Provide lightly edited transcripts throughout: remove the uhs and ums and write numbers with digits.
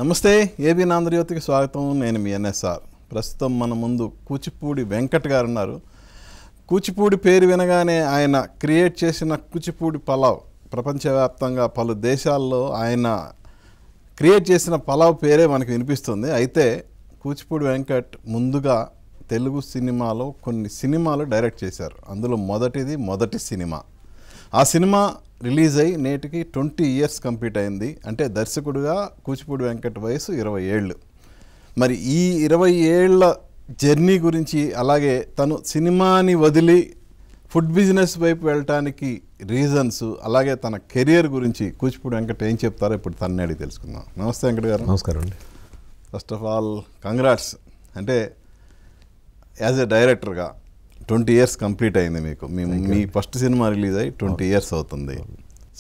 నమస్తే ఏబీ ఆంధ్రజ్యోతికి స్వాగతం. నేను మీ ఎన్ఎస్ఆర్. ప్రస్తుతం మన ముందు కూచిపూడి వెంకట్ గారు ఉన్నారు. కూచిపూడి పేరు వినగానే ఆయన క్రియేట్ చేసిన కూచిపూడి పలావ్ ప్రపంచవ్యాప్తంగా పలు దేశాల్లో ఆయన క్రియేట్ చేసిన పలావ్ పేరే మనకు వినిపిస్తుంది. అయితే కూచిపూడి వెంకట్ ముందుగా తెలుగు సినిమాలో కొన్ని సినిమాలు డైరెక్ట్ చేశారు. అందులో మొదటి సినిమా. ఆ సినిమా రిలీజ్ అయ్యి నేటికి 20 years కంప్లీట్ అయింది. అంటే దర్శకుడిగా కూచిపూడి వెంకట్ వయసు 20 ఏళ్ళు. మరి ఈ 20 ఏళ్ల జర్నీ గురించి, అలాగే తను సినిమాని వదిలి ఫుడ్ బిజినెస్ వైపు వెళ్ళటానికి రీజన్స్, అలాగే తన కెరియర్ గురించి కూచిపూడి వెంకట్ ఏం చెప్తారో ఇప్పుడు తన్నే అడిగి తెలుసుకుందాం. నమస్తే వెంకట్ గారు. నమస్కారం అండి. First of all congrats. అంటే యాజ్ ఎ డైరెక్టర్గా 20 years కంప్లీట్ అయింది మీకు. మీ ఫస్ట్ సినిమా రిలీజ్ అయ్యి 20 years అవుతుంది.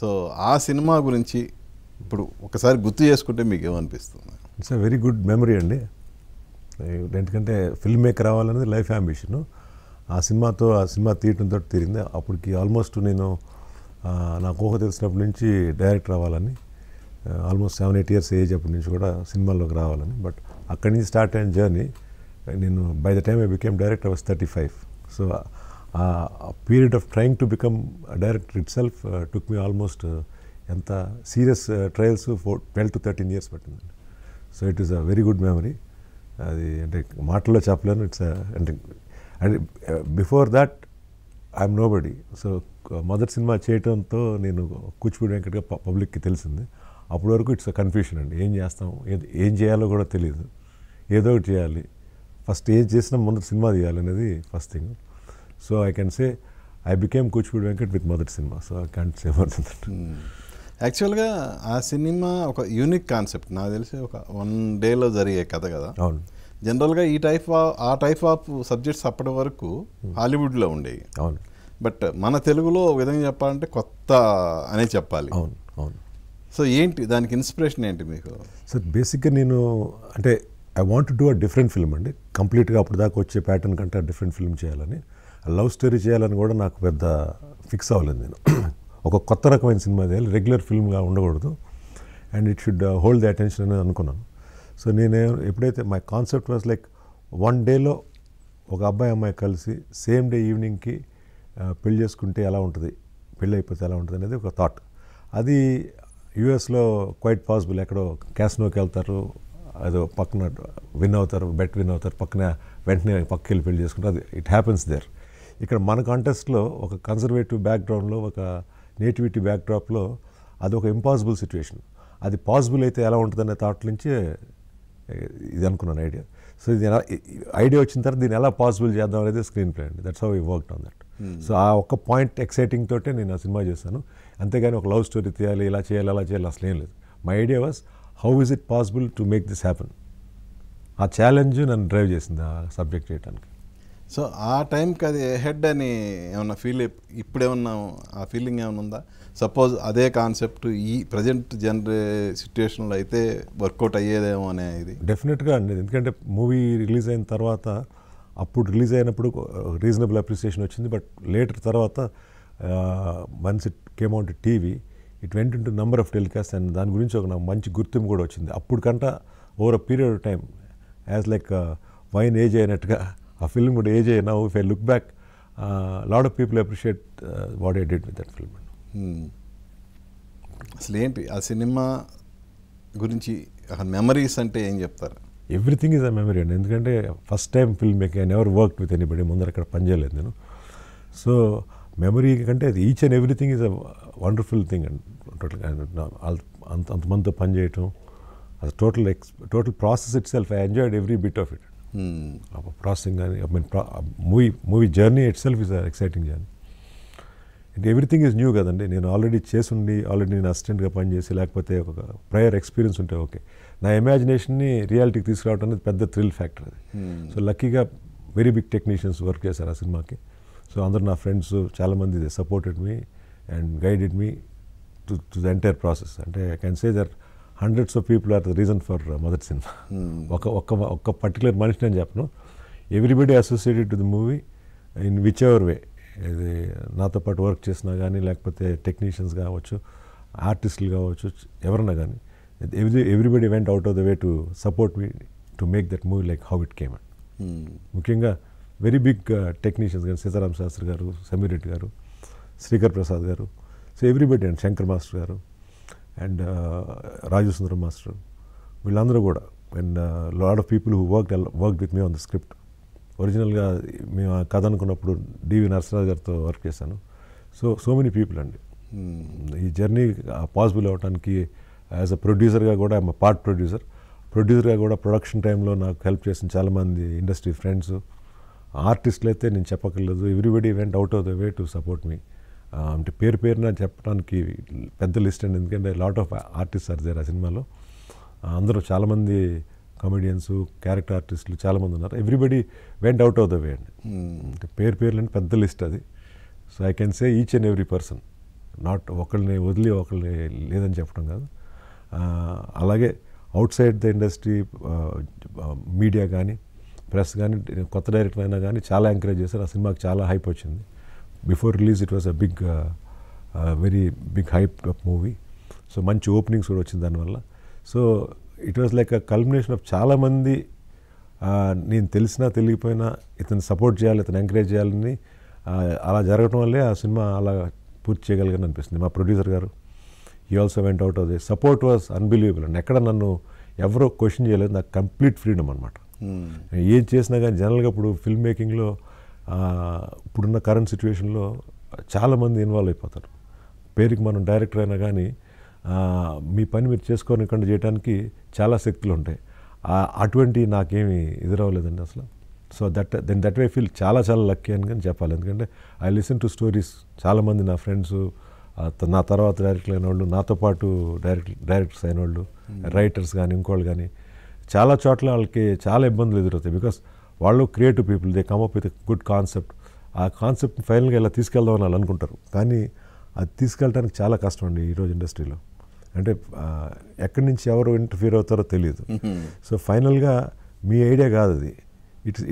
సో ఆ సినిమా గురించి ఇప్పుడు ఒకసారి గుర్తు చేసుకుంటే మీకు ఏమనిపిస్తుంది? It's a very good memory అండి. ఎందుకంటే ఫిల్మ్ మేకర్ అవ్వాలనేది లైఫ్ అంబిషన్. ఆ సినిమా తీయటంతో తీరింది. అప్పటికి ఆల్మోస్ట్ నేను నాకు ఊహ తెలిసినప్పటి నుంచి డైరెక్టర్ అవ్వాలని, ఆల్మోస్ట్ 7-8 years ఏజ్ అప్పటి నుంచి కూడా సినిమాల్లోకి రావాలని. బట్ అక్కడి నుంచి స్టార్ట్ అయిన జర్నీ, నేను by the time I became director was 35. So ఆ period of trying to become director itself took me almost ఎంత సీరియస్ ట్రయల్స్ 12 to 13 years పట్టిందండి. So it is a very good memory. అది అంటే మాటల్లో చెప్పలేను. It's అంటే and before that I'm nobody. So మొదటి సినిమా చేయడంతో నేను కూచిపూడి వెంకట్గా పబ్లిక్కి తెలిసింది. అప్పటి వరకు ఇట్స్ అ కన్ఫ్యూషన్ అండి. ఏం చేస్తాం, ఏం చేయాలో కూడా తెలియదు. ఏదో ఒకటి చేయాలి, ఫస్ట్ ఏం చేసినా ముందు సినిమా తీయాలనేది first thing. So I can say I became Kuchipudi Venkat with మొదటి సినిమా. So I can't say more than that. యాక్చువల్గా ఆ సినిమా ఒక యూనిక్ కాన్సెప్ట్. నాకు తెలిసి ఒక 1 dayలో జరిగే కథ కదా. అవును. జనరల్గా ఆ టైప్ ఆఫ్ సబ్జెక్ట్స్ అప్పటి వరకు హాలీవుడ్లో ఉండేవి. అవును. బట్ మన తెలుగులో ఒక విధంగా చెప్పాలంటే కొత్త అనే చెప్పాలి. అవును. అవును. సో ఏంటి దానికి ఇన్స్పిరేషన్ ఏంటి మీకు? సో బేసిక్గా నేను అంటే I want to do a different film అండి. కంప్లీట్గా అప్పుడు దాకా వచ్చే ప్యాటర్న్ కంటే డిఫరెంట్ ఫిల్మ్ చేయాలని, లవ్ స్టోరీ చేయాలని కూడా నాకు పెద్ద ఫిక్స్ అవ్వలేదు. నేను ఒక కొత్త రకమైన సినిమా చేయాలి, రెగ్యులర్ ఫిల్మ్గా ఉండకూడదు, and it should hold the attention అని అనుకున్నాను. సో నేను ఎప్పుడైతే మై కాన్సెప్ట్ వాజ్ లైక్ 1 dayలో ఒక అమ్మాయి కలిసి సేమ్ డే ఈవినింగ్కి పెళ్లి చేసుకుంటే ఎలా ఉంటుంది, పెళ్ళి అయిపోతే ఎలా ఉంటుంది అనేది ఒక థాట్. అది యూఎస్లో క్వైట్ పాసిబుల్. ఎక్కడో క్యాసినోకి వెళ్తారు, అదో పక్కన విన్ అవుతారు, పక్కన వెంటనే పక్కకి వెళ్ళి పెళ్లి చేసుకుంటారు. అది ఇట్ హ్యాపెన్స్ దేర్. ఇక్కడ మన కాంటెస్ట్లో ఒక కన్సర్వేటివ్ బ్యాక్గ్రౌండ్లో, ఒక నేటివిటీ బ్యాక్డ్రాప్లో అది ఒక ఇంపాసిబుల్ సిచ్యువేషన్. అది పాసిబుల్ అయితే ఎలా ఉంటుందనే థాట్ నుంచే ఇది అనుకున్నాను ఐడియా. సో ఇది ఐడియా వచ్చిన తర్వాత దీన్ని ఎలా పాసిబుల్ చేద్దాం అనేది స్క్రీన్ ప్లే అండి. That's how we worked on that. So ఆ ఒక్క పాయింట్ ఎక్సైటింగ్ తోటే నేను ఆ సినిమా చేశాను. అంతేగాని ఒక లవ్ స్టోరీ తీయాలి, ఇలా చేయాలి, అలా చేయాలి అసలు ఏం లేదు. My idea was how is it possible to make this happen. ఆ ఛాలెంజ్ నన్ను డ్రైవ్ చేసింది ఆ సబ్జెక్ట్ చేయడానికి. సో ఆ టైంకి అది హెడ్ అని ఏమన్నా ఇప్పుడేమన్నా ఆ ఫీలింగ్ ఏమైనా ఉందా? సపోజ్ అదే కాన్సెప్ట్ ఈ ప్రజెంట్ సిచ్యువేషన్లో అయితే వర్కౌట్ అయ్యేదేమో అనే ఇది. డెఫినెట్గా అండి. ఎందుకంటే మూవీ రిలీజ్ అయిన తర్వాత, అప్పుడు రిలీజ్ అయినప్పుడు రీజనబుల్ అప్రిసియేషన్ వచ్చింది. బట్ లేటర్ తర్వాత once it came out TV, it went into number of telecast, and దాని గురించి ఒక నాకు మంచి గుర్తింపు కూడా వచ్చింది. అప్పుడు కంట over a period of time as like wine age అయినట్టుగా ఆ ఫిల్మ్ కూడా ఏజ్ అయినా, if I look back lot of people appreciate what I did with that film. అసలు ఏంటి ఆ సినిమా గురించి మెమరీస్ అంటే ఏం చెప్తారు? ఎవ్రీథింగ్ ఈజ్ అ మెమరీ అండి. ఎందుకంటే first time film making, I never worked with anybody. ముందర అక్కడ పనిచేయలేదు నేను. సో మెమరీ కంటే అది each and everything is a wonderful thing అండి. అంతమందితో పనిచేయటం, అది total process itself, I enjoyed every bit of it. Processing కానీ, I mean movie journey itself is a exciting journey. And everything is new కదండి. నేను already నేను అసిస్టెంట్గా పనిచేసి, లేకపోతే ఒక ప్రయర్ ఎక్స్పీరియన్స్ ఉంటే ఓకే. నా ఇమాజినేషన్ని రియాలిటీకి తీసుకురావడం అనేది పెద్ద థ్రిల్ ఫ్యాక్టర్ అది. సో లక్కీగా వెరీ బిగ్ టెక్నీషియన్స్ వర్క్ చేశారు ఆ సినిమాకి. సో అందరు నా ఫ్రెండ్స్ చాలామంది supported me and guided me to the entire process. అంటే I can say that hundreds of people are the reason for మొదటి సినిమా. ఒక్క పర్టికులర్ మనిషిని అని చెప్పను. Everybody associated to the movie in which ever way. ఇది నాతో పాటు వర్క్ చేసినా కానీ, లేకపోతే టెక్నీషియన్స్ కావచ్చు, ఆర్టిస్టులు కావచ్చు, ఎవరన్నా కానీ, everybody went out of the way to support me to make that movie like how it came. ముఖ్యంగా వెరీ బిగ్ టెక్నీషియన్స్ కానీ సీతారాం శాస్త్రి గారు, సమీర్ రెడ్డి గారు, శ్రీకర్ ప్రసాద్ గారు, so everybody and Shankar master గారు అండ్ రాజు సుందరం మాస్టర్, వీళ్ళందరూ కూడా and lot of people who work with me on the script. ఒరిజినల్గా మేము ఆ కథ అనుకున్నప్పుడు డివి నరసరాజు గారితో వర్క్ చేశాను. సో మెనీ పీపుల్ అండి. ఈ జర్నీ పాసిబుల్ అవ్వడానికి యాజ్ అ ప్రొడ్యూసర్గా కూడా ఐఎమ్ పార్ట్ ప్రొడ్యూసర్గా కూడా ప్రొడక్షన్ టైంలో నాకు హెల్ప్ చేసిన చాలామంది ఇండస్ట్రీ ఫ్రెండ్స్, ఆర్టిస్టులు అయితే నేను చెప్పక్కర్లేదు. Everybody went out of the way to support me. అంటే పేరున చెప్పడానికి పెద్ద లిస్ట్ అండి, ఎందుకంటే lot of artist are there ఆ సినిమాలో. అందరూ చాలామంది కామెడియన్స్, క్యారెక్టర్ ఆర్టిస్టులు చాలామంది ఉన్నారు. Everybody went out of the way అండి. అంటే పేర్లు అంటే పెద్ద లిస్ట్ అది. So I can say each and every person, not ఒకళ్ళని వదిలి ఒకళ్ళని లేదని చెప్పడం కాదు. అలాగే outside the industry media కానీ ప్రెస్ కానీ కొత్త డైరెక్టర్ అయినా కానీ చాలా ఎంకరేజ్ చేశారు. ఆ సినిమాకి చాలా హైప్ వచ్చింది. Before release it was a very big hype movie. So మంచి ఓపెనింగ్స్ కూడా వచ్చింది దానివల్ల. So it was like a culmination of చాలామంది నేను తెలిసినా తెలియకపోయినా ఇతను సపోర్ట్ చేయాలి, ఇతను ఎంకరేజ్ చేయాలని అలా జరగడం వల్లే ఆ సినిమా అలా పూర్తి చేయగలిగాని అనిపిస్తుంది. మా ప్రొడ్యూసర్ గారు he also went out of the support was unbelievable and ఎక్కడ నన్ను ఎవరో క్వశ్చన్ చేయలేదు. నాకు కంప్లీట్ ఫ్రీడమ్ అనమాట. ఏం చేసినా కానీ జనరల్గా ఇప్పుడు ఫిల్మ్ మేకింగ్లో ఇప్పుడున్న కరెంట్ సిచ్యువేషన్లో చాలామంది ఇన్వాల్వ్ అయిపోతారు. పేరుకి మనం డైరెక్టర్ అయినా కానీ మీ పని మీరు చేసుకోనికుండా చేయడానికి చాలా శక్తులు ఉంటాయి. అటువంటి నాకేమీ ఎదురవ్వలేదండి అసలు. సో దట్ వే ఫీల్ చాలా లక్కీ అని కానీ చెప్పాలి. ఎందుకంటే ఐ లిసన్ టు స్టోరీస్. చాలామంది నా ఫ్రెండ్స్, నా తర్వాత డైరెక్టర్లు అయిన వాళ్ళు, నాతో పాటు డైరెక్టర్స్ అయిన వాళ్ళు, రైటర్స్ కానీ ఇంకోళ్ళు కానీ చాలా చోట్ల వాళ్ళకి చాలా ఇబ్బందులు ఎదురవుతాయి. బికాస్ వాళ్ళు creative people, they come up with good concept. ఆ కాన్సెప్ట్ ఫైనల్గా ఇలా తీసుకెళ్దామని వాళ్ళు అనుకుంటారు, కానీ అది తీసుకెళ్ళడానికి చాలా కష్టం అండి ఈరోజు ఇండస్ట్రీలో. అంటే ఎక్కడి నుంచి ఎవరు ఇంటర్ఫియర్ అవుతారో తెలియదు. సో ఫైనల్గా మీ ఐడియా కాదు అది,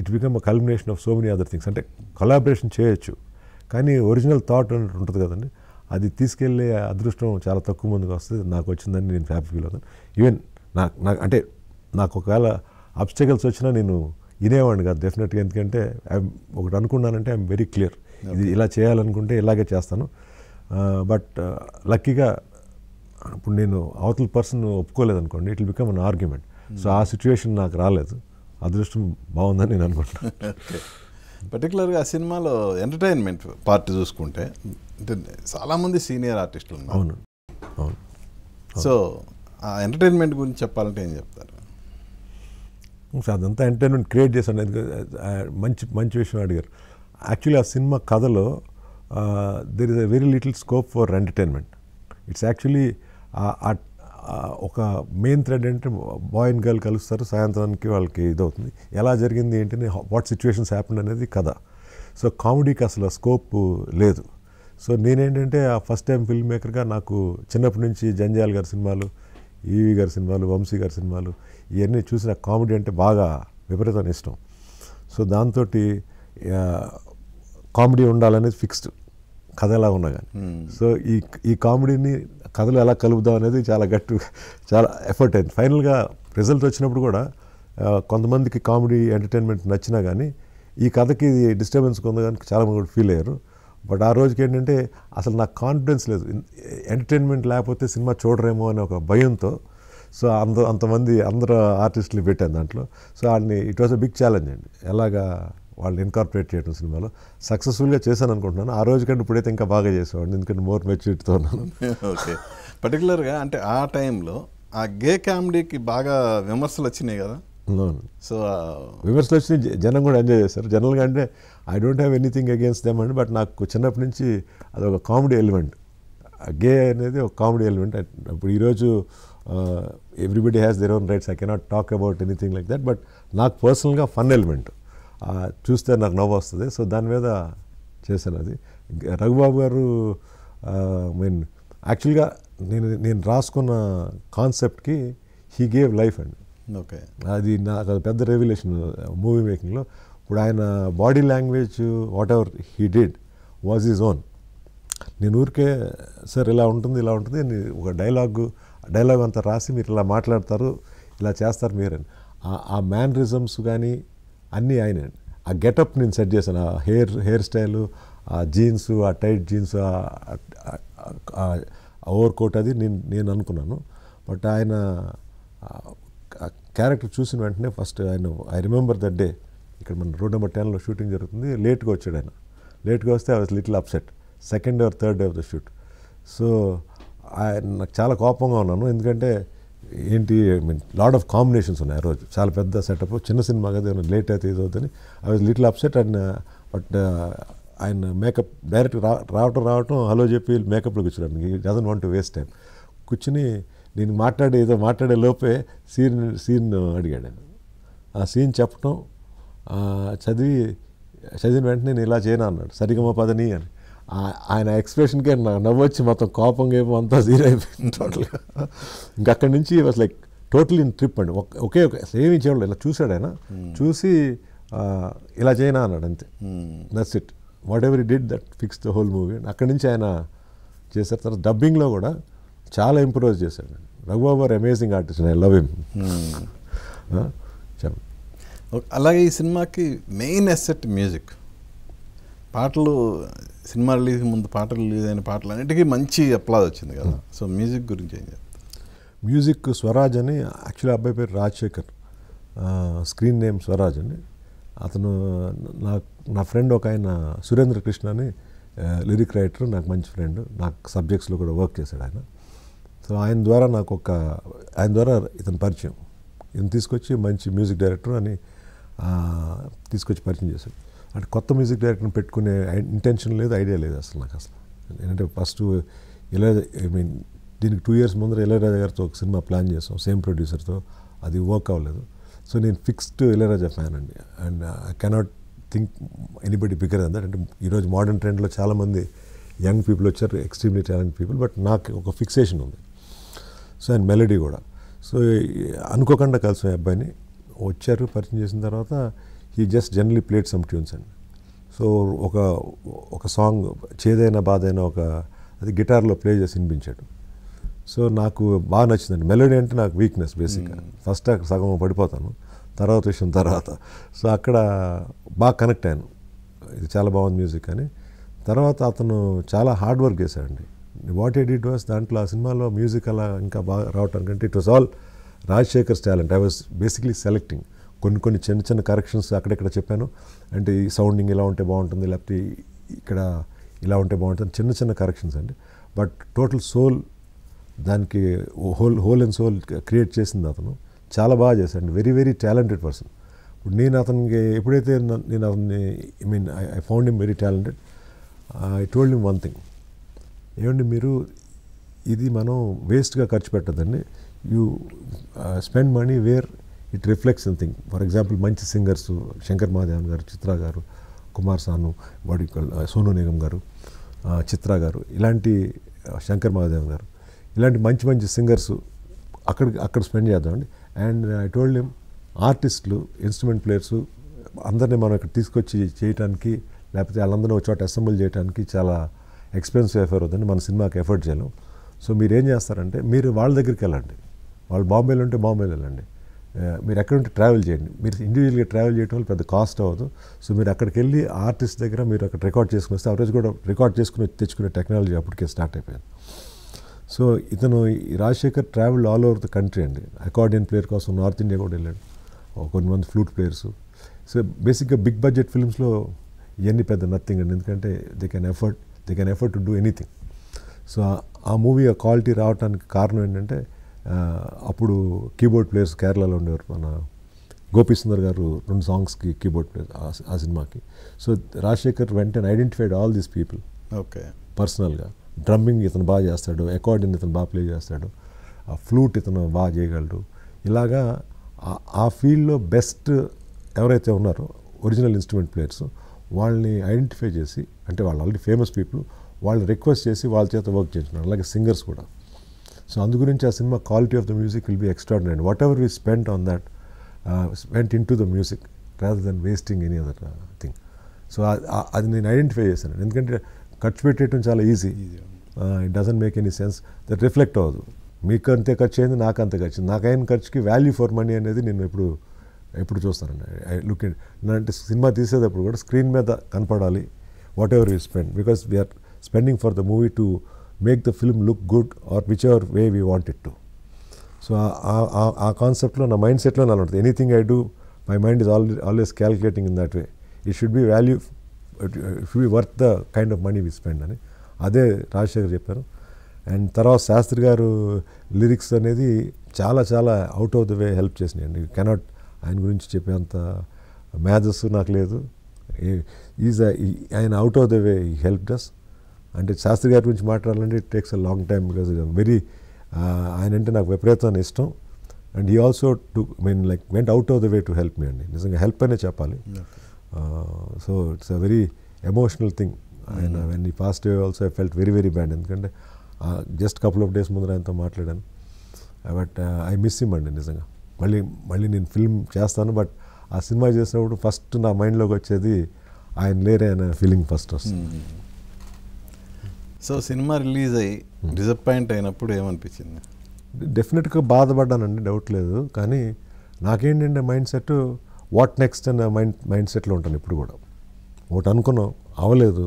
it become a culmination of so many other things. అంటే కొలాబరేషన్ చేయొచ్చు, కానీ ఒరిజినల్ థాట్ అన్నట్టు ఉంటుంది కదండి, అది తీసుకెళ్ళే అదృష్టం చాలా తక్కువ మందికి వస్తుంది. నాకు వచ్చిందని నేను హ్యాపీ ఫీల్ అవుతాను. ఈవెన్ అంటే నాకు ఒకవేళ అబ్స్టకల్స్ వచ్చినా నేను వినేవాడిని కాదు డెఫినెట్గా. ఎందుకంటే ఒకటి అనుకున్నానంటే ఐఎమ్ వెరీ క్లియర్, ఇది ఇలా చేయాలనుకుంటే ఇలాగే చేస్తాను. బట్ లక్కీగా ఇప్పుడు నేను అవతల పర్సన్ ఒప్పుకోలేదనుకోండి, it will become an argument. So ఆ సిచ్యువేషన్ నాకు రాలేదు. అదృష్టం బాగుందని నేను అనుకుంటున్నాను. పర్టికులర్గా ఆ సినిమాలో ఎంటర్టైన్మెంట్ పార్ట్ చూసుకుంటే అంటే చాలామంది సీనియర్ ఆర్టిస్టులు ఉన్నారు. అవును. సో ఆ ఎంటర్టైన్మెంట్ గురించి చెప్పాలంటే ఏం చెప్తారు? అదంతా ఎంటర్టైన్మెంట్ క్రియేట్ చేశాను. మంచి విషయం అడిగారు. యాక్చువల్లీ ఆ సినిమా కథలో there is a very little scope for entertainment. It's actually ఒక మెయిన్ థ్రెడ్ అంటే బాయ్ అండ్ గర్ల్ కలుస్తారు, సాయంత్రానికి వాళ్ళకి ఇదవుతుంది. ఎలా జరిగింది ఏంటని, వాట్ సిచ్యువేషన్స్ హ్యాపెండ్ అనేది కథ. సో కామెడీకి అసలు స్కోప్ లేదు. సో నేనేంటంటే ఆ ఫస్ట్ టైం ఫిల్మ్ మేకర్గా నాకు చిన్నప్పటి నుంచి జంజాల్ గారి సినిమాలు, ఈవి గారి సినిమాలు, వంశీ గారి సినిమాలు ఇవన్నీ చూసిన కామెడీ అంటే బాగా విపరీతమైన ఇష్టం. సో దాంతో కామెడీ ఉండాలనేది ఫిక్స్డ్, కథ ఎలా ఉన్నా కానీ. సో ఈ కామెడీని కథలు ఎలా కలుపుదాం అనేది చాలా ఎఫర్ట్ అయింది. ఫైనల్గా రిజల్ట్ వచ్చినప్పుడు కూడా కొంతమందికి కామెడీ ఎంటర్టైన్మెంట్ నచ్చినా కానీ ఈ కథకి డిస్టర్బెన్స్ కొంత కానీ చాలామంది కూడా ఫీల్ అయ్యారు. బట్ ఆ రోజుకి ఏంటంటే అసలు నాకు కాన్ఫిడెన్స్ లేదు, ఎంటర్టైన్మెంట్ లేకపోతే సినిమా చూడరేమో అనే ఒక భయంతో. సో అంతమంది అందరూ ఆర్టిస్టులు పెట్టాను దాంట్లో. సో వాడిని it was a big challenge అండి, ఎలాగా వాళ్ళు ఇన్కార్పొరేట్ చేయడం సినిమాలో. సక్సెస్ఫుల్గా చేశాను అనుకుంటున్నాను. ఆ రోజు కంటే ఇప్పుడైతే ఇంకా బాగా చేసేవాడిని, ఎందుకంటే మోర్ మెచ్యూరిటీతో ఉన్నాను. ఓకే. పర్టికులర్గా అంటే ఆ టైంలో ఆ గే కామెడీకి బాగా విమర్శలు వచ్చినాయి కదా. సో విమర్శలు వచ్చి జనం కూడా ఎంజాయ్ చేశారు. జనరల్గా అంటే I don't have anything against them అండి, బట్ నాకు చిన్నప్పటి నుంచి అదొక కామెడీ ఎలిమెంట్. గే అనేది ఒక కామెడీ ఎలిమెంట్. ఇప్పుడు ఈరోజు everybody has their own rights, I cannot talk about anything like that. But నాకు పర్సనల్గా ఫన్ ఎలిమెంట్ చూస్తే నాకు నవ్వు వస్తుంది. సో దాని మీద చేశాను అది. రఘుబాబు గారు యాక్చువల్గా నేను రాసుకున్న కాన్సెప్ట్కి హీ గేవ్ లైఫ్ అండి. ఓకే. అది నాకు పెద్ద రెవల్యూషన్ మూవీ మేకింగ్లో. ఇప్పుడు ఆయన body language what ever he did was his own. నేను ఊరికే సార్ ఇలా ఉంటుంది అని ఒక డైలాగు డైలాగ్ అంతా రాసి మీరు ఇలా మాట్లాడతారు, ఇలా చేస్తారు మీరని. ఆ మ్యానరిజమ్స్ కానీ అన్నీ ఆయనే. ఆ గెటప్ నేను సెట్ చేశాను, ఆ హెయిర్ స్టైలు, ఆ జీన్స్, ఆ టైట్ జీన్స్, ఓవర్ కోట్, అది నేను అనుకున్నాను. బట్ ఆయన క్యారెక్టర్ చూసిన వెంటనే first I remember that day, ఇక్కడ మన రోడ్ నెంబర్ 10లో షూటింగ్ జరుగుతుంది, లేట్గా వచ్చాడు ఆయన. లేట్గా వస్తే I was little upset, second or third day of the shoot. So నాకు చాలా కోపంగా ఉన్నాను, ఎందుకంటే ఏంటి లాట్ ఆఫ్ కాంబినేషన్స్ ఉన్నాయి ఆ రోజు, చాలా పెద్ద సెటప్, చిన్న సినిమా కదా, లేట్ అయితే ఇది అవుతుంది. I was little upset. And but ఆయన మేకప్ డైరెక్ట్ రావటం హలో చెప్పి మేకప్లో కూర్చున్నాను. ఈ doesn't want to waste time. కూర్చుని నేను మాట్లాడే లోపే సీన్ అడిగాడు ఆయన. ఆ సీన్ చెప్పటం చదివిన వెంటనే నేను ఇలా చేయను అన్నాడు, సరిగమ పదని అని. ఆయన ఎక్స్ప్రెషన్కే నవ్వొచ్చి మొత్తం కోపంగా ఏమో అంతా జీరో అయిపోయింది టోటల్గా. ఇంకా అక్కడి నుంచి was like total in trip అండి. ఒకే సేమ్ ఇచ్చేవాళ్ళు, ఇలా చూశాడు ఆయన, చూసి ఇలా చేయనా అన్నాడు, అంతే. That's it, what ever did that fix the whole movie. అక్కడి నుంచి ఆయన చేశారు. తర్వాత డబ్బింగ్లో కూడా చాలా ఇంప్రూవ్ చేశాడు. Raghubabu are amazing artist, I love him. అలాగే ఈ సినిమాకి మెయిన్ అసెట్ మ్యూజిక్. పాటలు సినిమా రిలీజ్ ముందు రిలీజ్ అయిన పాటలు అన్నిటికీ మంచి అప్లాజ్ వచ్చింది కదా. సో మ్యూజిక్ గురించి ఏం చెప్తారు? మ్యూజిక్ స్వరాజ్ అని, యాక్చువల్లీ అబ్బాయి పేరు రాజశేఖర్, స్క్రీన్ నేమ్ స్వరాజ్ అండి. అతను నా ఫ్రెండ్ ఒక ఆయన సురేంద్ర కృష్ణ అని లిరిక్ రైటర్, నాకు మంచి ఫ్రెండ్, నాకు సబ్జెక్ట్స్లో కూడా వర్క్ చేశాడు ఆయన. సో ఆయన ద్వారా ఇతను పరిచయం, ఇతను తీసుకొచ్చి మంచి మ్యూజిక్ డైరెక్టర్ అని తీసుకొచ్చి పరిచయం చేశాడు. అంటే కొత్త మ్యూజిక్ డైరెక్టర్ని పెట్టుకునే ఇంటెన్షన్ లేదు, ఐడియా లేదు అసలు నాకు. అసలు ఏంటంటే ఫస్ట్ దీనికి 2 years ముందర ఇళయరాజా గారితో ఒక సినిమా ప్లాన్ చేసాం, సేమ్ ప్రొడ్యూసర్తో, అది వర్క్ అవ్వలేదు. సో నేను ఫిక్స్డ్ ఇళయరాజా ఫ్యాన్ అండి. And I cannot think anybody bigger than that. అంటే ఈరోజు మోడర్న్ ట్రెండ్లో చాలామంది యంగ్ పీపుల్ వచ్చారు, ఎక్స్ట్రీమ్లీ టాలెంట్ పీపుల్, బట్ నాకు ఒక ఫిక్సేషన్ ఉంది. సో అండ్ మెలడీ కూడా. సో అనుకోకుండా కలిసి అబ్బాయిని వచ్చారు, పరిచయం చేసిన తర్వాత he just generally played some tunes అండి. సో ఒక సాంగ్ చేదైనా బాధైనా అది గిటార్లో ప్లే చేసి వినిపించాడు. సో నాకు బాగా నచ్చిందండి. మెలోడీ అంటే నాకు వీక్నెస్ బేసిక్గా. ఫస్ట్ అక్కడ సగం పడిపోతాను, తర్వాత విషయం తర్వాత. సో అక్కడ బాగా కనెక్ట్ అయ్యాను, ఇది చాలా బాగుంది మ్యూజిక్ అని. తర్వాత అతను చాలా హార్డ్ వర్క్ చేశాడండి. వాట్ ఐ డిడ్ వాస్, దాంట్లో ఆ సినిమాలో మ్యూజిక్ అలా ఇంకా బాగా రావటానికంటే it was all Rajasekhar's talent. I was basically selecting కొన్ని చిన్న కరెక్షన్స్ అక్కడెక్కడ చెప్పాను. అంటే ఈ సౌండింగ్ ఇలా ఉంటే బాగుంటుంది, లేకపోతే ఇక్కడ ఇలా ఉంటే బాగుంటుంది, చిన్న కరెక్షన్స్ అండి. బట్ టోటల్ సోల్, దానికి హోల్ అండ్ సోల్ క్రియేట్ చేసింది అతను. చాలా బాగా చేశాడు, వెరీ వెరీ టాలెంటెడ్ పర్సన్. ఇప్పుడు నేను అతనికి ఎప్పుడైతే నేను అతన్ని I found him very talented. I told him one thing, ఏమండి మీరు ఇది మనం వేస్ట్గా ఖర్చు పెట్టద్దండి, you spend money where it reflects in thing. For example మంచి సింగర్స్, శంకర్ మహాదేవన్ గారు, చిత్ర గారు, కుమార్ సాను, సోను నిగమ్ గారు, చిత్ర గారు, ఇలాంటి శంకర్ మహాదేవన్ గారు, ఇలాంటి మంచి సింగర్స్ అక్కడ స్పెండ్ చేద్దామండి. అండ్ ఐ టోల్డ్ హిమ్ ఆర్టిస్టులు, ఇన్స్ట్రుమెంట్ ప్లేయర్సు అందరినీ మనం ఇక్కడ తీసుకొచ్చి చేయడానికి, లేకపోతే వాళ్ళందరినీ ఒక చోట అసెంబుల్ చేయడానికి చాలా ఎక్స్పెన్సివ్ ఎఫర్ అవుతుంది, మన సినిమాకి ఎఫర్ట్ చేయలేం. సో మీరు ఏం చేస్తారంటే మీరు వాళ్ళ దగ్గరికి వెళ్ళండి, వాళ్ళు బాంబేలో ఉంటే బాంబేలో వెళ్ళండి, మీరు ఎక్కడుంటే ట్రావెల్ చేయండి. మీరు ఇండివిజువల్గా ట్రావెల్ చేయడం వల్ల పెద్ద కాస్ట్ అవ్వదు. సో మీరు అక్కడికి వెళ్ళి ఆర్టిస్ట్ దగ్గర మీరు అక్కడ రికార్డ్ చేసుకుని వస్తే, ఆ రోజు కూడా రికార్డ్ చేసుకుని తెచ్చుకునే టెక్నాలజీ అప్పటికే స్టార్ట్ అయిపోయింది. సో ఇతను Rajasekhar travel all over the country అండి. అకార్డియన్ ప్లేయర్ కోసం నార్త్ ఇండియా కూడా వెళ్ళాడు, కొంతమంది ఫ్లూట్ ప్లేయర్స్. సో బేసిక్గా బిగ్ బడ్జెట్ ఫిల్మ్స్లో ఇవన్నీ పెద్ద నథింగ్ అండి, ఎందుకంటే they can effort to do anything. So ఆ మూవీ ఆ క్వాలిటీ రావడానికి కారణం ఏంటంటే, అప్పుడు కీబోర్డ్ ప్లేయర్స్ కేరళలో ఉండేవారు. మన గోపీసుందర్ గారు 2 సాంగ్స్కి కీబోర్డ్ ప్లేయర్ ఆ సినిమాకి. సో రాజశేఖర్ వెంటనే identified all these people okay పర్సనల్గా. డ్రమ్మింగ్ ఇతను బాగా చేస్తాడు, అకార్డియన్ ఇతను బాగా ప్లే చేస్తాడు, ఆ ఫ్లూట్ ఇతను బాగా చేయగలడు. ఇలాగా ఆ ఫీల్డ్లో బెస్ట్ ఎవరైతే ఉన్నారో ఒరిజినల్ ఇన్స్ట్రుమెంట్ ప్లేయర్స్, వాళ్ళని ఐడెంటిఫై చేసి, అంటే వాళ్ళు ఆల్రెడీ ఫేమస్ పీపుల్, వాళ్ళని రిక్వెస్ట్ చేసి వాళ్ళ చేత వర్క్ చేస్తున్నారు. అలాగే సింగర్స్ కూడా. సో అందు గురించి ఆ cinema quality of the music will be extraordinary. What ever we spent on that went in to the music rather than wasting any other thing. So అది నేను ఐడెంటిఫై చేశాను. ఎందుకంటే ఖర్చు పెట్టేయటం చాలా easy, it doesn't make any sense, that reflect అవ్వదు. మీకు అంతే ఖర్చు అయింది, నాకు అంతే ఖర్చు. నాకైన ఖర్చుకి వాల్యూ ఫర్ మనీ అనేది నేను ఎప్పుడు చూస్తానండి. ఐ లుక్ అంటే సినిమా తీసేటప్పుడు కూడా స్క్రీన్ మీద కనపడాలి whatever you spend, because we're spending for the movie to make the film look good or which ever way we want it to. So ఆ కాన్సెప్ట్లో నా మైండ్ సెట్లో అలా ఉంటుంది. Anything I do my mind is always calculating in that way. It should be value, it should be worth the kind of money we spend అని అదే రాజశేఖర్ చెప్పారు. And తర్వాత శాస్త్రి గారు లిరిక్స్ అనేది చాలా చాలా out of the way help చేసినాయండి. You cannot ఆయన గురించి చెప్పేంత మేధస్సు నాకు లేదు. ఆయన అవుట్ ఆఫ్ ద వే ఈ హెల్ప్ డస్. అంటే శాస్త్రి గారి గురించి మాట్లాడాలంటే it takes a long time, because very ఆయన అంటే నాకు విపరీతమైన ఇష్టం. And he also like vent out of the way to help me అండి. నిజంగా హెల్ప్ అనే చెప్పాలి. So it's a very emotional thing. ఆయన వెన్ ఈ passed away also I felt very very bad, ఎందుకంటే జస్ట్ కపుల్ ఆఫ్ డేస్ ముందర ఆయనతో మాట్లాడాను. బట్ ఐ మిస్ హిమ్ అండి నిజంగా. మళ్ళీ నేను ఫిల్మ్ చేస్తాను, బట్ ఆ సినిమా చేసినప్పుడు ఫస్ట్ నా మైండ్లోకి వచ్చేది ఆయన లేరే అనే ఫీలింగ్ ఫస్ట్ వస్తుంది. సో సినిమా రిలీజ్ అయ్యి డిసప్పాయింట్ అయినప్పుడు ఏమనిపించింది? డెఫినెట్గా బాధపడ్డానండి, డౌట్ లేదు. కానీ నాకేంటంటే మైండ్ సెట్ వాట్ నెక్స్ట్ అనే మైండ్ సెట్లో ఉంటాను ఇప్పుడు కూడా. ఒకటి అనుకున్నాం అవ్వలేదు,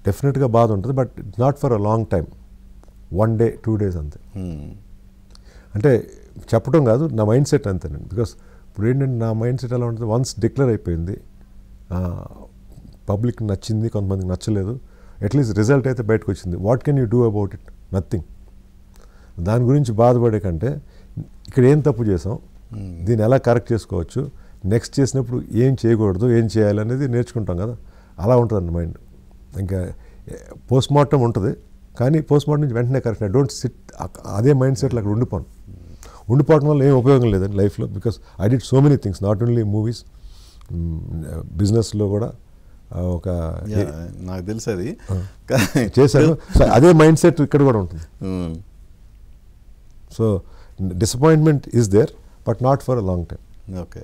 డెఫినెట్గా బాధ ఉంటుంది, but it's not for a long time, 1 day 2 days అంతే. అంటే చెప్పడం కాదు, నా మైండ్ సెట్ అంతేనండి. బికాస్ ఇప్పుడు ఏంటంటే నా మైండ్ సెట్ ఎలా ఉంటుంది, వన్స్ డిక్లేర్ అయిపోయింది, పబ్లిక్ నచ్చింది, కొంతమందికి నచ్చలేదు, అట్లీస్ట్ రిజల్ట్ అయితే బయటకు వచ్చింది. What can you do about it? Nothing. దాని గురించి బాధపడే కంటే ఇక్కడ ఏం తప్పు చేసాం, దీన్ని ఎలా కరెక్ట్ చేసుకోవచ్చు, నెక్స్ట్ చేసినప్పుడు ఏం చేయకూడదు, ఏం చేయాలనేది నేర్చుకుంటాం కదా, అలా ఉంటుందండి మైండ్. ఇంకా పోస్ట్ మార్టం ఉంటుంది, కానీ పోస్ట్ మార్టం నుంచి వెంటనే కరెక్ట్. ఐ డోంట్ సిట్ అదే మైండ్ సెట్లో అక్కడ ఉండిపోవడం వల్ల ఏం ఉపయోగం లేదండి లైఫ్లో. Because I did so many things, not only movies, బిజినెస్లో కూడా ఒక నాకు తెలుసు అది చేశాను. సో అదే మైండ్ సెట్ ఇక్కడ కూడా ఉంటుంది. So disappointment is there, but not for a long time. Okay.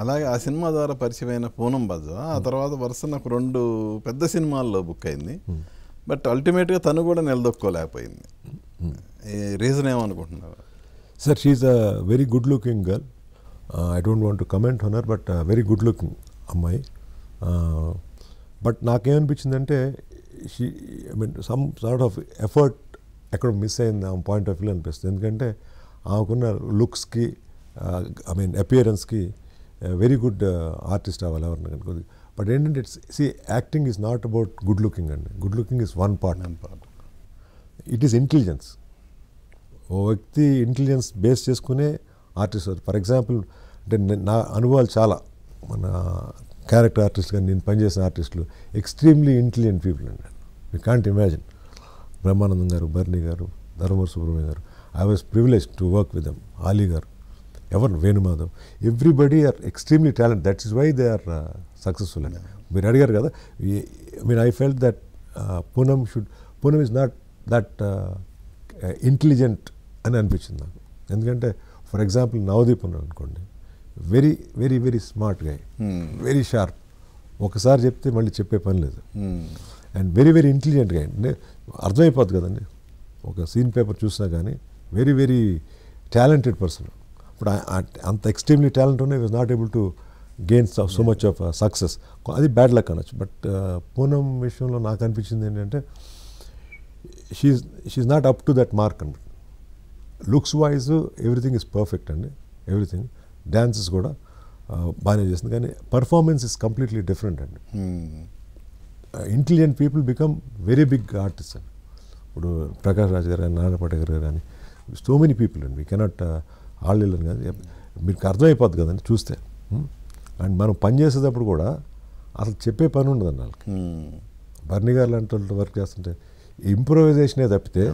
అలాగే ఆ సినిమా ద్వారా పరిచయమైన పూనం బజ్జా ఆ తర్వాత వరుస నాకు 2 పెద్ద సినిమాల్లో బుక్ అయింది, బట్ అల్టిమేట్గా తను కూడా నిలదొక్కోలేకపోయింది. రీజన్ ఏమనుకుంటున్నారు? Sir, she's a very good looking girl. I don't want to comment on her, but very good looking అమ్మాయి. బట్ నాకేమనిపించిందంటే I mean some sort of effort ఎక్కడ మిస్ అయింది ఆ పాయింట్ ఆఫ్ వ్యూ అనిపిస్తుంది. ఎందుకంటే ఆమెకున్న లుక్స్కి, ఐ మీన్ అపియరెన్స్కి వెరీ గుడ్ ఆర్టిస్ట్ అవ్వాలి ఎవరిని కనుక. బట్ ఏంటంటే acting is not about good looking అండి. Good looking is one part. It is intelligence. ఓ వ్యక్తి ఇంటెలిజెన్స్ బేస్ చేసుకునే ఆర్టిస్ట్. ఫర్ ఎగ్జాంపుల్ అంటే నా అనుభవాలు చాలా, మన క్యారెక్టర్ ఆర్టిస్ట్ కానీ నేను పనిచేసిన ఆర్టిస్టులు ఎక్స్ట్రీమ్లీ ఇంటెలిజెంట్ పీపుల్ అండి. You can't imagine. బ్రహ్మానందం గారు, బర్నీ గారు, ధర్మవరపు సుబ్రహ్మణ్యం గారు, I was privilege to work with them. Ali గారు, ఎవరు, Venumadhav, everybody are extremely talent. That is why they are successful అండి. మీరు అడిగారు కదా, I mean I felt that Poonam is not that intelligent అని అనిపించింది నాకు. ఎందుకంటే ఫర్ ఎగ్జాంపుల్ నవదీప్ ఉన్నాడు అనుకోండి, వెరీ వెరీ వెరీ స్మార్ట్ గా, వెరీ షార్ప్, ఒకసారి చెప్తే మళ్ళీ చెప్పే పని లేదు. అండ్ వెరీ వెరీ ఇంటెలిజెంట్గా అంటే అర్థమైపోద్ది కదండి, ఒక సీన్ పేపర్ చూసినా కానీ. Very very talented person. ఇప్పుడు అంత ఎక్స్ట్రీమ్లీ టాలెంట్ ఉన్నా was not able to gain so much of success. అది బ్యాడ్ లక్ అనొచ్చు. బట్ పూనం విషయంలో నాకు అనిపించింది ఏంటంటే she's not up to that mark అండి. Looks wise everything is perfect అండి, ఎవ్రీథింగ్. డ్యాన్సెస్ కూడా బాగానే చేస్తుంది, కానీ పర్ఫార్మెన్స్ ఇస్ కంప్లీట్లీ డిఫరెంట్ అండి. Intelligent people become very big artist అండి. ఇప్పుడు ప్రకాష్ రాజ్ గారు కానీ, నారాయణ పటేకర్ గారు కానీ, సో మెనీ పీపుల్ అండి. వీ కెనాట్ ఆల్ ఇల్లని కాదు, మీకు అర్థమైపోద్ది కదండి చూస్తే. అండ్ మనం పని చేసేటప్పుడు కూడా అసలు చెప్పే పని ఉండదండి వాళ్ళకి. బర్నీ గారు లాంటి వాళ్ళు వర్క్ చేస్తుంటే ఇంప్రూవైజేషనే తప్పితే,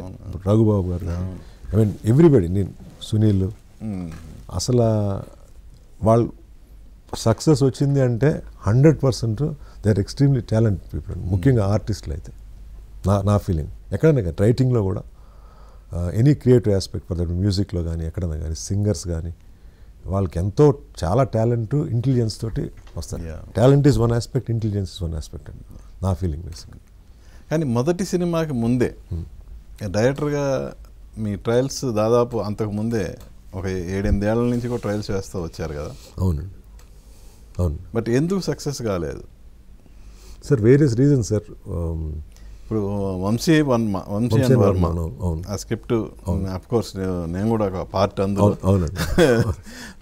రఘుబాబు గారు కానీ, ఐ మీన్ ఎవ్రీబడి, నేను సునీల్, అసలు వాళ్ళు సక్సెస్ వచ్చింది అంటే 100% they are extremely talent people అండి. ముఖ్యంగా ఆర్టిస్టులు అయితే నా ఫీలింగ్. ఎక్కడైనా కానీ రైటింగ్లో కూడా, any creative aspect for that, మ్యూజిక్లో కానీ ఎక్కడైనా కానీ, సింగర్స్ కానీ, వాళ్ళకి ఎంతో చాలా టాలెంట్, ఇంటెలిజెన్స్ తోటి వస్తారు. Talent is one aspect, intelligence is one aspect అండి నా ఫీలింగ్ బేసిక్గా. కానీ మొదటి సినిమాకి ముందే డైరెక్టర్గా మీ ట్రయల్స్ దాదాపు అంతకుముందే ఒక 7-8 ఏళ్ల నుంచి కూడా ట్రయల్స్ వేస్తూ వచ్చారు కదా. అవునండి, అవును. బట్ ఎందుకు సక్సెస్ కాలేదు సార్? Various reasons sir. ఇప్పుడు వంశీ అండ్ వర్మ అవును. ఆ స్క్రిప్ట్ అఫ్ కోర్స్ నేను కూడా ఒక పార్ట్ అందులో. అవునండి.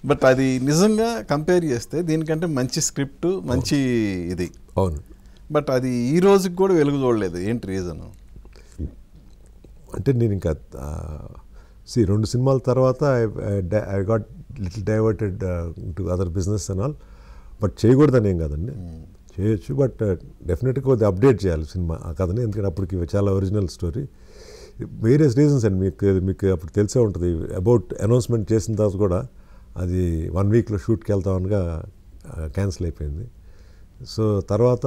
బట్ అది నిజంగా కంపేర్ చేస్తే దీనికంటే మంచి స్క్రిప్ట్, మంచి ఇది. అవును. బట్ అది ఈ రోజుకి కూడా వెలుగు చూడలేదు. ఏంటి రీజన్? అంటే నేను ఇంకా 2 సినిమాల తర్వాత I got little diverted to other business and all. But చేయకూడదని ఏం కాదండి, చేయొచ్చు. బట్ డెఫినెట్గా కొద్దిగా అప్డేట్ చేయాలి సినిమా ఆ కథని, ఎందుకంటే అప్పటికి చాలా ఒరిజినల్ స్టోరీ. వేరియస్ రీజన్స్ అండి. మీకు అప్పుడు తెలిసే ఉంటుంది. అబౌట్ అనౌన్స్మెంట్ చేసిన తర్వాత కూడా అది 1 వీక్లో షూట్కి వెళ్తామనగా క్యాన్సిల్ అయిపోయింది. సో తర్వాత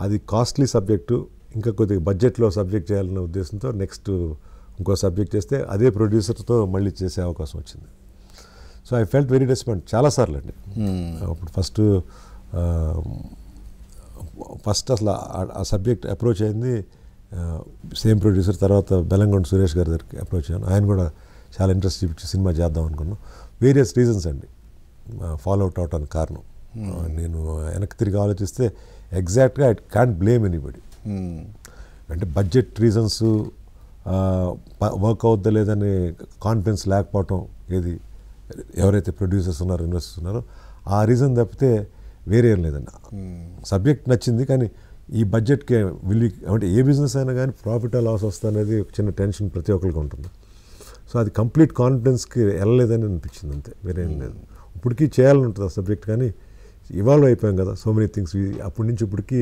అది కాస్ట్లీ సబ్జెక్టు, ఇంకా కొద్దిగా బడ్జెట్లో సబ్జెక్ట్ చేయాలనే ఉద్దేశంతో నెక్స్ట్ ఇంకో సబ్జెక్ట్ చేస్తే అదే ప్రొడ్యూసర్తో మళ్ళీ చేసే అవకాశం వచ్చింది. So I felt very disappoint చాలాసార్లు అండి. అప్పుడు ఫస్ట్ అసలు ఆ సబ్జెక్ట్ అప్రోచ్ అయింది సేమ్ ప్రొడ్యూసర్. తర్వాత బెల్లంకొండ సురేష్ గారి దగ్గరికి అప్రోచ్ అయ్యాను. ఆయన కూడా చాలా ఇంట్రెస్ట్ చూపించి సినిమా చేద్దాం అనుకున్నాం. వేరియస్ రీజన్స్ అండి ఫాలో అవుట్ అవటానికి కారణం. నేను వెనక్కి తిరిగి ఆలోచిస్తే ఎగ్జాక్ట్గా ఐ కాంట్ బ్లేమ్ ఎనీబడి. అంటే బడ్జెట్ రీజన్స్, వర్క్ అవుద్దా లేదని కాన్ఫిడెన్స్ లేకపోవటం, ఏది ఎవరైతే ప్రొడ్యూసర్స్ ఉన్నారో, ఇన్వెస్టర్స్ ఉన్నారో, ఆ రీజన్ తప్పితే వేరే ఏం లేదండి. సబ్జెక్ట్ నచ్చింది, కానీ ఈ బడ్జెట్కి అంటే ఏ బిజినెస్ అయినా కానీ ప్రాఫిట్ లాస్ వస్తా అనేది ఒక చిన్న టెన్షన్ ప్రతి ఒక్కరికి ఉంటుంది. సో అది కంప్లీట్ కాన్ఫిడెన్స్కి వెళ్ళలేదని అనిపించింది, అంతే, వేరే ఏం లేదు. ఇప్పటికీ చేయాలని ఉంటుంది ఆ సబ్జెక్ట్, కానీ ఇవాల్వ్ అయిపోయాం కదా సో మెనీ థింగ్స్. అప్పటి నుంచి ఇప్పటికీ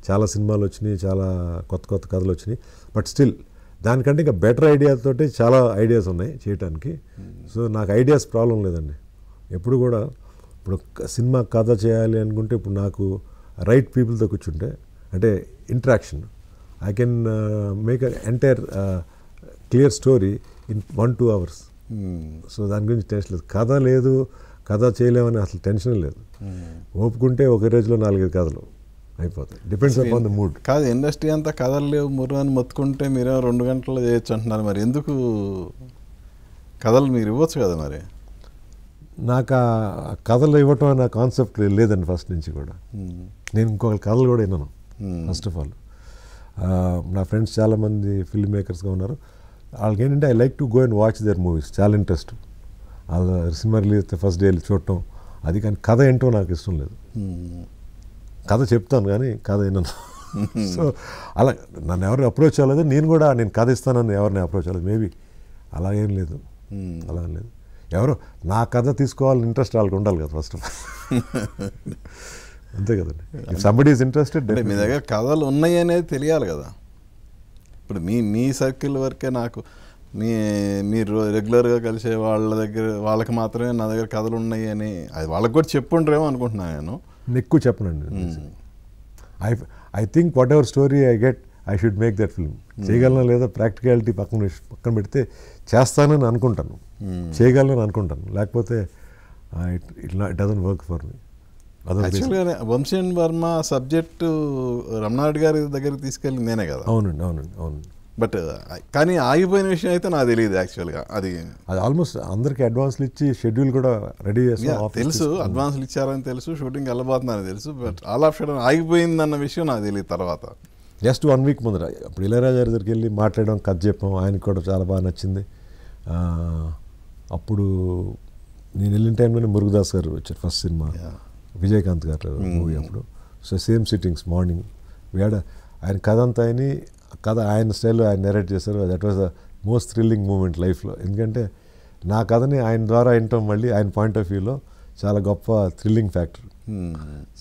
చాలా సినిమాలు వచ్చినాయి, చాలా కొత్త కొత్త కథలు వచ్చినాయి. బట్ స్టిల్ దానికంటే ఇంకా బెటర్ ఐడియాతోటి చాలా ఐడియాస్ ఉన్నాయి చేయటానికి. సో నాకు ఐడియాస్ ప్రాబ్లం లేదండి ఎప్పుడు కూడా. ఇప్పుడు సినిమా కథ చేయాలి అనుకుంటే ఇప్పుడు నాకు రైట్ పీపుల్తో కూర్చుంటే, అంటే interaction, I can make entire clear story in 1-2 hours. So దాని గురించి టెన్షన్ లేదు. కథ లేదు, కథ చేయలేమని అసలు టెన్షన్ లేదు. ఓపుకుంటే ఒక రోజులో 4-5 కథలు అయిపోతాయి. Depends upon the mood. కాదు, ఇండస్ట్రీ అంతా కథలు లేవు ముర్రు అని మొత్తుకుంటే మీరే 2 గంటల్లో చేయొచ్చు అంటున్నారు. మరి ఎందుకు కథలు మీరు ఇవ్వచ్చు కదా? మరి నాకు ఆ కథలు ఇవ్వటం అనే కాన్సెప్ట్ లేదండి ఫస్ట్ నుంచి కూడా. నేను ఇంకొక కథలు కూడా విన్నాను ఫస్ట్ ఆఫ్ ఆల్. నా ఫ్రెండ్స్ చాలామంది ఫిల్మ్ మేకర్స్గా ఉన్నారు. వాళ్ళకి ఏంటంటే I like to go and watch their movies, చాలా ఇంట్రెస్ట్. వాళ్ళ సినిమా రిలీజ్ అయితే ఫస్ట్ డే వెళ్ళి చూడటం అది, కానీ కథ ఏంటో నాకు ఇష్టం లేదు. కథ చెప్తాను కానీ కథ విన్నాను. సో అలా నన్ను ఎవరు అప్రోచ్ అవ్వలేదు, నేను కూడా నేను కథ ఇస్తానని ఎవరిని అప్రోచ్ అవ్వలేదు. మేబీ అలా ఏం లేదు, అలా ఏం లేదు. ఎవరు నా కథ తీసుకోవాలని ఇంట్రెస్ట్ వాళ్ళకి ఉండాలి కదా ఫస్ట్ ఆఫ్ ఆల్, అంతే కదండి. Somebody is interested. మీ దగ్గర కథలు ఉన్నాయి అనేది తెలియాలి కదా. ఇప్పుడు మీ సర్కిల్ వరకే నాకు మీరు రెగ్యులర్గా కలిసే వాళ్ళ దగ్గర వాళ్ళకి మాత్రమే నా దగ్గర కథలు ఉన్నాయి అని అది వాళ్ళకి కూడా చెప్పుండ్రేమో అనుకుంటున్నాను నేను. ఎక్కువ చెప్పనండి. I think what ever story I get I should make that film. చేయగలనా లేదా ప్రాక్టికాలిటీ పక్కన పెడితే చేస్తానని అనుకుంటాను, చేయగలనని అనుకుంటాను. లేకపోతే it doesn't work for me. యాక్చువల్గా వంశీ అండ్ వర్మ సబ్జెక్టు రమణారెడ్డి గారి దగ్గరికి తీసుకెళ్ళి నేనే కదా. అవునండి, అవునండి, అవును. బట్ కానీ ఆగిపోయిన విషయం అయితే నాకు తెలియదు యాక్చువల్గా. అది ఆల్మోస్ట్ అందరికీ అడ్వాన్స్లు ఇచ్చి షెడ్యూల్ కూడా రెడీ చేస్తాం, తెలుసు. అడ్వాన్స్లు ఇచ్చారని తెలుసు, షూటింగ్ వెళ్ళబోతుందని తెలుసు. బట్ ఆల్ ఆఫ్ షడన్ ఆగిపోయిందన్న విషయం నాకు తెలియదు తర్వాత. జస్ట్ 1 week ముందర ఇప్పుడు ఇళయరాజా గారి దగ్గరికి వెళ్ళి మాట్లాడడం, కథ చెప్పాం. ఆయనకు కూడా చాలా బాగా నచ్చింది. అప్పుడు నేను వెళ్ళిన టైంలోనే మురుగదాస్ గారు వచ్చారు ఫస్ట్ సినిమా, విజయకాంత్ గారు మూవీ అప్పుడు. సో సేమ్ సిట్టింగ్స్ మార్నింగ్ వేడ ఆయన కథ అంతా కథ ఆయన స్టైల్లో ఆయన నెరేట్ చేశారు. That was the most thrilling moment లైఫ్లో. ఎందుకంటే నా కథని ఆయన ద్వారా వినటం మళ్ళీ ఆయన పాయింట్ ఆఫ్ వ్యూలో చాలా గొప్ప thrilling factor.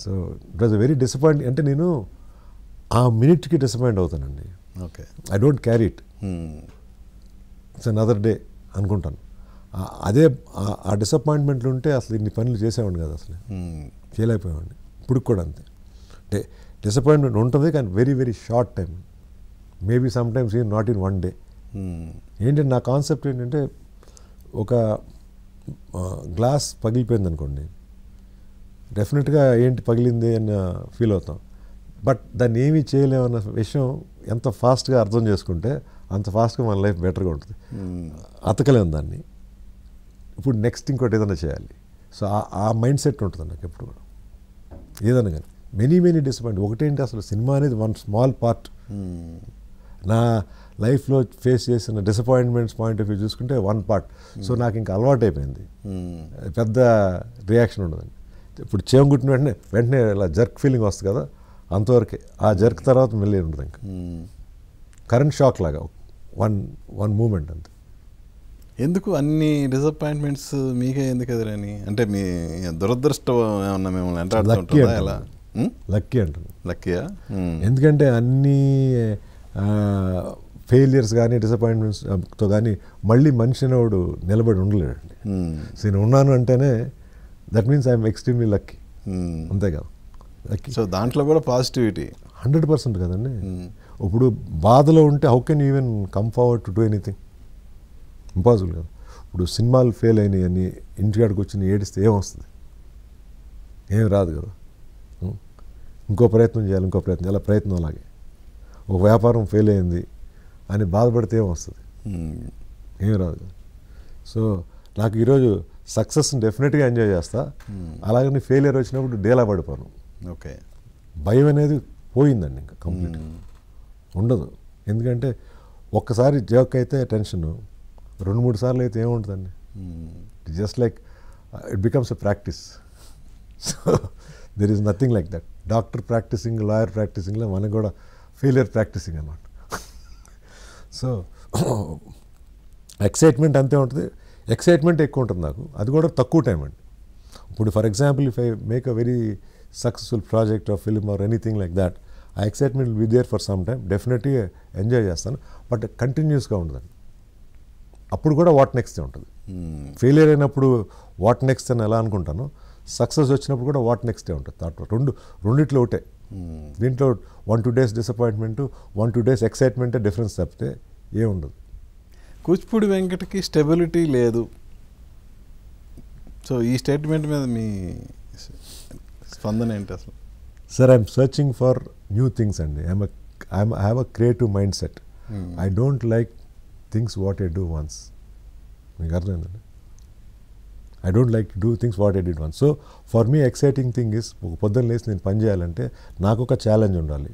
So it was very disappoint. అంటే నేను ఆ మినిట్కి డిసప్పాయింట్ అవుతానండి. Okay, I don't carry it, it's another day అనుకుంటాను. అదే ఆ డిసప్పాయింట్మెంట్లు ఉంటే అసలు ఇన్ని పనులు చేసేవాడిని కదా, అసలు చేయలేకపోయేవాడిని. ఇప్పుడు కూడా అంతే. అంటే డిసప్పాయింట్మెంట్ ఉంటుంది, కానీ very very short time, maybe some times not in 1 day. ఏంటంటే నా కాన్సెప్ట్ ఏంటంటే, ఒక గ్లాస్ పగిలిపోయింది అనుకోండి, డెఫినెట్గా ఏంటి పగిలింది అని ఫీల్ అవుతాం. బట్ దాన్ని ఏమీ చేయలేమన్న విషయం ఎంత ఫాస్ట్గా అర్థం చేసుకుంటే అంత ఫాస్ట్గా మన లైఫ్ బెటర్గా ఉంటుంది. అతకలేము దాన్ని. ఇప్పుడు నెక్స్ట్ ఇంకోటి ఏదైనా చేయాలి. సో ఆ మైండ్ సెట్ ఉంటుంది నాకు ఎప్పుడు కూడా, ఏదైనా కానీ. Many disappoint. ఒకటేంటి అసలు సినిమా అనేది వన్ స్మాల్ పార్ట్. నా లైఫ్లో ఫేస్ చేసిన డిసప్పాయింట్మెంట్స్ పాయింట్ ఆఫ్ వ్యూ చూసుకుంటే వన్ పార్ట్. సో నాకు ఇంకా అలవాటు అయిపోయింది, పెద్ద రియాక్షన్ ఉండదండి. ఇప్పుడు చేంగుట్టిన వెంటనే ఇలా జర్క్ ఫీలింగ్ వస్తుంది కదా, అంతవరకే. ఆ జర్క్ తర్వాత మళ్ళీ ఉండదు ఇంకా. కరెంట్ షాక్ లాగా వన్ మూమెంట్ అంతే. ఎందుకు అన్ని డిసప్పాయింట్మెంట్స్ మీకే ఎందుకు ఎదురని? అంటే మీ దురదృష్టం ఏమన్నా మిమ్మల్ని ఎంటాడుతుంటుందా? ఎలా? లక్కీ అంటాను. లక్కీయా? ఎందుకంటే అన్ని ఫెయిలియర్స్ కానీ డిసప్పాయింట్మెంట్స్తో కానీ మళ్ళీ మనిషి అనేవాడు నిలబడి ఉండలేడండి. సో నేను ఉన్నాను అంటేనే that means I'm extremely lucky. అంతే కదా, లక్కీ. సో దాంట్లో కూడా పాజిటివిటీ 100% కదండి. ఇప్పుడు బాధలో ఉంటే how can you even come forward to do anything? Impossible కదా. ఇప్పుడు సినిమాలు ఫెయిల్ అయినాయి అని ఇంటికాడికి వచ్చి ఏడిస్తే ఏమొస్తుంది? ఏం రాదు కదా. ఇంకో ప్రయత్నం చేయాలి, ఇంకో ప్రయత్నం, ఎలా ప్రయత్నం అలాగే. ఒక వ్యాపారం ఫెయిల్ అయింది అని బాధపడితే ఏమొస్తుంది? ఏం రాదు కదా. సో నాకు ఈరోజు సక్సెస్ని డెఫినెట్గా ఎంజాయ్ చేస్తా. అలాగని ఫెయిలియర్ వచ్చినప్పుడు డేలా పడిపోను. ఓకే. భయం అనేది పోయిందండి, ఇంకా కంప్లీట్ ఉండదు. ఎందుకంటే ఒక్కసారి జోక్ అయితే టెన్షన్, 2-3 సార్లు అయితే ఏముంటుందండి. Just like it becomes a practice. So there is nothing like that. Doctor practicing, lawyer ప్రాక్టీసింగ్లో మనకు కూడా ఫెయిలియర్ ప్రాక్టీసింగ్ అన్నమాట. సో ఎక్సైట్మెంట్ అంతే ఉంటుంది. ఎక్సైట్మెంట్ ఎక్కువ ఉంటుంది నాకు, అది కూడా తక్కువ టైం అండి. ఇప్పుడు for example if I make a very successful project or film or anything like that, ఆ excitement will be there for some time. డెఫినెట్గా ఎంజాయ్ చేస్తాను, బట్ కంటిన్యూస్గా ఉండదండి. అప్పుడు కూడా వాట్ నెక్స్ట్ ఉంటుంది. ఫెయిలియర్ అయినప్పుడు వాట్ నెక్స్ట్ అని ఎలా అనుకుంటాను, సక్సెస్ వచ్చినప్పుడు కూడా వాట్ నెక్స్టే ఉంటుంది థాట్. రెండిట్లో ఒకటే. దీంట్లో 1-2 days డిసప్పాయింట్మెంట్, 1-2 days ఎక్సైట్మెంటే డిఫరెన్స్ తప్పితే ఏముండదు. కూచిపూడి వెంకటకి స్టెబిలిటీ లేదు. సో ఈ స్టేట్మెంట్ మీద మీ స్పందన ఏంటి అసలు? Sir, I'm searching for new things అండి. I have a creative mind set. I don't like things what I do once. మీకు అర్థమైందండి? I don't like to do things what I did once. So for me exciting thing is, ఒక పొద్దున్న లేసి నేను పని చేయాలంటే నాకు ఒక ఛాలెంజ్ ఉండాలి.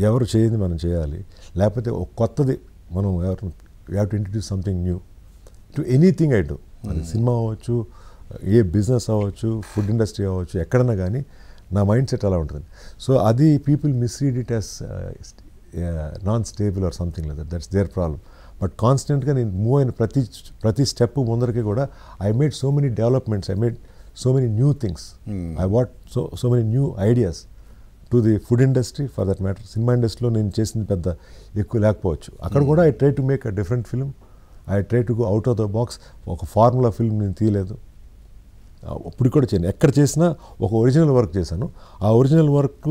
ఎవరు చేయింది మనం చేయాలి, లేకపోతే ఒక కొత్తది మనం you have to introduce something new to anything I do. అది సినిమా అవ్వచ్చు, ఏ బిజినెస్ అవ్వచ్చు, ఫుడ్ ఇండస్ట్రీ అవ్వచ్చు, ఎక్కడన్నా కానీ నా మైండ్ సెట్ అలా ఉంటుంది. సో అది people misread it as non stable or something like that. That's there problem. But కాన్స్టెంట్గా నేను మూవ్ అయిన ప్రతి స్టెప్ ముందరికి కూడా I made so many developments, I made so many new things, I what so many new ideas to the food industry for that matter. Cinema ఇండస్ట్రీలో నేను చేసింది పెద్ద ఎక్కువ లేకపోవచ్చు. అక్కడ కూడా I try to make a different film, I try to go out of the box. ఒక formula film నేను తీయలేదు, ఇప్పుడు కూడా చేయను. ఎక్కడ చేసినా ఒక ఒరిజినల్ వర్క్ చేశాను. ఆ ఒరిజినల్ వర్క్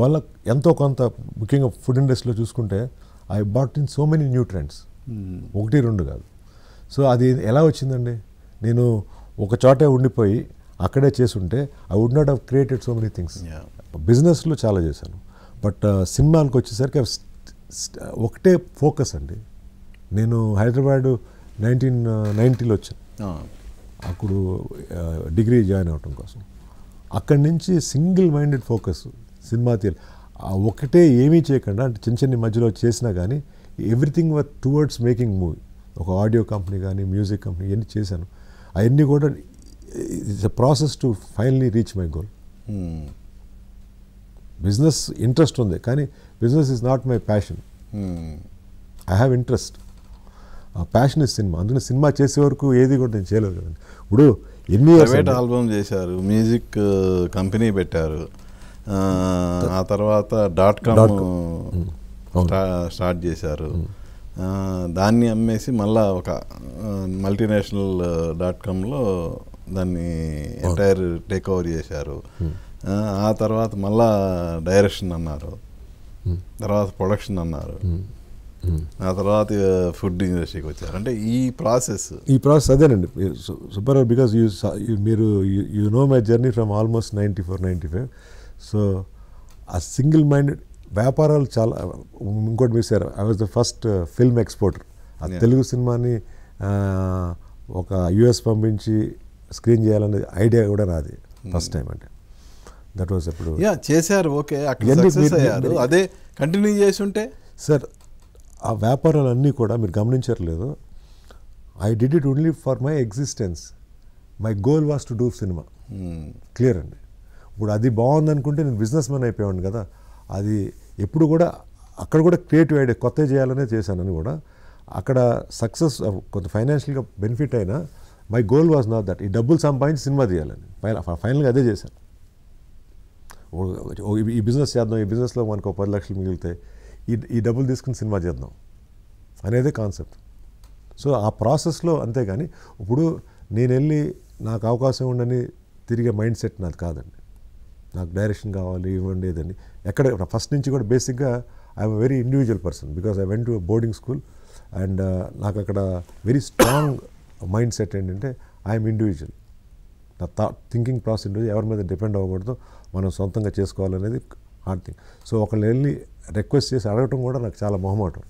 వల్ల ఎంతో కొంత, ముఖ్యంగా ఫుడ్ ఇండస్ట్రీలో చూసుకుంటే I bought in so many new trends. 1-2 కాదు. సో అది ఎలా వచ్చిందండి, నేను ఒక చోటే ఉండిపోయి అక్కడే చేసుంటే I would not have created so many things. బిజినెస్లో చాలా చేశాను, బట్ సినిమాలకు వచ్చేసరికి ఒకటే ఫోకస్ అండి. నేను హైదరాబాద్ 1990లో వచ్చాను, అప్పుడు డిగ్రీ జాయిన్ అవ్వటం కోసం. అక్కడి నుంచి సింగిల్ మైండెడ్ ఫోకస్ సినిమా తీయాలి. ఒకటే ఏమీ చేయకుండా, అంటే చిన్న మధ్యలో చేసినా కానీ ఎవ్రీథింగ్ వర్ టువర్డ్స్ మేకింగ్ మూవీ. ఒక ఆడియో కంపెనీ కానీ మ్యూజిక్ కంపెనీ ఇవన్నీ చేశాను. అవన్నీ కూడా it's a process to finally reach my goal. Business interest ఉంది, కానీ business is not my passion. I have interest, passion is cinema. అందుకని సినిమా చేసే వరకు ఏది కూడా నేను చేయలేదు కదండి. ఇప్పుడు ఎన్ని ప్రైవేట్ ఆల్బమ్ చేశారు, మ్యూజిక్ కంపెనీ పెట్టారు, ఆ తర్వాత .com స్టార్ట్ చేశారు. దాన్ని అమ్మేసి మళ్ళా ఒక మల్టీనేషనల్ .comలో దాన్ని ఎంటైర్ టేక్ ఓవర్ చేశారు. ఆ తర్వాత మళ్ళా డైరెక్షన్ అన్నారు, తర్వాత ప్రొడక్షన్ అన్నారు, ఆ తర్వాత ఫుడ్ ఇండస్ట్రీకి వచ్చారు. అంటే ఈ ప్రాసెస్ అదేనండి సూపర్. బికాజ్ మీరు you know my journey from almost 94-95. So ఆ సింగిల్ మైండెడ్ వ్యాపారాలు చాలా. ఇంకోటి మీరు sir, I was the first film exporter. ఆ తెలుగు సినిమాని ఒక యుఎస్ పంపించి స్క్రీన్ చేయాలనే ఐడియా కూడా నాది ఫస్ట్ టైం. అంటే దట్ వాజ్ ఎప్పుడు చేశారు. ఓకే, అక్కడ సక్సెస్ అయ్యారు. అదే కంటిన్యూ చేసి ఉంటే సార్, ఆ వ్యాపారాలన్నీ కూడా మీరు గమనించట్లేదు, I did it only for my existence. My goal was to do cinema. Clear అండి. ఇప్పుడు అది బాగుంది అనుకుంటే నేను బిజినెస్ మ్యాన్ అయిపోయాను కదా. అది ఎప్పుడు కూడా అక్కడ కూడా క్రియేటివ్ ఐడియా కొత్త చేయాలనే చేశానని కూడా. అక్కడ సక్సెస్ కొంత ఫైనాన్షియల్గా బెనిఫిట్ అయినా my goal was not that. ఈ డబ్బులు సంపాదించి సినిమా తీయాలని ఫైనల్గా అదే చేశాను. ఈ బిజినెస్ చేద్దాం, ఈ బిజినెస్లో మనకు 10 లక్షలు మిగిలితే ఈ డబ్బులు తీసుకుని సినిమా చేద్దాం అనేదే కాన్సెప్ట్. సో ఆ ప్రాసెస్లో అంతేగాని ఇప్పుడు నేను వెళ్ళి నాకు అవకాశం ఉండని తిరిగే మైండ్ సెట్ నాది కాదండి. నాకు డైరెక్షన్ కావాలి ఇవ్వండేదండి. ఎక్కడ ఫస్ట్ నుంచి కూడా బేసిక్గా I'm very individual person because I went to boarding school and నాకు అక్కడ వెరీ స్ట్రాంగ్ మైండ్ సెట్ ఏంటంటే ఐఎమ్ ఇండివిజువల్. నా థింకింగ్ ప్రాసెస్ ఇండివిజువల్, ఎవరి మీద డిపెండ్ అవ్వకూడదు, మనం సొంతంగా చేసుకోవాలనేది హార్డ్ థింగ్. సో ఒకళ్ళు వెళ్ళి రిక్వెస్ట్ చేసి అడగటం కూడా నాకు చాలా మొహమాటం.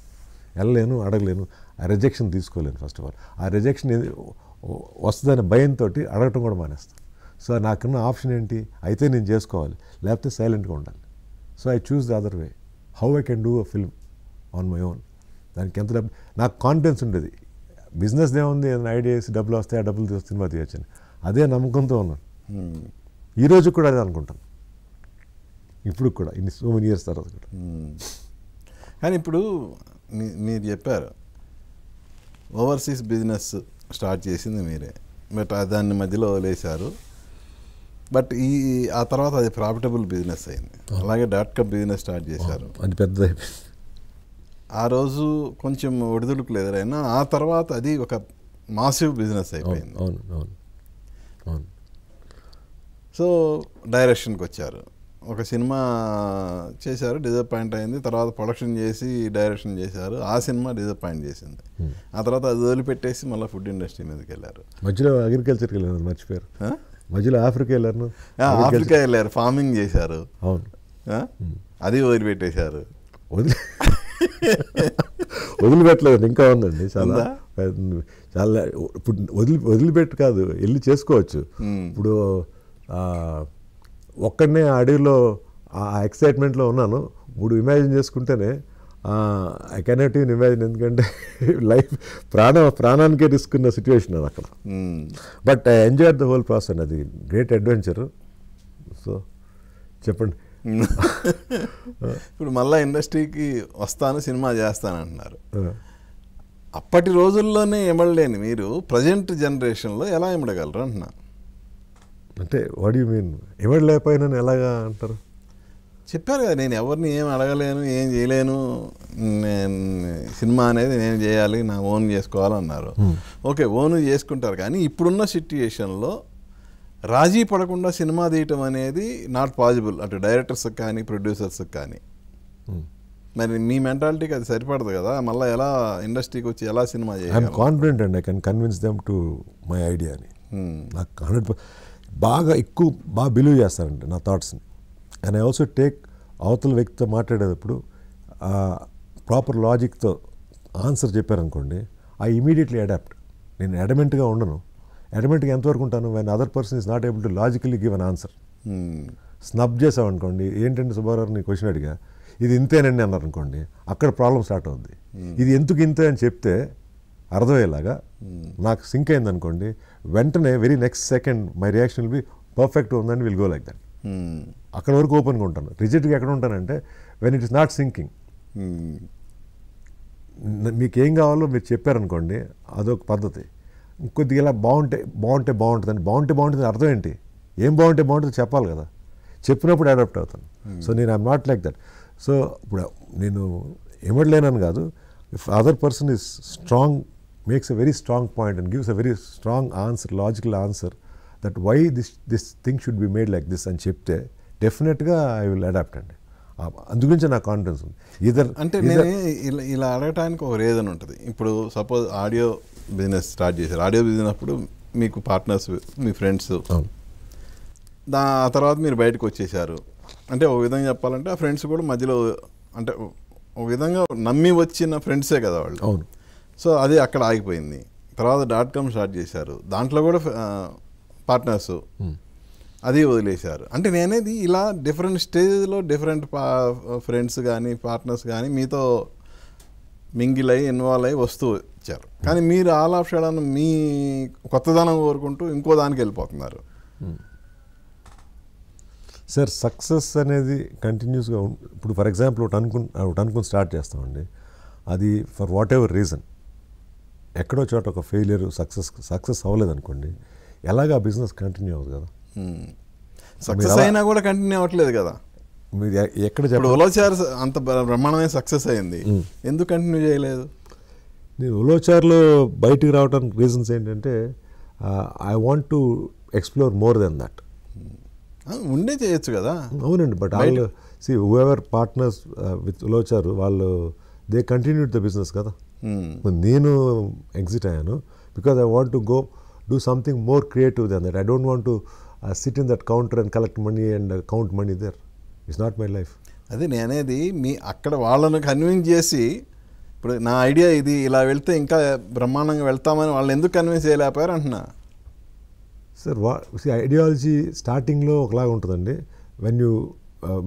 వెళ్ళలేను, అడగలేను, ఆ రిజెక్షన్ తీసుకోలేను. ఫస్ట్ ఆఫ్ ఆల్ ఆ రిజెక్షన్ వస్తుందనే భయంతో అడగటం కూడా మానేస్తాను. సో నాకున్న ఆప్షన్ ఏంటి, అయితే నేను చేసుకోవాలి, లేకపోతే సైలెంట్గా ఉండాలి. So I choose the other way. How I can do a film on my own. దానికి ఎంత డబ్బు, నాకు కాన్ఫిడెన్స్ ఉండేది. బిజినెస్ ఏముంది, ఏదైనా ఐడియా వేసి డబ్బులు వస్తాయి, ఆ డబ్బులు సినిమా తీయచ్చని అదే నమ్మకంతో ఉన్నాను. ఈరోజు కూడా అదే అనుకుంటాను, ఇప్పుడు కూడా సో మెనీ ఇయర్స్ తర్వాత కూడా. కానీ ఇప్పుడు మీరు చెప్పారు ఓవర్సీస్ బిజినెస్ స్టార్ట్ చేసింది మీరే, బట్ దాన్ని మధ్యలో వదిలేశారు. బట్ ఆ తర్వాత అది ప్రాఫిటబుల్ బిజినెస్ అయింది. అలాగే .com బిజినెస్ స్టార్ట్ చేశారు, అది పెద్ద. ఆ రోజు కొంచెం ఒడిదుడుకు లేదైనా ఆ తర్వాత అది ఒక మాసివ్ బిజినెస్ అయిపోయింది. అవును అవును అవును. సో డైరెక్షన్కి వచ్చారు, ఒక సినిమా చేశారు, డిసప్పాయింట్ అయింది. తర్వాత ప్రొడక్షన్ చేసి డైరెక్షన్ చేశారు, ఆ సినిమా డిసప్పాయింట్ చేసింది. ఆ తర్వాత అది వదిలిపెట్టేసి మళ్ళీ ఫుడ్ ఇండస్ట్రీ మీదకి వెళ్ళారు. మధ్యలో అగ్రికల్చర్కి వెళ్ళారు, మర్చిపోయారు. మధ్యలో ఆఫ్రికా వెళ్ళారు, ఆఫ్రికా వెళ్ళారు, ఫార్మింగ్ చేశారు. అవును, అది వదిలిపెట్టేశారు. వదిలిపెట్టలేదు, ఇంకా ఉందండి చాలా చాలా. ఇప్పుడు వదిలిపెట్టు కాదు, వెళ్ళి చేసుకోవచ్చు. ఇప్పుడు ఒక్కడనే అడవిలో ఆ ఎక్సైట్మెంట్లో ఉన్నాను. ఇప్పుడు ఇమాజిన్ చేసుకుంటేనే ఐ కెనాట్ ఈవెన్ ఇమాజిన్, ఎందుకంటే లైఫ్ ప్రాణానికే రిస్క్ ఉన్న సిచ్యువేషన్ అది అక్కడ. But I enjoy the whole process. అది గ్రేట్ అడ్వెంచర్. సో చెప్పండి. ఇప్పుడు మళ్ళీ ఇండస్ట్రీకి వస్తాను, సినిమా చేస్తాను అంటున్నారు. అప్పటి రోజుల్లోనే ఇమడలేని మీరు ప్రజెంట్ జనరేషన్లో ఎలా ఇమడగలరు అంటున్నా. అంటే వాట్ యు మీన్ ఇవ్వలేకపోయినా ఎలాగా అంటారు? చెప్పారు కదా, నేను ఎవరిని ఏం అడగలేను, ఏం చేయలేను, నేను సినిమా అనేది నేను చేయాలి, నా ఓన్ చేసుకోవాలన్నారు. ఓకే, ఓన్ చేసుకుంటారు, కానీ ఇప్పుడున్న సిట్యుయేషన్లో రాజీ పడకుండా సినిమా తీయటం అనేది నాట్ పాసిబుల్, అటు డైరెక్టర్స్కి కానీ ప్రొడ్యూసర్స్కి కానీ. మరి మీ మెంటాలిటీకి అది సరిపడదు కదా, మళ్ళీ ఎలా ఇండస్ట్రీకి వచ్చి ఎలా సినిమా చేయాలి? I'm confident and I can convince them to my idea అని. నాకు 100% బాగా బిలీవ్ చేస్తానండి నా థాట్స్ని. అండ్ ఐ ఆల్సో టేక్ అవతల వ్యక్తితో మాట్లాడేటప్పుడు ప్రాపర్ లాజిక్తో ఆన్సర్ చెప్పారనుకోండి, ఐ ఇమీడియట్లీ అడాప్ట్. నేను అడమెంట్గా ఉండను. అడమెంట్గా ఎంతవరకు ఉంటాను, when other person is not able to logically give an answer. Snub చేసామనుకోండి, ఏంటంటే సుబ్బారావు నీ క్వశ్చన్ అడిగా, ఇది ఇంతేనండి అన్నారు అనుకోండి, అక్కడ ప్రాబ్లం స్టార్ట్ అవుద్ది. ఇది ఎందుకు ఇంతే అని చెప్తే అర్థమయ్యేలాగా నాకు సింక్ అయింది అనుకోండి, వెంటనే very next second my reaction will be perfect ఉందని విల్ గో లైక్ దట్. అక్కడ వరకు ఓపెన్గా ఉంటాను. రిజిడ్గా ఎక్కడ ఉంటానంటే when it is not syncing. మీకు ఏం కావాలో మీరు చెప్పారనుకోండి, అదొక పద్ధతి. ఇంకొద్దిగా ఇలా బాగుంటుందని, బాగుంటుంది అర్థం ఏంటి, ఏం బాగుంటుంది చెప్పాలి కదా, చెప్పినప్పుడు అడాప్ట్ అవుతాను. సో నేను I'm not like that. So ఇప్పుడు నేను ఇవ్వలేనని కాదు, if other person is strong, makes a very strong point and gives a very strong answer, logical answer that why this thing should be made like this అని చెప్తే డెఫినెట్గా I will adopt అండి. అందుగురించి నాకు కాన్ఫిడెన్స్ ఉంది. అంటే నేను ఇలా అడగటానికి ఒక రీజన్ ఉంటుంది. ఇప్పుడు సపోజ్ ఆడియో బిజినెస్ స్టార్ట్ చేశారు, ఆడియో బిజినెస్ అప్పుడు మీకు పార్ట్నర్స్, మీ ఫ్రెండ్స్, ఆ తర్వాత మీరు బయటకు వచ్చేసారు. అంటే ఒక విధంగా చెప్పాలంటే ఆ ఫ్రెండ్స్ కూడా మధ్యలో అంటే ఒక విధంగా నమ్మి వచ్చిన ఫ్రెండ్సే కదా వాళ్ళు. అవును. సో అది అక్కడ ఆగిపోయింది. తర్వాత .com స్టార్ట్ చేశారు, దాంట్లో కూడా పార్ట్నర్స్, అది వదిలేశారు. అంటే నేనేది ఇలా డిఫరెంట్ స్టేజ్లో డిఫరెంట్ ఫ్రెండ్స్ కానీ పార్ట్నర్స్ కానీ మీతో మింగిల్ అయ్యి ఇన్వాల్వ్ అయ్యి వస్తూ వచ్చారు. కానీ మీరు ఆల్ ఆఫ్ షడన్ మీ కొత్తదనం కోరుకుంటూ ఇంకో దానికి వెళ్ళిపోతున్నారు. సార్ సక్సెస్ అనేది కంటిన్యూస్గా ఇప్పుడు ఫర్ ఎగ్జాంపుల్ ఒకటి అనుకుని స్టార్ట్ చేస్తామండి, అది ఫర్ వాట్ ఎవర్ రీజన్ ఎక్కడో చోట ఒక ఫెయిలియర్ సక్సెస్ అవ్వలేదు అనుకోండి, ఎలాగా బిజినెస్ కంటిన్యూ అవ్వదు కదా. సక్సెస్ అయినా కూడా కంటిన్యూ అవ్వట్లేదు కదా. మీరు ఎక్కడ ఇప్పుడు ఉలవచారు అంత బ్రహ్మాండమైన సక్సెస్ అయింది, ఎందుకు కంటిన్యూ చేయలేదు? నేను ఉలవచారులో బయటికి రావడానికి రీజన్స్ ఏంటంటే I want to explore more than that. ఉండే చేయొచ్చు కదా. అవునండి, బట్ వాళ్ళు హూఎవర్ పార్ట్నర్స్ విత్ ఉలవచారు వాళ్ళు దే కంటిన్యూడ్ ద బిజినెస్ కదా. నేను ఎగ్జిట్ అయ్యాను because I want to go do something more creative than that. I don't want to sit in that counter and collect money and count money there. It's not my life. అది నేనేది మీ అక్కడ వాళ్ళను convince చేసి, ఇప్పుడు నా idea ఇది, ఇలా వెళ్తే ఇంకా బ్రహ్మాండంగా వెళ్తామని వాళ్ళు ఎందుకు కన్విన్స్ చేయలేకపోయారు అంటున్నా. సార్ ఐడియాలజీ స్టార్టింగ్లో ఒకలాగా ఉంటుందండి. వెన్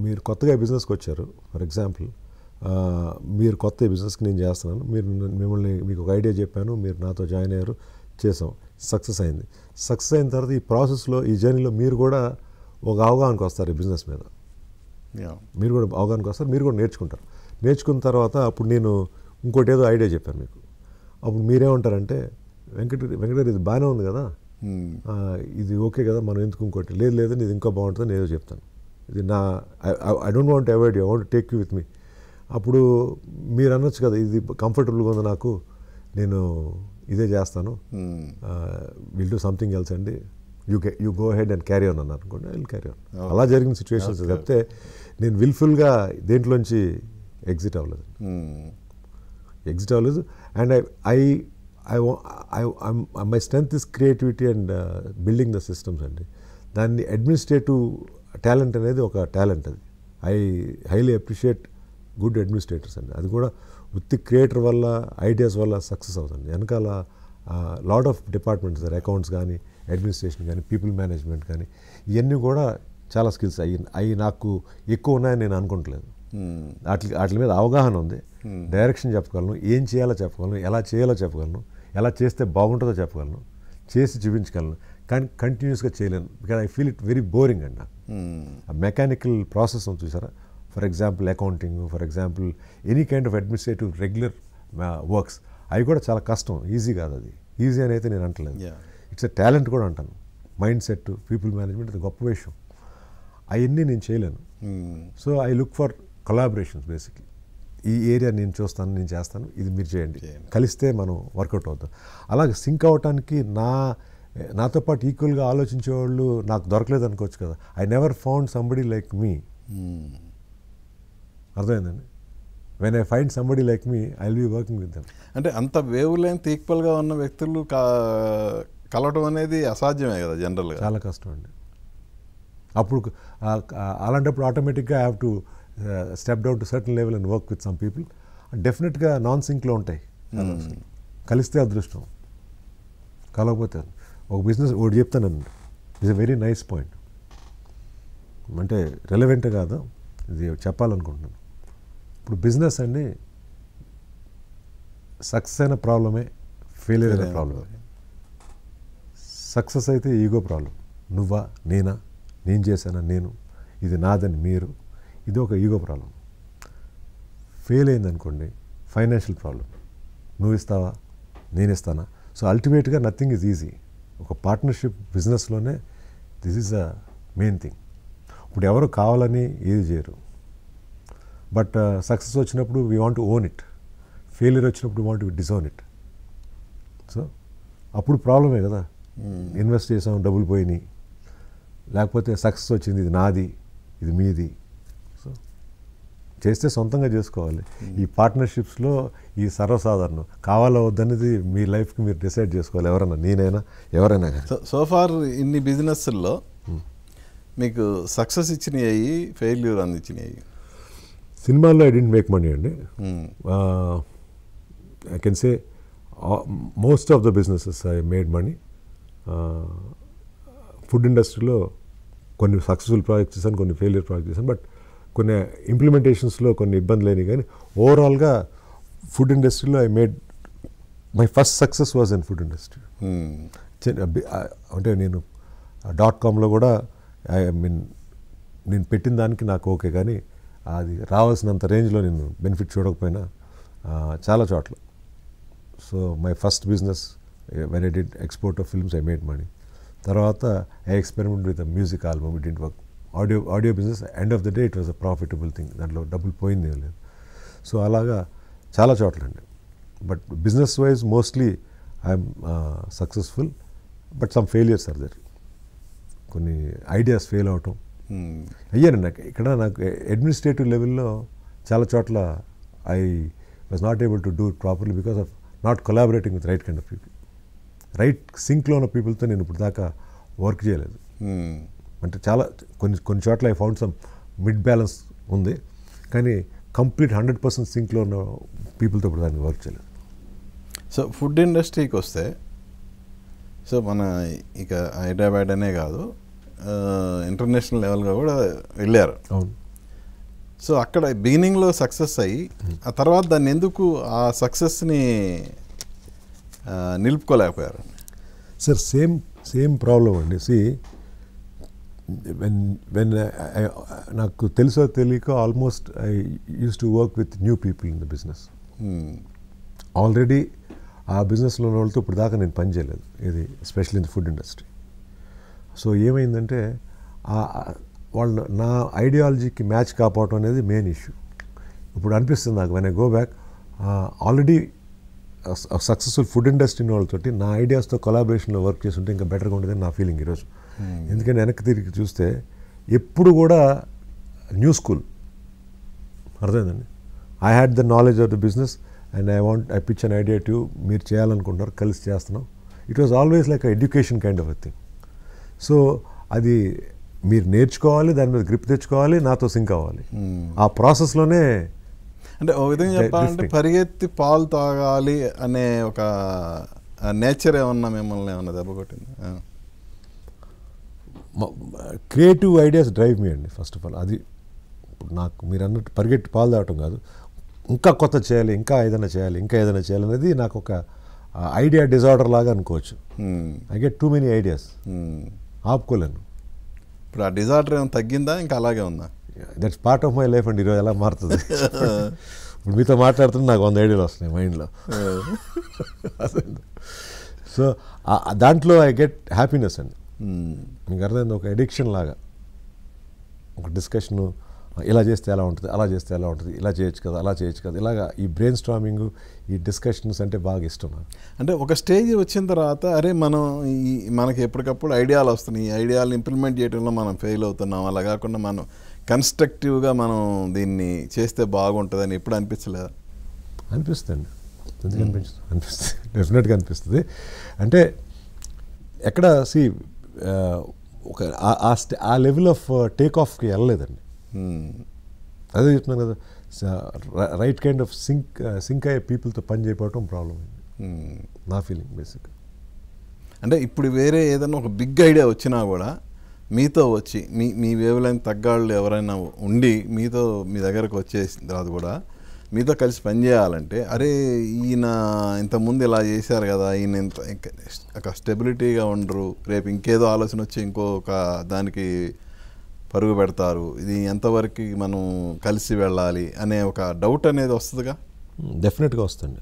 మీరు కొత్తగా బిజినెస్కి వచ్చారు, ఫర్ ఎగ్జాంపుల్ మీరు కొత్త బిజినెస్కి నేను చేస్తున్నాను, మీకు ఒక ఐడియా చెప్పాను, మీరు నాతో జాయిన్ అయ్యారు, చేసాం, సక్సెస్ అయింది. సక్సెస్ అయిన తర్వాత ఈ ప్రాసెస్లో ఈ జర్నీలో మీరు కూడా ఒక అవగాహనకు వస్తారు ఈ బిజినెస్ మీద. మీరు కూడా అవగాహనకు వస్తారు, మీరు కూడా నేర్చుకుంటారు. నేర్చుకున్న తర్వాత అప్పుడు నేను ఇంకోటి ఏదో ఐడియా చెప్పాను మీకు. అప్పుడు మీరేమంటారంటే వెంకటగారు ఇది బాగానే ఉంది కదా, ఇది ఓకే కదా, మనం ఎందుకు ఇంకోటి లేదు ఇది ఇంకా బాగుంటుందని ఏదో చెప్తాను. ఇది నా I don't want avoid you, I want take you with me. అప్పుడు మీరు అనొచ్చు కదా, ఇది కంఫర్టబుల్గా ఉంది నాకు, నేను ఇదే చేస్తాను, విల్ డూ సంథింగ్ ఎల్స్ అండి, you go head and carry on అన్నారు అనుకోండి, ఐ విల్ క్యారీ ఆన్. అలా జరిగిన సిచ్యువేషన్స్ చెప్తే నేను విల్ఫుల్గా దేంట్లోంచి ఎగ్జిట్ అవ్వలేదు. And my strength is creativity and building the systems అండి. దాన్ని అడ్మినిస్ట్రేటివ్ టాలెంట్ అనేది ఒక టాలెంట్. అది I highly appreciate good administrators అండి. అది కూడా ఉత్తి క్రియేటర్ వల్ల, ఐడియాస్ వల్ల సక్సెస్ అవుతుంది. వెనకాల lot of departments sir, accounts కానీ, అడ్మినిస్ట్రేషన్ కానీ, పీపుల్ మేనేజ్మెంట్ కానీ, ఇవన్నీ కూడా చాలా స్కిల్స్ అవి నాకు ఎక్కువ ఉన్నాయని నేను అనుకుంటలేదు. వాటి మీద అవగాహన ఉంది, డైరెక్షన్ చెప్పగలను, ఏం చేయాలో చెప్పగలను, ఎలా చేయాలో చెప్పగలను, ఎలా చేస్తే బాగుంటుందో చెప్పగలను, చేసి చూపించగలను. కానీ కంటిన్యూస్గా చేయలేను, because I feel it very boring అండి. నాకు ఆ మెకానికల్ ప్రాసెస్ ఉంది చూసారా, for example accounting, for example any kind of administrative regular works, అవి కూడా చాలా కష్టం, ఈజీ కాదు. అది ఈజీ అని అయితే నేను అంటలేదు, ఇట్స్ ఎ టాలెంట్ కూడా అంటాను. మైండ్ సెట్, పీపుల్ మేనేజ్మెంట్ అది గొప్ప విషయం. అవన్నీ నేను చేయలేను. So I look for collaborations. Basically ఈ ఏరియా నేను చూస్తాను, నేను చేస్తాను, ఇది మీరు చేయండి, కలిస్తే మనం వర్కౌట్ అవుతాం. అలాగే సింక్ అవటానికి నాతో పాటు ఈక్వల్గా ఆలోచించేవాళ్ళు నాకు దొరకలేదు అనుకోవచ్చు కదా. I never found somebody like me. అర్థమైందండి? When I find somebody like me, I will be working with them. అంటే అంత వేవ్ లెంత్ ఈక్వల్గా ఉన్న వ్యక్తులు కలవటం అనేది అసాధ్యమే కదా జనరల్గా. చాలా కష్టం అండి. అప్పుడు అలాంటప్పుడు ఆటోమేటిక్గా I have to step down to certain level and work with some people. డెఫినెట్గా నాన్ సింక్లో ఉంటాయి. కలిస్తే అదృష్టం, కలవకపోతే. ఒక బిజినెస్ ఒకటి చెప్తానండి, it's a very nice point. అంటే రెలవెంట్ కాదు, ఇది చెప్పాలనుకుంటున్నాను. ఇప్పుడు బిజినెస్ అండి, సక్సెస్ అయిన ప్రాబ్లమే, ఫెయిలియర్ అయిన ప్రాబ్లమే. సక్సెస్ అయితే ఈగో ప్రాబ్లం, నువ్వా నేనా, నేను చేశానా నేను, ఇది నాదని మీరు, ఇది ఒక ఈగో ప్రాబ్లం. ఫెయిల్ అయిందనుకోండి, ఫైనాన్షియల్ ప్రాబ్లం, నువ్వు ఇస్తావా నేను ఇస్తానా. సో అల్టిమేట్గా నథింగ్ ఈజ్ ఈజీ. ఒక పార్ట్నర్షిప్ బిజినెస్లోనే this is a main thing. ఇప్పుడు ఎవరు కావాలని ఏది చేయరు, బట్ సక్సెస్ వచ్చినప్పుడు we want to own it, failure వచ్చినప్పుడు we want to disown it. So అప్పుడు ప్రాబ్లమే కదా. ఇన్వెస్ట్ చేసాం, డబ్బులు పోయినాయి, లేకపోతే సక్సెస్ వచ్చింది, ఇది నాది, ఇది మీది. సో చేస్తే సొంతంగా చేసుకోవాలి. ఈ పార్ట్నర్షిప్స్లో ఈ సర్వసాధారణం, కావాలా వద్దనేది మీ లైఫ్కి మీరు డిసైడ్ చేసుకోవాలి, ఎవరైనా, నేనైనా ఎవరైనా. సో ఫార్ ఇన్ని బిజినెస్ల్లో మీకు సక్సెస్ ఇచ్చినాయి, ఫెయిల్యూర్ అందించినాయి? సినిమాల్లో ఐ డెంట్ మేక్ మనీ అండి. I can say most of the businesses I made money. Food ఇండస్ట్రీలో కొన్ని సక్సెస్ఫుల్ ప్రాజెక్ట్స్ చేశాను, కొన్ని ఫెయిలియర్ ప్రాజెక్ట్ చేశాను. బట్ కొన్ని ఇంప్లిమెంటేషన్స్లో కొన్ని ఇబ్బందులు అయినాయి. కానీ ఓవరాల్గా ఫుడ్ ఇండస్ట్రీలో I made my first success was in food industry. అంటే నేను .comలో కూడా ఐ మీన్ నేను పెట్టిన దానికి నాకు ఓకే, కానీ అది రావాల్సినంత రేంజ్లో నేను బెనిఫిట్ చూడకపోయినా చాలా చోట్ల. So my first business when I did export of films I made money. తర్వాత I experiment with a music album, it didn't work. Audio business end of the day it was a profitable thing, దాంట్లో డబ్బులు పోయింది ఏం లేదు. So అలాగా చాలా చోట్ల అండి. But business wise mostly I'm successful, but some failures are there. కొన్ని ఐడియాస్ ఫెయిల్ అవటం అయ్యానండి. నాకు ఇక్కడ నాకు అడ్మినిస్ట్రేటివ్ లెవెల్లో చాలా చోట్ల I was not able to do it properly because of not collaborating with right kind of people. Right సింక్లో ఉన్న పీపుల్తో నేను ఇప్పుడు దాకా వర్క్ చేయలేదు. అంటే చాలా కొన్ని చోట్ల I found some mid balance ఉంది, కానీ కంప్లీట్ 100% సింక్లో ఉన్న పీపుల్తో ఇప్పుడు దాన్ని వర్క్ చేయలేదు. సో ఫుడ్ ఇండస్ట్రీకి వస్తే, సో మన ఇక హైదరాబాద్ అనే కాదు, ఇంటర్నేషనల్ లెవెల్గా కూడా వెళ్ళారు. అవును. సో అక్కడ బిగినింగ్లో సక్సెస్ అయ్యి ఆ తర్వాత దాన్ని ఎందుకు ఆ సక్సెస్ని నిలుపుకోలేకపోయారు? సార్ సేమ్ ప్రాబ్లం అండి. సి వెన్ నాకు తెలుసో తెలియక almost I use to work with new people in the business. Already ఆ బిజినెస్లో ఉన్న వాళ్ళతో ఇప్పుడు దాకా నేను పని చేయలేదు, ఇది especially in the food industry. So ఏమైందంటే వాళ్ళు నా ఐడియాలజీకి మ్యాచ్ కాపాడటం అనేది మెయిన్ ఇష్యూ. ఇప్పుడు అనిపిస్తుంది నాకు when I go back, already successful food industry వాళ్ళతోటి నా ఐడియాస్తో కొలాబరేషన్లో వర్క్ చేస్తుంటే ఇంకా బెటర్గా ఉండేదని నా ఫీలింగ్ ఈరోజు. ఎందుకంటే వెనక్కి తిరిగి చూస్తే ఎప్పుడు కూడా న్యూ స్కూల్ అర్థమైందండి. I had the knowledge of the business and I pitch an idea to మీరు చేయాలనుకుంటున్నారు, కలిసి చేస్తున్నాం. It was always like education kind of a thing. So అది మీరు నేర్చుకోవాలి, దాని మీద గ్రిప్ తెచ్చుకోవాలి, నాతో సింక్ అవ్వాలి. ఆ ప్రాసెస్లోనే అంటే ఒక విధంగా చెప్పాలంటే పరిగెత్తి పాలు తాగాలి అనే ఒక నేచర్ ఏమన్నా మిమ్మల్ని ఏమన్నా దెబ్బ కొట్టింది? క్రియేటివ్ ఐడియాస్ డ్రైవ్ మీ అండి ఫస్ట్ ఆఫ్ ఆల్. అది ఇప్పుడు నాకు మీరు అన్నట్టు పరిగెట్టి పాలు తాగటం కాదు, ఇంకా కొత్త చేయాలి, ఇంకా ఏదైనా చేయాలి, ఇంకా ఏదైనా చేయాలి అనేది నాకు ఒక ఐడియా డిజార్డర్ లాగా అనుకోవచ్చు. I get too many ideas, ఆపుకోలేను. ఇప్పుడు ఆ డిజార్డర్ ఏమైనా తగ్గిందా, ఇంకా అలాగే ఉందా? That's part of my life అండి. ఈరోజు ఎలా మారుతుంది ఇప్పుడు మీతో మాట్లాడుతుంటే నాకు 100 ఐడియాలు వస్తున్నాయి మైండ్లో. సో దాంట్లో ఐ గెట్ హ్యాపీనెస్ అండి. మీకు అర్థమైంది, ఒక ఎడిక్షన్ లాగా. ఒక డిస్కషను, ఇలా చేస్తే ఎలా ఉంటుంది, అలా చేస్తే ఎలా ఉంటుంది, ఇలా చేయొచ్చు కదా, అలా చేయొచ్చు కదా, ఇలాగా ఈ బ్రెయిన్ స్టార్మింగ్, ఈ డిస్కషన్స్ అంటే బాగా ఇష్టం నాకు. అంటే ఒక స్టేజ్ వచ్చిన తర్వాత అరే మనం మనకి ఎప్పటికప్పుడు ఐడియాలు వస్తున్నాయి, ఈ ఐడియాలు ఇంప్లిమెంట్ చేయడంలో మనం ఫెయిల్ అవుతున్నాం, అలా కాకుండా మనం కన్స్ట్రక్టివ్గా మనం దీన్ని చేస్తే బాగుంటుందని ఎప్పుడు అనిపించలేదా? అనిపిస్తుంది. ఎందుకు అనిపించదు? అనిపిస్తుంది, డెఫినెట్గా అనిపిస్తుంది. అంటే ఎక్కడ ఒక ఆ లెవెల్ ఆఫ్ టేక్ ఆఫ్కి వెళ్ళలేదండి. అదే చెప్తున్నాను కదా, రైట్ కైండ్ ఆఫ్ సింక్ అయ్యే పీపుల్తో పని చేయకపోవటం ప్రాబ్లం అయింది నా ఫీలింగ్ బేసిక్గా. అంటే ఇప్పుడు వేరే ఏదైనా ఒక బిగ్ ఐడియా వచ్చినా కూడా మీతో వచ్చి మీ వేవ్ లైన్ తగ్గాళ్ళు ఎవరైనా ఉండి మీతో మీ దగ్గరకు వచ్చేసిన తర్వాత కూడా మీతో కలిసి పనిచేయాలంటే, అరే ఈయన ఇంతకుముందు ఇలా చేశారు కదా, ఈయన ఇంత ఒక స్టెబిలిటీగా ఉండరు, రేపు ఇంకేదో ఆలోచన వచ్చి ఇంకొక దానికి పరుగు పెడతారు, ఇది ఎంతవరకు మనం కలిసి వెళ్ళాలి అనే ఒక డౌట్ అనేది వస్తుందిగా. డెఫినెట్గా వస్తుంది,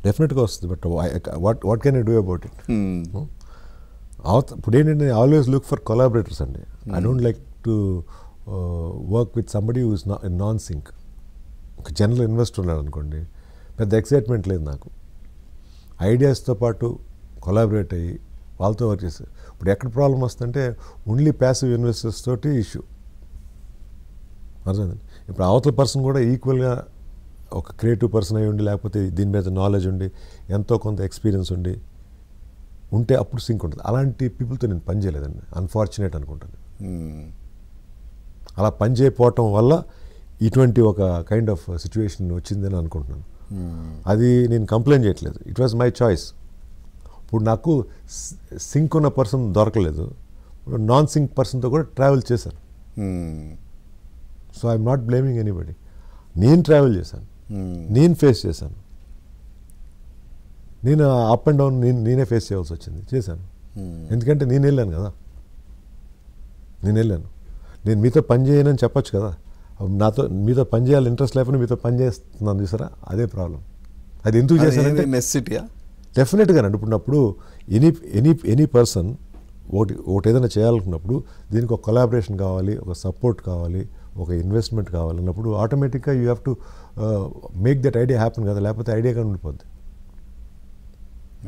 డెఫినెట్గా వస్తుంది. But what can I do about it? ఇప్పుడు ఏంటంటే ఆల్వేస్ లుక్ ఫర్ కొలాబరేటర్స్ అండి. I don't like to work with somebody who is non sync. ఒక జనరల్ ఇన్వెస్టర్ ఉన్నాడు అనుకోండి, పెద్ద ఎక్సైట్మెంట్ లేదు నాకు. ఐడియాస్తో పాటు కొలాబరేట్ అయ్యి వాళ్ళతో వర్క్ చేసి, ఇప్పుడు ఎక్కడ ప్రాబ్లం వస్తుందంటే ఓన్లీ ప్యాసివ్ ఇన్వెస్టర్స్ తోటి ఇష్యూ అర్థమైందండి. ఇప్పుడు అవతల పర్సన్ కూడా ఈక్వల్గా ఒక క్రియేటివ్ పర్సన్ అయి ఉండి, లేకపోతే దీని మీద నాలెడ్జ్ ఉండి, ఎంతో కొంత ఎక్స్పీరియన్స్ ఉంటే అప్పుడు సింక్ ఉంటుంది. అలాంటి పీపుల్తో నేను పని చేయలేదండి, అన్ఫార్చునేట్ అనుకుంటాను. అలా పని చేయకపోవటం వల్ల ఇటువంటి ఒక కైండ్ ఆఫ్ సిచ్యువేషన్ వచ్చిందని అనుకుంటున్నాను. అది నేను కంప్లైంట్ చేయట్లేదు, ఇట్ వాజ్ మై చాయిస్. ఇప్పుడు నాకు సింక్ ఉన్న పర్సన్ దొరకలేదు, నాన్ సింక్ పర్సన్తో కూడా ట్రావెల్ చేశాను. So I'm not blaming anybody. నేను ట్రావెల్ చేశాను, నేను ఫేస్ చేశాను, నేను అప్ అండ్ డౌన్ నేనే ఫేస్ చేయాల్సి వచ్చింది, చేశాను. ఎందుకంటే నేను వెళ్ళాను కదా, నేను మీతో పని చేయనని చెప్పొచ్చు కదా. మీతో పని చేయాలి ఇంట్రెస్ట్ లేకపోతే మీతో పని చేస్తున్నాను చూసారా, అదే ప్రాబ్లం. అది ఎందుకు చేశానంటే నెసెసిటీయా? డెఫినెట్గానండి. ఇప్పుడు ఎనీ పర్సన్ ఒకటి ఏదైనా చేయాలనుకున్నప్పుడు దీనికి ఒక కొలాబరేషన్ కావాలి, ఒక సపోర్ట్ కావాలి, ఒక ఇన్వెస్ట్మెంట్ కావాలన్నప్పుడు ఆటోమేటిక్గా you have to make that idea happen కదా, లేకపోతే ఐడియా కానీ ఉండిపోద్ది.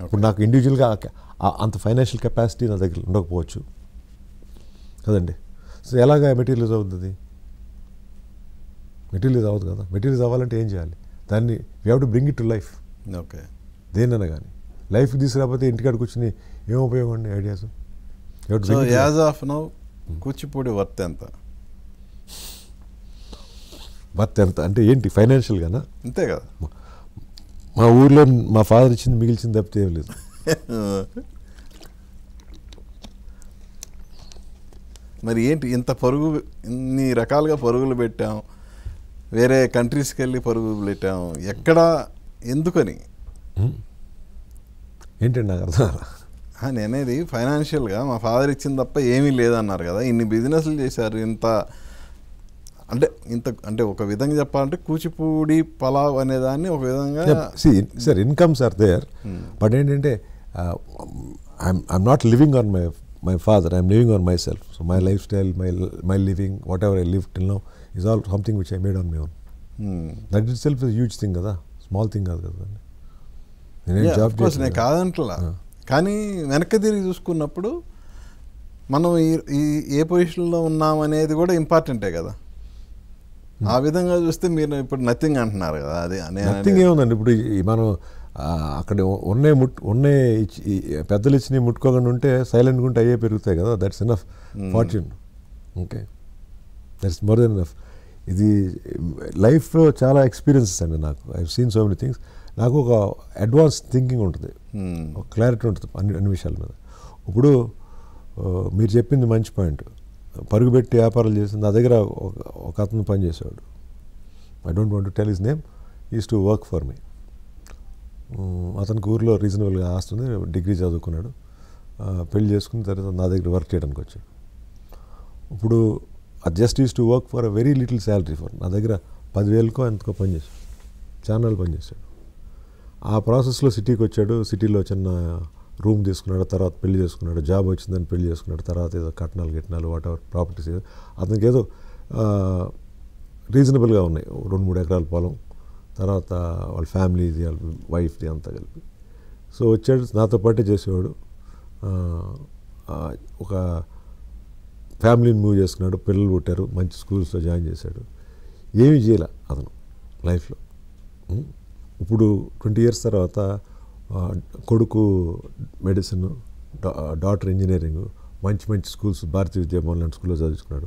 ఇప్పుడు నాకు ఇండివిజువల్గా అంత ఫైనాన్షియల్ కెపాసిటీ నా దగ్గర ఉండకపోవచ్చు కదండి. సో ఎలాగా మెటీరియలైజ్ అవుతుంది? మెటీరియలైజ్ అవ్వదు కదా. మెటీరియలైజ్ అవ్వాలంటే ఏం చేయాలి? దాన్ని we have to bring it to life. Okay, దేనైనా కానీ లైఫ్ తీసుకురాకపోతే ఇంటికాడ కూర్చుని ఏం ఉపయోగం అండి ideas. So as of now Kuchipudi worth ఎంత? వర్త్ ఎంత అంటే ఏంటి? ఫైనాన్షియల్గానా? అంతే కదా. మా ఊర్లో మా ఫాదర్ ఇచ్చింది మిగిల్చింది తప్పితే ఏం లేదు. మరి ఏంటి ఇంత ఇన్ని రకాలుగా పరుగులు పెట్టాం, వేరే కంట్రీస్కి వెళ్ళి పరుగులు పెట్టాం, ఎక్కడ ఎందుకని? ఏంటండి నాకు అర్థం కాదా? నేనేది ఫైనాన్షియల్గా మా ఫాదర్ ఇచ్చింది తప్ప ఏమీ లేదన్నారు కదా. ఇన్ని బిజినెస్లు చేశారు, అంటే ఒక విధంగా చెప్పాలంటే కూచిపూడి పలావ్ అనేదాన్ని ఒక విధంగా sir incomes are there, but ఏంటంటే I'm not living on my father, I'm living on myself. So my lifestyle, my living, whatever I live till now is all something which I made on my own. That itself is huge thing కదా, small thing కాదు కదా. నేను కాదంటలా, కానీ వెనక్కి తిరిగి చూసుకున్నప్పుడు మనం ఏ పొజిషన్లో ఉన్నామనేది కూడా ఇంపార్టెంటే కదా. ఆ విధంగా చూస్తే మీరు ఇప్పుడు నథింగ్ అంటున్నారు కదా. అది నథింగ్ ఏముందండి. ఇప్పుడు మనం అక్కడ ఉన్నే పెద్దలు ఇచ్చినవి ముట్టుకోకుండా ఉంటే సైలెంట్గా ఉంటే అయ్యే పెరుగుతాయి కదా. That's enough fortune. Okay, that's more than enough. ఇది లైఫ్లో చాలా ఎక్స్పీరియన్సెస్ అండి నాకు. I have seen so many things. నాకు ఒక అడ్వాన్స్ థింకింగ్ ఉంటుంది, ఒక క్లారిటీ ఉంటుంది అన్ని విషయాల మీద. ఇప్పుడు మీరు చెప్పింది మంచి పాయింట్. పరుగుపెట్టి వ్యాపారాలు చేసి నా దగ్గర ఒక అతను పనిచేసేవాడు. I don't want to tell his name. Is to work for me. అతనికి ఊర్లో రీజనబుల్గా ఆస్తుంది, డిగ్రీ చదువుకున్నాడు, పెళ్లి చేసుకున్న తర్వాత నా దగ్గర వర్క్ చేయడానికి వచ్చాడు. ఇప్పుడు just is to work for a very little salary for. నా దగ్గర 10,000కో ఎంతకో పనిచేశాడు, చాలా పనిచేశాడు. ఆ ప్రాసెస్లో సిటీకి వచ్చాడు, సిటీలో చిన్న రూమ్ తీసుకున్నాడు, తర్వాత పెళ్లి చేసుకున్నాడు, జాబ్ వచ్చిందని పెళ్లి చేసుకున్నాడు, తర్వాత ఏదో కట్నాలు వాట్ ఎవర్ ప్రాపర్టీస్ అతనికి ఏదో రీజనబుల్గా ఉన్నాయి, 2-3 ఎకరాల పొలం, తర్వాత వాళ్ళ ఫ్యామిలీది, వాళ్ళ వైఫ్ది అంతా కలిపి. సో వచ్చాడు, నాతో పాటే చేసేవాడు. ఒక ఫ్యామిలీని మూవ్ చేసుకున్నాడు, పిల్లలు పుట్టారు, మంచి స్కూల్స్లో జాయిన్ చేశాడు. ఏమీ చేయలే అతను లైఫ్లో. ఇప్పుడు 20 years తర్వాత కొడుకు మెడిసిన్, డాటర్ ఇంజనీరింగ్, మంచి స్కూల్స్, భారతీయ విద్యాభవన్ లాంటి స్కూల్లో చదువుకున్నాడు.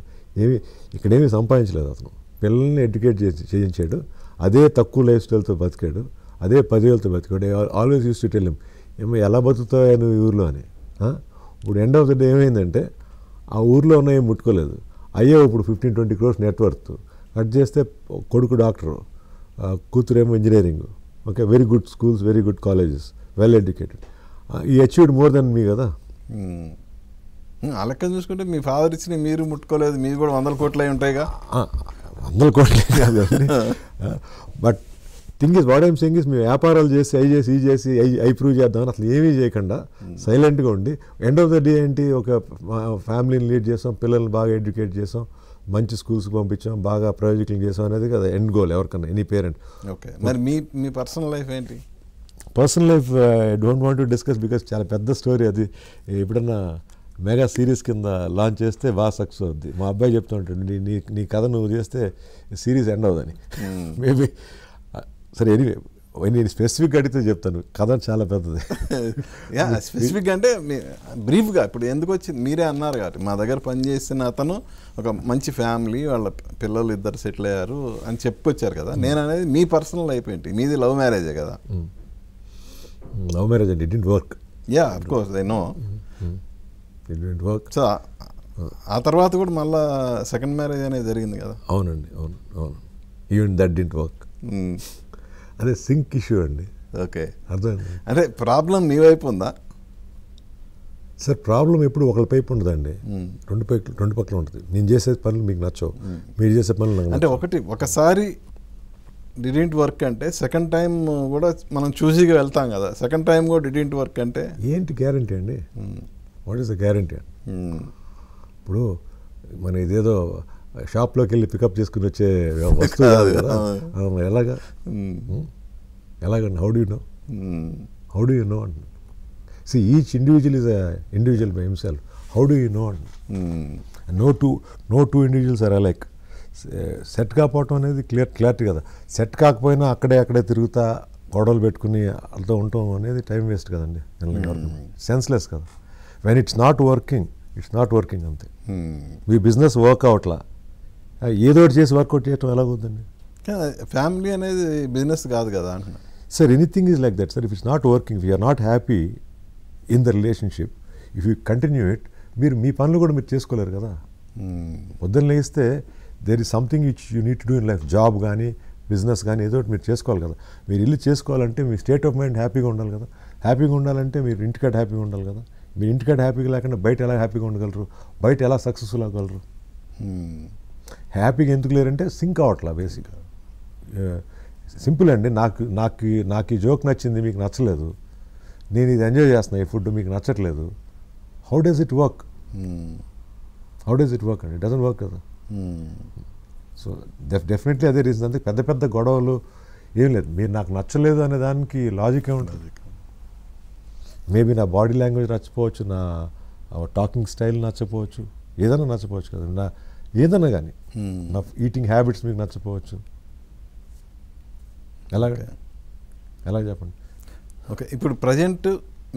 ఇక్కడేమీ సంపాదించలేదు అతను. పిల్లల్ని ఎడ్యుకేట్ చేయించాడు, అదే తక్కువ లైఫ్ స్టైల్తో బతికాడు, అదే 10,000తో బతికాడు. Always use to tell him, ఏమో ఎలా బతుకుతావు నువ్వు ఈ ఊర్లో అని. ఇప్పుడు ఎండ్ ఆఫ్ ద డే ఏమైందంటే ఆ ఊర్లో ఉన్న ఏం ముట్టుకోలేదు. అయ్యో ఇప్పుడు 15-20 crores నెట్వర్త్. కట్ చేస్తే కొడుకు డాక్టరు, కూతురేమో engineering. Okay, very good schools, very good colleges, well educated. He achieved more than me కదా. ఆ లెక్క చూసుకుంటే మీ ఫాదర్ ఇచ్చిన మీరు ముట్టుకోలేదు, మీరు కూడా 100 కోట్లు ఉంటాయిగా. 100 కోట్లు కాదండి. But thing is, what I'm saying is, మేము వ్యాపారాలు చేసి ఈ చేసి ప్రూవ్ చేద్దామని అసలు ఏమీ చేయకుండా సైలెంట్గా ఉండి ఎండ్ ఆఫ్ ద డే ఏంటి, ఒక ఫ్యామిలీని లీడ్ చేసాం, పిల్లల్ని బాగా ఎడ్యుకేట్ చేసాం, మంచి స్కూల్స్కి పంపించాం, బాగా ప్రయోజకులు చేసాం అనేది కదా ఎండ్ గోల్ ఎవరికన్నా, ఎనీ పేరెంట్. ఓకే, మరి మీ పర్సనల్ లైఫ్ ఏంటి? Personal life I don't want to discuss because చాలా పెద్ద స్టోరీ అది. ఎప్పుడన్నా మెగా సిరీస్ కింద లాంచ్ చేస్తే బాగా సక్సెస్ అవుద్ది. మా అబ్బాయి చెప్తూ ఉంటాడు, నీ కథ నువ్వు చేస్తే సిరీస్ ఎండ్ అవుదని. మేబీ సరే. ఎనీవే, నేను స్పెసిఫిక్గా అడిగితే చెప్తాను, కథ చాలా పెద్దది. యా స్పెసిఫిక్ అంటే బ్రీఫ్గా ఇప్పుడు ఎందుకు వచ్చింది మీరే అన్నారు కాబట్టి మా దగ్గర పనిచేసిన అతను ఒక మంచి ఫ్యామిలీ, వాళ్ళ పిల్లలు ఇద్దరు సెటిల్ అయ్యారు అని చెప్పుకొచ్చారు కదా. నేను అనేది మీ పర్సనల్ లైఫ్ ఏంటి, మీది లవ్ మ్యారేజే కదా. లవ్ మ్యారేజ్ అండి, it didn't work. Yeah of course I know. It didn't work. So ఆ తర్వాత కూడా మళ్ళీ సెకండ్ మ్యారేజ్ అనేది జరిగింది కదా. అవునండి, అవును అవును. Even that didn't work. అదే సింక్ ఇష్యూ అండి. ఓకే, అర్థం అంటే ప్రాబ్లం మీ వైపు ఉందా సార్? ప్రాబ్లం ఎప్పుడు ఒకళ్ళ పైపు ఉండదండి, రెండు పక్కల ఉంటుంది. నేను చేసే పనులు మీకు నచ్చవు, మీరు చేసే పనులు నాకు అంటే ఒకసారి డిడింట్ వర్క్ అంటే సెకండ్ టైం కూడా మనం చూసిగా వెళ్తాం కదా. సెకండ్ టైం కూడా డిడింట్ వర్క్ అంటే ఏంటి గ్యారంటీ అండి? What is the guarantee? ఇప్పుడు మన ఇదేదో షాప్లోకి వెళ్ళి పికప్ చేసుకుని వచ్చే వస్తువు కాదు కదా. ఎలాగండి? హౌ డూ యూ నో అండి? See, each individual is an individual by himself. How do you know? No two individuals are alike. Set కాకపోవటం అనేది క్లారిటీ కదా. సెట్ కాకపోయినా అక్కడే తిరుగుతా గొడవలు పెట్టుకుని వాళ్ళతో ఉండటం అనేది టైం వేస్ట్ కదండి, సెన్స్లెస్ కదా. వెన్ ఇట్స్ నాట్ వర్కింగ్ అంతే. మీ బిజినెస్ వర్క్ అవట్లా, ఏదో ఒకటి చేసి వర్కౌట్ చేయటం ఎలాగవుతుందండి? ఫ్యామిలీ అనేది బిజినెస్ కాదు కదా అంటున్నా. Sir anything is like that sir. If it's not working, if you're not happy in the relationship, if you continue it, మీరు మీ పనులు కూడా మీరు చేసుకోలేరు కదా. పొద్దున్న లేస్తే there is something which you need to do in life. Job కానీ బిజినెస్ కానీ ఏదో ఒకటి మీరు చేసుకోవాలి కదా. మీరు ఇల్లు చేసుకోవాలంటే మీ స్టేట్ ఆఫ్ మైండ్ హ్యాపీగా ఉండాలి కదా. హ్యాపీగా ఉండాలంటే మీరు ఇంటికాడ హ్యాపీగా ఉండాలి కదా. మీరు ఇంటికాడ హ్యాపీగా లేకుండా బయట ఎలా హ్యాపీగా ఉండగలరు? బయట ఎలా సక్సెస్ఫుల్ అవ్వగలరు? హ్యాపీగా ఎందుకు లేరంటే సింక్ అవట్లా బేసిక్గా. సింపుల్ అండి. నాకు ఈ జోక్ నచ్చింది, మీకు నచ్చలేదు. నేను ఇది ఎంజాయ్ చేస్తున్నా, ఈ ఫుడ్ మీకు నచ్చట్లేదు. హౌ డస్ ఇట్ వర్క్ అండి? ఇట్ డజంట్ వర్క్ కదా. సో డెఫినెట్లీ అదే రీజన్. అంతే పెద్ద గొడవలు ఏం లేదు. మీరు నాకు నచ్చలేదు అనే దానికి లాజిక్ ఏముంటుంది? మేబీ నా బాడీ లాంగ్వేజ్ నచ్చపోవచ్చు, నా టాకింగ్ స్టైల్ నచ్చపోవచ్చు, ఏదైనా నచ్చపోవచ్చు కదా. నా ఏదైనా కానీ నా ఈటింగ్ హ్యాబిట్స్ మీకు నచ్చపోవచ్చు. ఎలా చెప్పండి? ఓకే, ఇప్పుడు ప్రజెంట్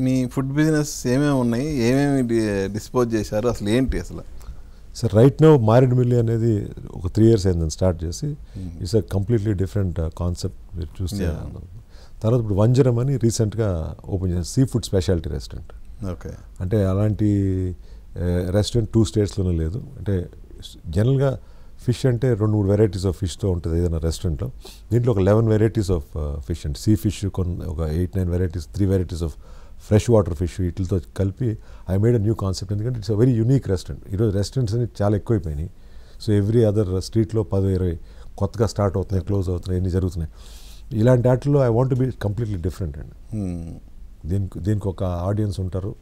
మీ ఫుడ్ బిజినెస్ ఏమేమి ఉన్నాయి, ఏమేమి డిస్పోజ్ చేశారు, అసలు ఏంటి అసలు? సార్ రైట్ నౌ మారేడుమిల్లి అనేది ఒక 3 years అయిందని స్టార్ట్ చేసి, it's a completely different concept. మీరు చూస్తే తర్వాత ఇప్పుడు వంజరం అని రీసెంట్గా ఓపెన్ చేశారు, sea food speciality restaurant. Okay, అంటే అలాంటి రెస్టారెంట్ 2 states లేదు. అంటే జనరల్గా ఫిష్ అంటే 2-3 varieties ఆఫ్ ఫిష్తో ఉంటుంది ఏదైనా రెస్టారెంట్లో. దీంట్లో ఒక 11 varieties ఆఫ్ ఫిష్ అంటే సీ ఫిష్, ఒక 8-9 varieties, 3 varieties of fresh water fish వీటితో కలిపి I made a new concept. ఎందుకంటే it's a very unique restaurant. ఈరోజు రెస్టారెంట్స్ అని చాలా ఎక్కువైపోయినాయి. సో ఎవ్రీ అదర్ స్ట్రీట్లో 10-20 కొత్తగా స్టార్ట్ అవుతున్నాయి, క్లోజ్ అవుతున్నాయి, ఎన్ని జరుగుతున్నాయి. ఇలాంటి వాటిలో I want be completely different అండి. దీనికి ఒక ఆడియన్స్ ఉంటారు,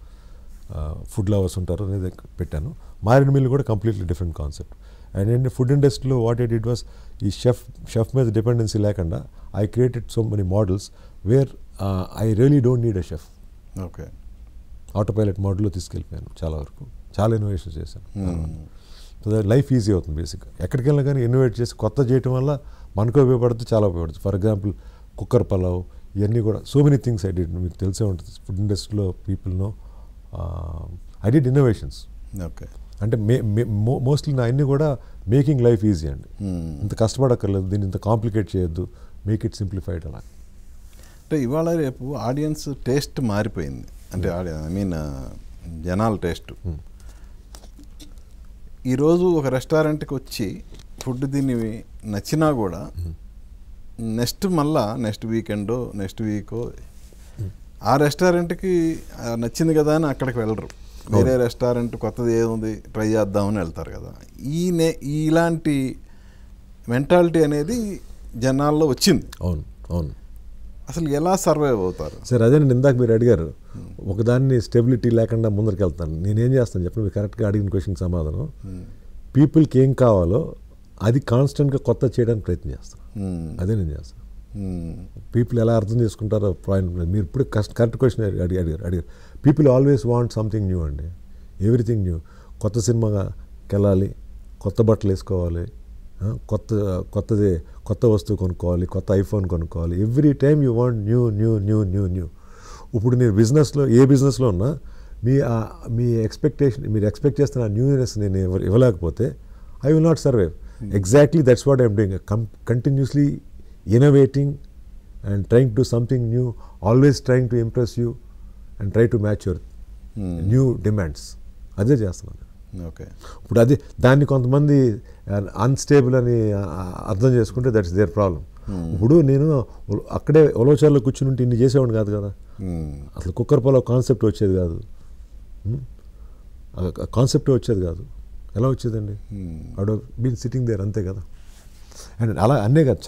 ఫుడ్ లవర్స్ ఉంటారు అనేది పెట్టాను. మారేడుమిల్లి కూడా కంప్లీట్లీ డిఫరెంట్ కాన్సెప్ట్. అండ్ ఏంటి ఫుడ్ ఇండస్ట్రీలో వాట్ ఐ డిడ్ వాస్, ఈ షెఫ్ మీద డిపెండెన్సీ లేకుండా I created so many models where I really don't need a chef. Okay, auto pilot మోడల్లో తీసుకెళ్ళిపోయాను. చాలా వరకు చాలా ఇన్నోవేషన్స్ చేశాను. సో దట్ లైఫ్ ఈజీ అవుతుంది బేసిక్గా. ఎక్కడికి వెళ్ళినా కానీ ఇన్నోవేట్ చేసి కొత్త చేయటం వల్ల మనకు ఉపయోగపడుతుంది, చాలా ఉపయోగపడుతుంది. ఫర్ ఎగ్జాంపుల్ కుక్కర్ పలావ్, ఇవన్నీ కూడా so many things I did. మీకు తెలిసే ఉంటుంది ఫుడ్ ఇండస్ట్రీలో people know I did innovations. Okay, అంటే మోస్ట్లీ నా అన్నీ కూడా మేకింగ్ లైఫ్ ఈజీ అండి. ఇంత కష్టపడక్కర్లేదు, దీన్ని ఇంత కాంప్లికేట్ చేయొద్దు, మేక్ ఇట్ సింప్లిఫైడ్. అలా అంటే ఇవాళ రేపు ఆడియన్స్ టేస్ట్ మారిపోయింది. అంటే ఐ మీన్ జనాల టేస్ట్. ఈరోజు ఒక రెస్టారెంట్కి వచ్చి ఫుడ్ దీన్ని నచ్చినా కూడా నెక్స్ట్ వీకెండో నెక్స్ట్ వీకో ఆ రెస్టారెంట్కి నచ్చింది కదా అని అక్కడికి వెళ్ళరు. వేరే రెస్టారెంట్ కొత్తది ఏముంది ట్రై చేద్దామని వెళ్తారు కదా. ఇలాంటి మెంటాలిటీ అనేది జనాల్లో వచ్చింది. అవును. అసలు ఎలా సర్వైవ్ అవుతారు సార్? అదే నేను ఇందాక మీరు అడిగారు, ఒకదాన్ని స్టెబిలిటీ లేకుండా ముందరికి వెళ్తాను. నేనేం చేస్తాను చెప్పండి, మీరు కరెక్ట్గా అడిగిన క్వశ్చన్ సమాధానం. పీపుల్కి ఏం కావాలో అది కాన్స్టెంట్గా కొత్త చేయడానికి ప్రయత్నం చేస్తాను. అదే నేను చేస్తాను. పీపుల్ ఎలా అర్థం చేసుకుంటారో పాయింట్ మీరు ఇప్పుడు కరెక్ట్ క్వశ్చన్ అడిగారు. People always want something new అండి, ఎవ్రీథింగ్ న్యూ. కొత్త సినిమాకి వెళ్ళాలి, కొత్త బట్టలు వేసుకోవాలి, కొత్త వస్తువు కొనుక్కోవాలి, కొత్త ఐఫోన్ కొనుక్కోవాలి. Every time you want new. ఇప్పుడు నేను ఏ బిజినెస్లో ఉన్నా మీరు ఎక్స్పెక్ట్ చేస్తున్న న్యూనెస్ నేను ఇవ్వలేకపోతే I will not survive. Exactly that's what I'm doing. Continuously innovating and trying to do something new, always trying to impress you and try to match your new demands. అదే చేస్తున్నాను. Okay. ఇప్పుడు దాన్ని కొంతమంది unstable అని అర్థం చేసుకుంటే that's there problem. ఇప్పుడు నేను అక్కడే ఒలోచార్లో కూర్చుని ఉంటే ఇన్ని చేసేవాడిని కాదు కదా. అసలు కుక్కర్ పొలావ్ కాన్సెప్ట్ వచ్చేది కాదు. కాన్సెప్టే వచ్చేది కాదు. ఎలా వచ్చేదండి? I would been sitting there, అంతే కదా. అండ్ అలా అన్నీ కాదు,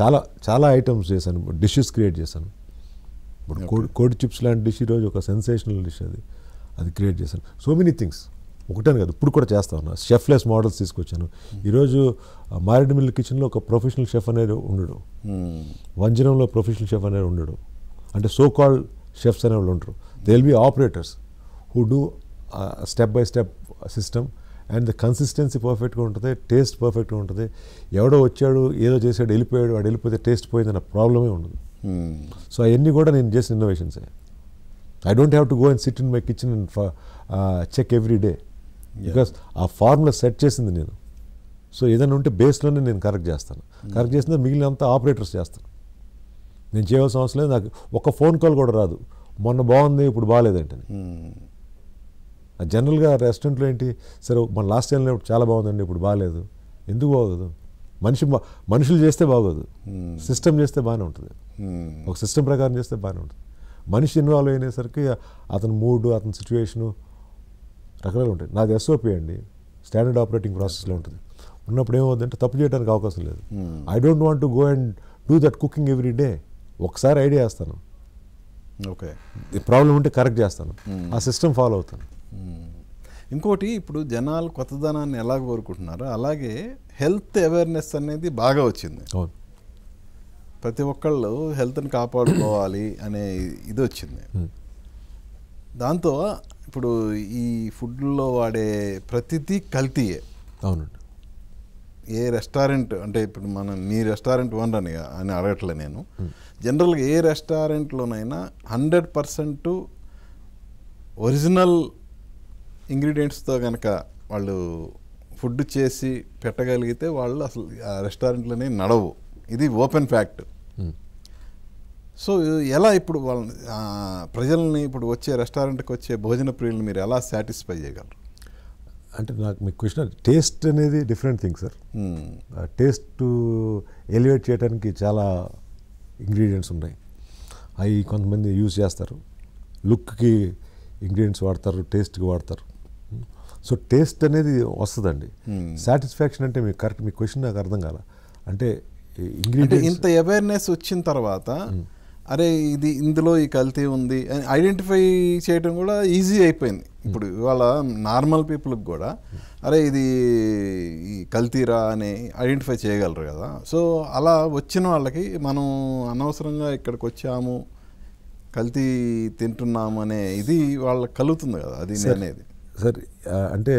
చాలా ఐటమ్స్ చేశాను, డిషెస్ క్రియేట్ చేశాను. ఇప్పుడు కోడి చిప్స్ లాంటి డిష్ ఈరోజు ఒక సెన్సేషనల్ డిష్, అది క్రియేట్ చేశాను. సో మెనీ థింగ్స్, ఒకటని కాదు, ఇప్పుడు కూడా చేస్తా ఉన్నా. షెఫ్లెస్ మోడల్స్ తీసుకొచ్చాను. ఈరోజు మారేడుమిల్లి కిచెన్లో ఒక ప్రొఫెషనల్ షెఫ్ అనేది ఉండడు, వంజనంలో ప్రొఫెషనల్ షెఫ్ అనేది ఉండడు. అంటే సో కాల్డ్ షెఫ్స్ అనేవాళ్ళు ఉంటారు. They will be operators who do step by step system and the consistency పర్ఫెక్ట్గా ఉంటుంది, టేస్ట్ పర్ఫెక్ట్గా ఉంటుంది. ఎవడో వచ్చాడు ఏదో చేసాడు వెళ్ళిపోయాడు, వాడు వెళ్ళిపోతే టేస్ట్ పోయిందన్న ప్రాబ్లమే ఉండదు. సో అవన్నీ కూడా నేను చేసిన ఇన్నోవేషన్సే. I don't have to go and sit in my kitchen and check every day, because ఆ ఫార్ములా సెట్ చేసింది నేను. సో ఏదైనా ఉంటే బేస్లోనే నేను కరెక్ట్ చేస్తాను. కరెక్ట్ చేసిన మిగిలినంతా ఆపరేటర్స్ చేస్తాను. నేను చేయవలసిన అవసరం లేదు. నాకు ఒక ఫోన్ కాల్ కూడా రాదు, మొన్న బాగుంది ఇప్పుడు బాగాలేదంటే. జనరల్గా రెస్టారెంట్లో ఏంటి, సరే మన లాస్ట్ టైంలో చాలా బాగుందండి ఇప్పుడు బాగాలేదు. ఎందుకు బాగోదు? మనుషులు చేస్తే బాగోదు, సిస్టమ్ చేస్తే బాగానే ఉంటుంది. ఒక సిస్టమ్ ప్రకారం చేస్తే బాగానే ఉంటుంది. మనిషి ఇన్వాల్వ్ అయినసరికి అతని మూడు, అతని సిచ్యువేషను రకరకాలు ఉంటాయి. నాది ఎస్ఓపి అండి, స్టాండర్డ్ ఆపరేటింగ్ ప్రాసెస్లో ఉంటుంది. ఉన్నప్పుడు ఏమవుతుందంటే తప్పు చేయడానికి అవకాశం లేదు. I don't want to go and do that cooking every day. ఒకసారి ఐడియా వేస్తాను, ఓకే, ప్రాబ్లం ఉంటే కరెక్ట్ చేస్తాను, ఆ సిస్టమ్ ఫాలో అవుతాను. ఇంకోటి, ఇప్పుడు జనాలు కొత్తదనాన్ని ఎలా కోరుకుంటున్నారో అలాగే హెల్త్ అవేర్నెస్ అనేది బాగా వచ్చింది. అవును, ప్రతి ఒక్కళ్ళు హెల్త్ని కాపాడుకోవాలి అనే ఇది వచ్చింది. దాంతో ఇప్పుడు ఈ ఫుడ్లో వాడే ప్రతిదీ కల్తీయే. అవునండి. ఏ రెస్టారెంట్ అంటే ఇప్పుడు నీ రెస్టారెంట్ ఓనర్ అని అడగట్లే నేను, జనరల్గా ఏ రెస్టారెంట్లోనైనా 100% ఒరిజినల్ ఇంగ్రీడియంట్స్తో కనుక వాళ్ళు ఫుడ్ చేసి పెట్టగలిగితే వాళ్ళు అసలు ఆ రెస్టారెంట్లోనే నడవు. ఇది ఓపెన్ ఫ్యాక్ట్. సో ఎలా ఇప్పుడు వాళ్ళని ప్రజల్ని ఇప్పుడు వచ్చే రెస్టారెంట్కి వచ్చే భోజన ప్రియుల్ని మీరు ఎలా సాటిస్ఫై చేయగలరు? అంటే నాకు మీ క్వశ్చన్, టేస్ట్ అనేది different thing sir. Taste elevate చేయడానికి చాలా ఇంగ్రీడియంట్స్ ఉన్నాయి. అవి కొంతమంది యూజ్ చేస్తారు, లుక్కి ఇంగ్రీడియంట్స్ వాడతారు, టేస్ట్కి వాడతారు. సో టేస్ట్ అనేది వస్తుందండి. సాటిస్ఫాక్షన్ అంటే మీకు కరెక్ట్, మీ క్వశ్చన్ నాకు అర్థం కాల. అంటే ఇంగ్రీడియంట్స్ ఇంత అవేర్నెస్ వచ్చిన తర్వాత అరే ఇది ఇందులో ఈ కల్తీ ఉంది అని ఐడెంటిఫై చేయడం కూడా ఈజీ అయిపోయింది. ఇప్పుడు ఇవాళ నార్మల్ పీపుల్కి కూడా అరే ఇది ఈ కల్తీరా అని ఐడెంటిఫై చేయగలరు కదా. సో అలా వచ్చిన వాళ్ళకి మనం అనవసరంగా ఇక్కడికి వచ్చాము, కల్తీ తింటున్నాము అనే ఇది వాళ్ళకి కలుగుతుంది కదా. అది నేనేది సార్, అంటే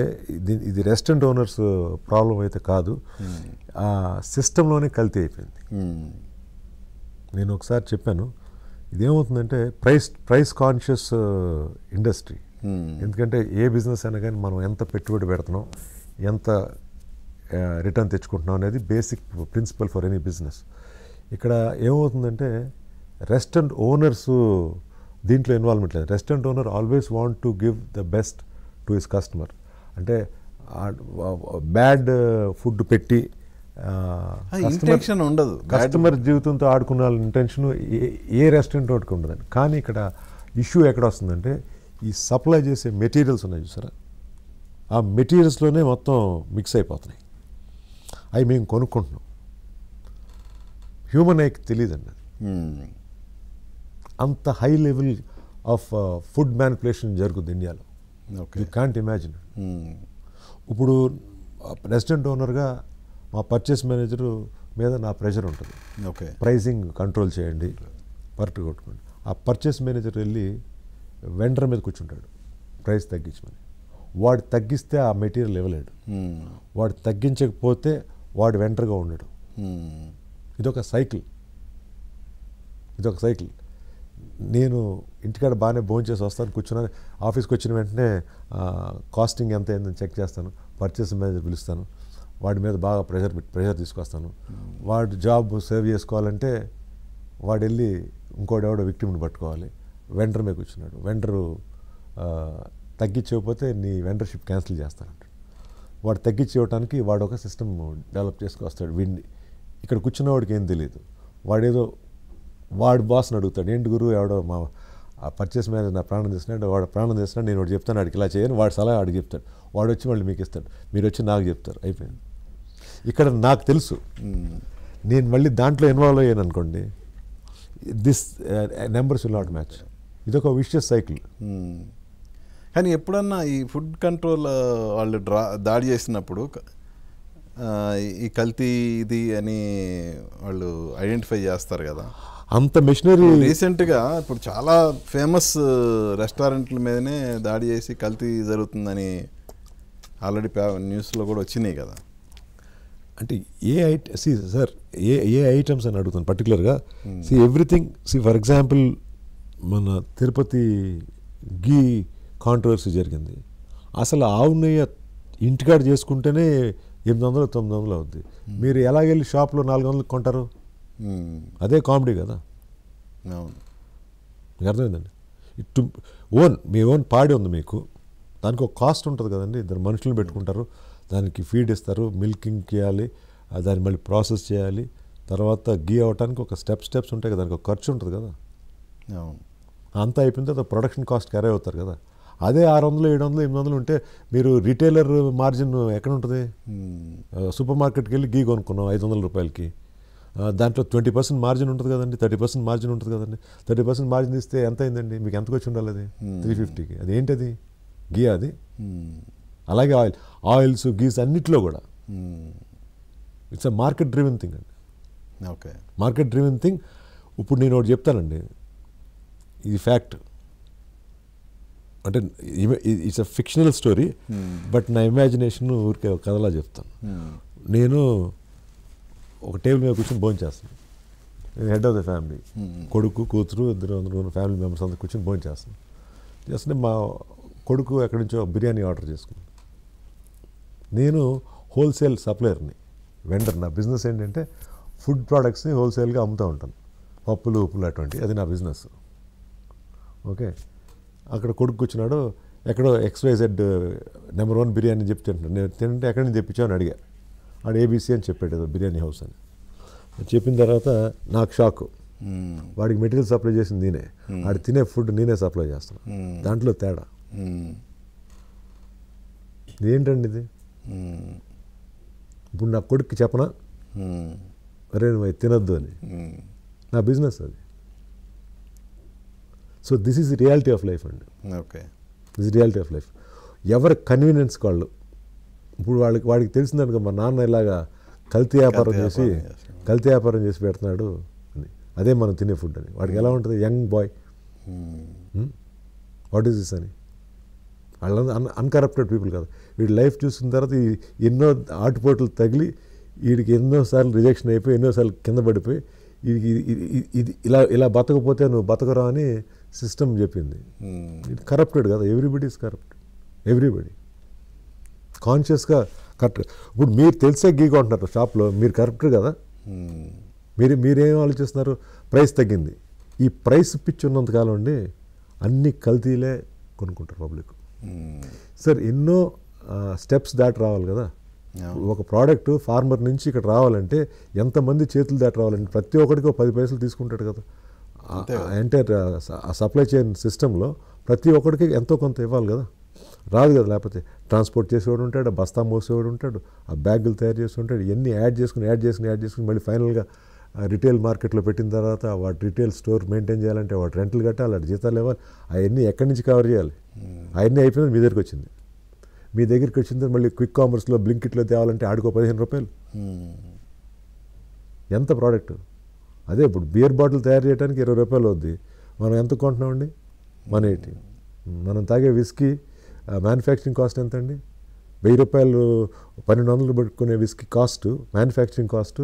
ఇది రెస్టారెంట్ ఓనర్స్ ప్రాబ్లం అయితే కాదు, సిస్టంలోనే కల్తీ అయిపోయింది. నేను ఒకసారి చెప్పాను, ఇదేమవుతుందంటే ప్రైస్ కాన్షియస్ ఇండస్ట్రీ. ఎందుకంటే ఏ బిజినెస్ అయినా కానీ మనం ఎంత పెట్టుబడి పెడుతున్నాం, ఎంత రిటర్న్ తెచ్చుకుంటున్నాం అనేది basic principle for any business. ఇక్కడ ఏమవుతుందంటే రెస్టారెంట్ ఓనర్స్ దీంట్లో ఇన్వాల్వ్మెంట్ లేదు. Restaurant owner always want to give the best to his customer. అంటే బ్యాడ్ ఫుడ్ పెట్టి ఇంటెన్షన్ ఉండదు, కస్టమర్ జీవితంతో ఆడుకున్న ఇంటెన్షన్ ఏ రెస్టారెంట్ వాడికి ఉండదండి. కానీ ఇక్కడ ఇష్యూ ఎక్కడ వస్తుందంటే ఈ సప్లై చేసే మెటీరియల్స్ ఉన్నాయి చూసారా, ఆ మెటీరియల్స్లోనే మొత్తం మిక్స్ అయిపోతున్నాయి. అవి మేము కొనుక్కుంటున్నాం. హ్యూమన్ ఐకి తెలియదండి అది. అంత high level of food manipulation జరుగుతుంది ఇండియాలో. You can't imagine. ఇప్పుడు రెస్టారెంట్ ఓనర్గా మా పర్చేస్ మేనేజరు మీద నా ప్రెషర్ ఉంటుంది. ఓకే, ప్రైసింగ్ కంట్రోల్ చేయండి, పర్టు కొట్టుకోండి. ఆ పర్చేస్ మేనేజర్ వెళ్ళి వెండర్ మీద కూర్చుంటాడు ప్రైస్ తగ్గించమని. వాడు తగ్గిస్తే ఆ మెటీరియల్ ఇవ్వలేడు, వాడు తగ్గించకపోతే వాడు వెంటర్గా ఉండడు. ఇదొక సైకిల్. నేను ఇంటికాడ బాగానే భోంచేసి వస్తాను, కూర్చున్నాను. ఆఫీస్కి వచ్చిన వెంటనే కాస్టింగ్ ఎంత అయిందని చెక్ చేస్తాను, పర్చేస్ మేనేజర్ పిలుస్తాను, వాడి మీద బాగా ప్రెషర్ తీసుకొస్తాను. వాడు జాబ్ సేవ్ చేసుకోవాలంటే వాడు వెళ్ళి ఇంకోడెవడో విక్టిమ్ని పట్టుకోవాలి. వెండర్ మీద కూర్చున్నాడు, వెండరు తగ్గించకపోతే నీ వెండర్షిప్ క్యాన్సిల్ చేస్తానంట. వాడు తగ్గించేయడానికి వాడు ఒక సిస్టమ్ డెవలప్ చేసుకొస్తాడు. వీడిని ఇక్కడ కూర్చున్న వాడికి ఏం తెలియదు. వాడేదో వాడు బాస్ని అడుగుతాడు, ఏంటి గురువు ఎవడో మా పర్చేస్ మేనేజర్ నా ప్రాణం తీస్తున్నాడు, వాడు ప్రాణం తీస్తున్నాడు, నేను వాడు చెప్తాను వాడికి ఇలా చేయను, వాడు సలహా వాడికి చెప్తాడు, వాడు వచ్చి మళ్ళీ మీకు ఇస్తాడు, మీరు వచ్చి నాకు చెప్తారు, అయిపోయింది. ఇక్కడ నాకు తెలుసు, నేను మళ్ళీ దాంట్లో ఇన్వాల్వ్ అయ్యాను అనుకోండి, this numbers will not match. ఇదొక విషియస్ సైకిల్. కానీ ఎప్పుడన్నా ఈ ఫుడ్ కంట్రోల్ వాళ్ళు దాడి చేసినప్పుడు ఈ కల్తీ ఇది అని వాళ్ళు ఐడెంటిఫై చేస్తారు కదా, అంత మెషినరీ. రీసెంట్గా ఇప్పుడు చాలా ఫేమస్ రెస్టారెంట్ల మీదనే దాడి చేసి కల్తీ జరుగుతుందని ఆల్రెడీ న్యూస్లో కూడా వచ్చినాయి కదా. అంటే సార్ ఏ ఐటమ్స్ అని అడుగుతాను పర్టికులర్గా. ఎవ్రీథింగ్. ఫర్ ఎగ్జాంపుల్ మన తిరుపతి గీ కాంట్రవర్సీ జరిగింది. అసలు ఆవు నెయ్యి ఇంటికాడ చేసుకుంటేనే 800-900 అవుద్ది. మీరు ఎలాగెళ్ళి షాప్లో 400 కొంటారు? అదే కామెడీ కదా. మీకు అర్థమైందండి. మీ ఓన్ పాడి ఉంది మీకు, దానికి ఒక కాస్ట్ ఉంటుంది కదండి. ఇద్దరు మనుషులు పెట్టుకుంటారు, దానికి ఫీడ్ ఇస్తారు, మిల్కింగ్ చేయాలి, దాన్ని మళ్ళీ ప్రాసెస్ చేయాలి, తర్వాత గీ అవ్వటానికి ఒక స్టెప్స్ ఉంటాయి కదా, దానికి ఒక ఖర్చు ఉంటుంది కదా. అంతా అయిపోయిన తర్వాత ప్రొడక్షన్ కాస్ట్ క్యారీ అవుతారు కదా. అదే 600, 700, 800 ఉంటే మీరు రిటైలర్ మార్జిన్ ఎక్కడ ఉంటుంది? సూపర్ మార్కెట్కి వెళ్ళి గీ కొనుక్కున్నాం 500 రూపాయలకి, దాంట్లో 20% మార్జిన్ ఉంటుంది కదండి, 30% మార్జిన్ ఉంటుంది కదండి. 30% మార్జిన్ ఇస్తే ఎంత అయిందండి? మీకు ఎంతకు వచ్చి ఉండాలి? అది 350కి. అది ఏంటది? గీ అది. అలాగే ఆయిల్స్ గీస్ అన్నిట్లో కూడా it's a market driven thing అండి. Okay, market driven thing. ఇప్పుడు నేను ఒకటి చెప్తానండి, ఇది ఫ్యాక్ట్. అంటే it's a fictional story, but నా ఇమాజినేషన్ ఊరికే కథలా చెప్తాను. నేను ఒక టేబుల్ మీద కూర్చొని భోజనం చేస్తాను. నేను హెడ్ ఆఫ్ ద ఫ్యామిలీ, కొడుకు కూతురు అందరూ ఫ్యామిలీ మెంబర్స్ అందరూ కూర్చొని భోజనం చేస్తాను. చేస్తుంటే మా కొడుకు ఎక్కడి నుంచో బిర్యానీ ఆర్డర్ చేసుకున్నాను. నేను హోల్సేల్ సప్లయర్ని, వెండర్. నా బిజినెస్ ఏంటంటే ఫుడ్ ప్రోడక్ట్స్ని హోల్సేల్గా అమ్ముతూ ఉంటాను, పప్పులు ఉప్పులు అటువంటి, అది నా బిజినెస్. ఓకే, అక్కడ కొడుకు కూర్చున్నాడు, ఎక్కడో XYZ నెంబర్ 1 బిర్యానీ చెప్పి తింటున్నాడు. నేను తింటే ఎక్కడి నుంచి తెప్పించావు అని అడిగా. ఆడు ABC అని చెప్పాడు, ఏదో బిర్యానీ హౌస్ అని. చెప్పిన తర్వాత నాకు షాకు. వాడికి మెటీరియల్ సప్లై చేసింది నేనే, ఆడు తినే ఫుడ్ నేనే సప్లై చేస్తాను. దాంట్లో తేడా ఏంటండి ఇది? ఇప్పుడు నా కొడుక్కి చెప్పనా, అరే నువ్వు తినద్దు అని? నా బిజినెస్ అది. So this is reality of life అండి. Okay, this reality of life. ఎవరి కన్వీనియన్స్ వాళ్ళు. ఇప్పుడు వాడికి తెలిసిందనుకో, మా నాన్న ఇలాగా కల్తీ వ్యాపారం చేసి పెడుతున్నాడు అని, అదే మనం తినే ఫుడ్ అని. వాడికి ఎలా ఉంటుంది? Young boy, what is this అని. వాళ్ళందరూ అన్కరప్టెడ్ పీపుల్ కదా. వీడి లైఫ్ చూసిన తర్వాత ఎన్నో ఆటుపోట్లు తగిలి వీడికి ఎన్నోసార్లు రిజెక్షన్ అయిపోయి, ఎన్నోసార్లు కింద పడిపోయి, ఇది ఇలా బతకపోతే నువ్వు బతకరా అని సిస్టమ్ చెప్పింది. ఇది కరప్టెడ్ కదా. ఎవ్రీబడి ఈజ్ కరప్ట్, ఎవ్రీబడి కాన్షియస్గా కరెక్ట్. ఇప్పుడు మీరు తెలిసే గీ కొంటున్నారు షాప్లో, మీరు కరప్టెడ్ కదా. మీరేం ఆలోచిస్తున్నారు? ప్రైస్ తగ్గింది. ఈ ప్రైస్ పిచ్ ఉన్నంతకాలం అండి అన్ని కల్తీలే కొనుక్కుంటారు పబ్లిక్. సార్ ఎన్నో స్టెప్స్ దాటి రావాలి కదా. ఒక ప్రోడక్ట్ ఫార్మర్ నుంచి ఇక్కడ రావాలంటే ఎంతమంది చేతులు దాటి రావాలంటే ప్రతి ఒక్కడికి 10 పైసలు తీసుకుంటాడు కదా. ఎంటైర్ సప్లై చైన్ సిస్టంలో ప్రతి ఒక్కడికి ఎంతో కొంత ఇవ్వాలి కదా. రాదు కదా. లేకపోతే ట్రాన్స్పోర్ట్ చేసేవాడు ఉంటాడు, బస్తా మోసేవాడు ఉంటాడు, ఆ బ్యాగులు తయారు చేసి ఉంటాడు, ఇవన్నీ యాడ్ చేసుకుని మళ్ళీ ఫైనల్గా రిటైల్ మార్కెట్లో పెట్టిన తర్వాత వాటి రిటైల్ స్టోర్ మెయింటైన్ చేయాలంటే వాటి రెంట్లు కట్టాలి, వాటి జీతాలు ఇవ్వాలి, అవన్నీ ఎక్కడి నుంచి కవర్ చేయాలి? అవన్నీ అయిపోయింది మీ దగ్గరికి వచ్చింది. మీ దగ్గరికి వచ్చింది మళ్ళీ క్విక్ కామర్స్లో బ్లింకిట్లో తేవాలంటే ఆడుకో 15 రూపాయలు. ఎంత ప్రోడక్ట్? అదే ఇప్పుడు బియర్ బాటిల్ తయారు చేయడానికి 20 రూపాయలు అవుద్ది. మనం ఎంత కొంటున్నామండి? 180. మనం తాగే విస్కీ మ్యానుఫ్యాక్చరింగ్ కాస్ట్ ఎంత అండి? రూపాయలు 1200 పెట్టుకునే విస్కీ కాస్ట్, మ్యానుఫ్యాక్చరింగ్ కాస్ట్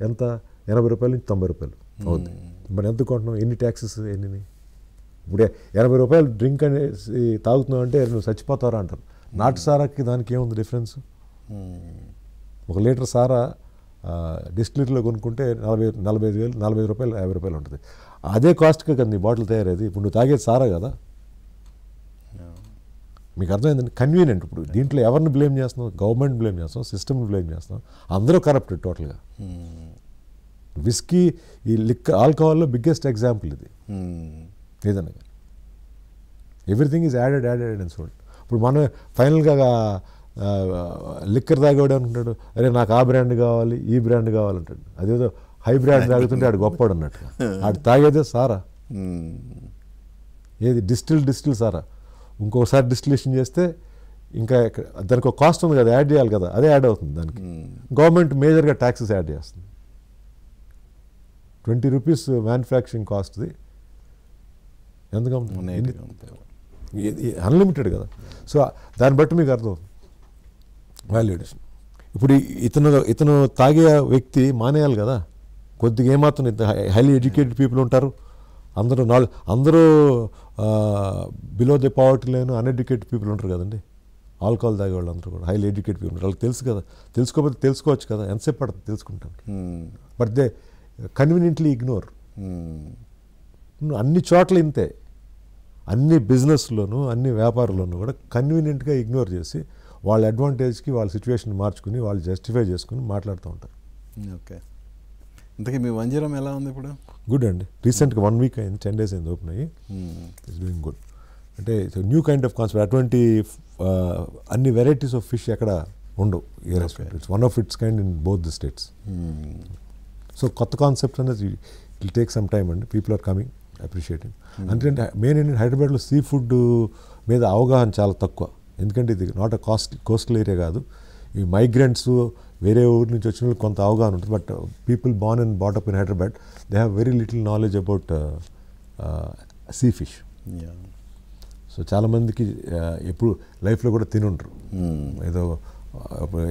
ఎంత? 80 రూపాయల నుంచి 90 రూపాయలు అవుతుంది. మరి ఎంత కొంటున్నాం? ఎన్ని ట్యాక్సెస్ ఎన్ని? ఇప్పుడే 80 రూపాయలు డ్రింక్ అనేసి తాగుతున్నావు అంటే నువ్వు చచ్చిపోతారా అంటారు. నాటు సారాకి దానికి ఏముంది డిఫరెన్స్? 1 లీటర్ సారా డిస్టిలరీలో కొనుక్కుంటే 45 రూపాయలు 50 రూపాయలు ఉంటుంది. అదే కాస్ట్గా కదా నీ బాటిల్ తయారయ్యేది. ఇప్పుడు నువ్వు తాగేది సారా కదా. మీకు అర్థమైందండి? కన్వీనియంట్. ఇప్పుడు దీంట్లో ఎవరిని బ్లేమ్ చేస్తున్నాం? గవర్నమెంట్ బ్లేమ్ చేస్తాం, సిస్టమ్ని బ్లేమ్ చేస్తాం. అందరూ కరప్టెడ్ టోటల్గా. విస్కీ, ఈ ఆల్కహాల్లో బిగ్గెస్ట్ ఎగ్జాంపుల్ ఇది. ఏదన్నా everything is added and sold. ఇప్పుడు మనం ఫైనల్గా లిక్కర్ తాగేవాడు అనుకుంటాడు, అరే నాకు ఆ బ్రాండ్ కావాలి, ఈ బ్రాండ్ కావాలంటాడు. అదేదో హై బ్రాండ్ తాగుతుంటే ఆడు గొప్పవాడు అన్నట్టుగా. ఆడు తాగేదే సారా. ఏది డిస్టిల్ సారా. ఇంకోసారి డిస్టిలేషన్ చేస్తే ఇంకా దానికి ఒక కాస్ట్ ఉంది కదా, యాడ్ చేయాలి కదా, అదే యాడ్ అవుతుంది దానికి. గవర్నమెంట్ మేజర్గా ట్యాక్సెస్ యాడ్ చేస్తుంది. 20 రూపీస్ మ్యానుఫ్యాక్చరింగ్ కాస్ట్ది ఎందుకు అన్లిమిటెడ్ కదా. సో దాన్ని బట్టి మీకు అర్థం వాల్యుయేషన్. ఇప్పుడు ఇతను తాగే వ్యక్తి మానేయాలి కదా. కొద్దిగా ఏమాత్రం హైలీ ఎడ్యుకేటెడ్ పీపుల్ ఉంటారు, అందరూ below the poverty line uneducated people ఉంటారు కదండి. ఆల్కహాల్ తాగే వాళ్ళు అందరూ కూడా హైలీ ఎడ్యుకేటెడ్ పీపుల్. వాళ్ళకి తెలుసు కదా. తెలుసుకోకపోతే తెలుసుకోవచ్చు కదా, ఎంతసేపు పడుతుంది తెలుసుకుంటానికి. But they conveniently ignore. అన్ని చోట్ల ఇంతే, అన్ని బిజినెస్లోనూ అన్ని వ్యాపారాల్లోనూ కూడా కన్వీనియంట్గా ఇగ్నోర్ చేసి వాళ్ళ అడ్వాంటేజ్కి వాళ్ళ సిచ్యువేషన్ మార్చుకుని వాళ్ళు జస్టిఫై చేసుకుని మాట్లాడుతూ ఉంటారు. ఓకే, ఇంతకీ మీ వంజరం ఎలా ఉంది ఇప్పుడు? గుడ్ అండి. రీసెంట్గా 1 వీక్ అయింది, 10 days అయింది ఓపెన్ అయ్యి. It's doing good. అంటే it's new kind of concept. అటువంటి అన్ని వెరైటీస్ ఆఫ్ ఫిష్ ఎక్కడ ఉండవు ఈ restaurant. It's one of its kind in both the states. So కొత్త కాన్సెప్ట్ అనేది ఇట్ టేక్ సమ్ టైమ్ అండి. People are coming, appreciating. ఎందుకంటే మెయిన్ ఏంటంటే హైదరాబాద్లో సీ ఫుడ్ మీద అవగాహన చాలా తక్కువ. ఎందుకంటే ఇది నాట్ అ కోస్టల్ ఏరియా కాదు. ఈ మైగ్రెంట్స్ వేరే ఊరి నుంచి వచ్చిన వాళ్ళకి కొంత అవగాహన ఉంటుంది. But people born and bought up in Hyderabad they have very little knowledge about sea fish. So చాలామందికి ఎప్పుడు లైఫ్లో కూడా తినుంటారు. ఏదో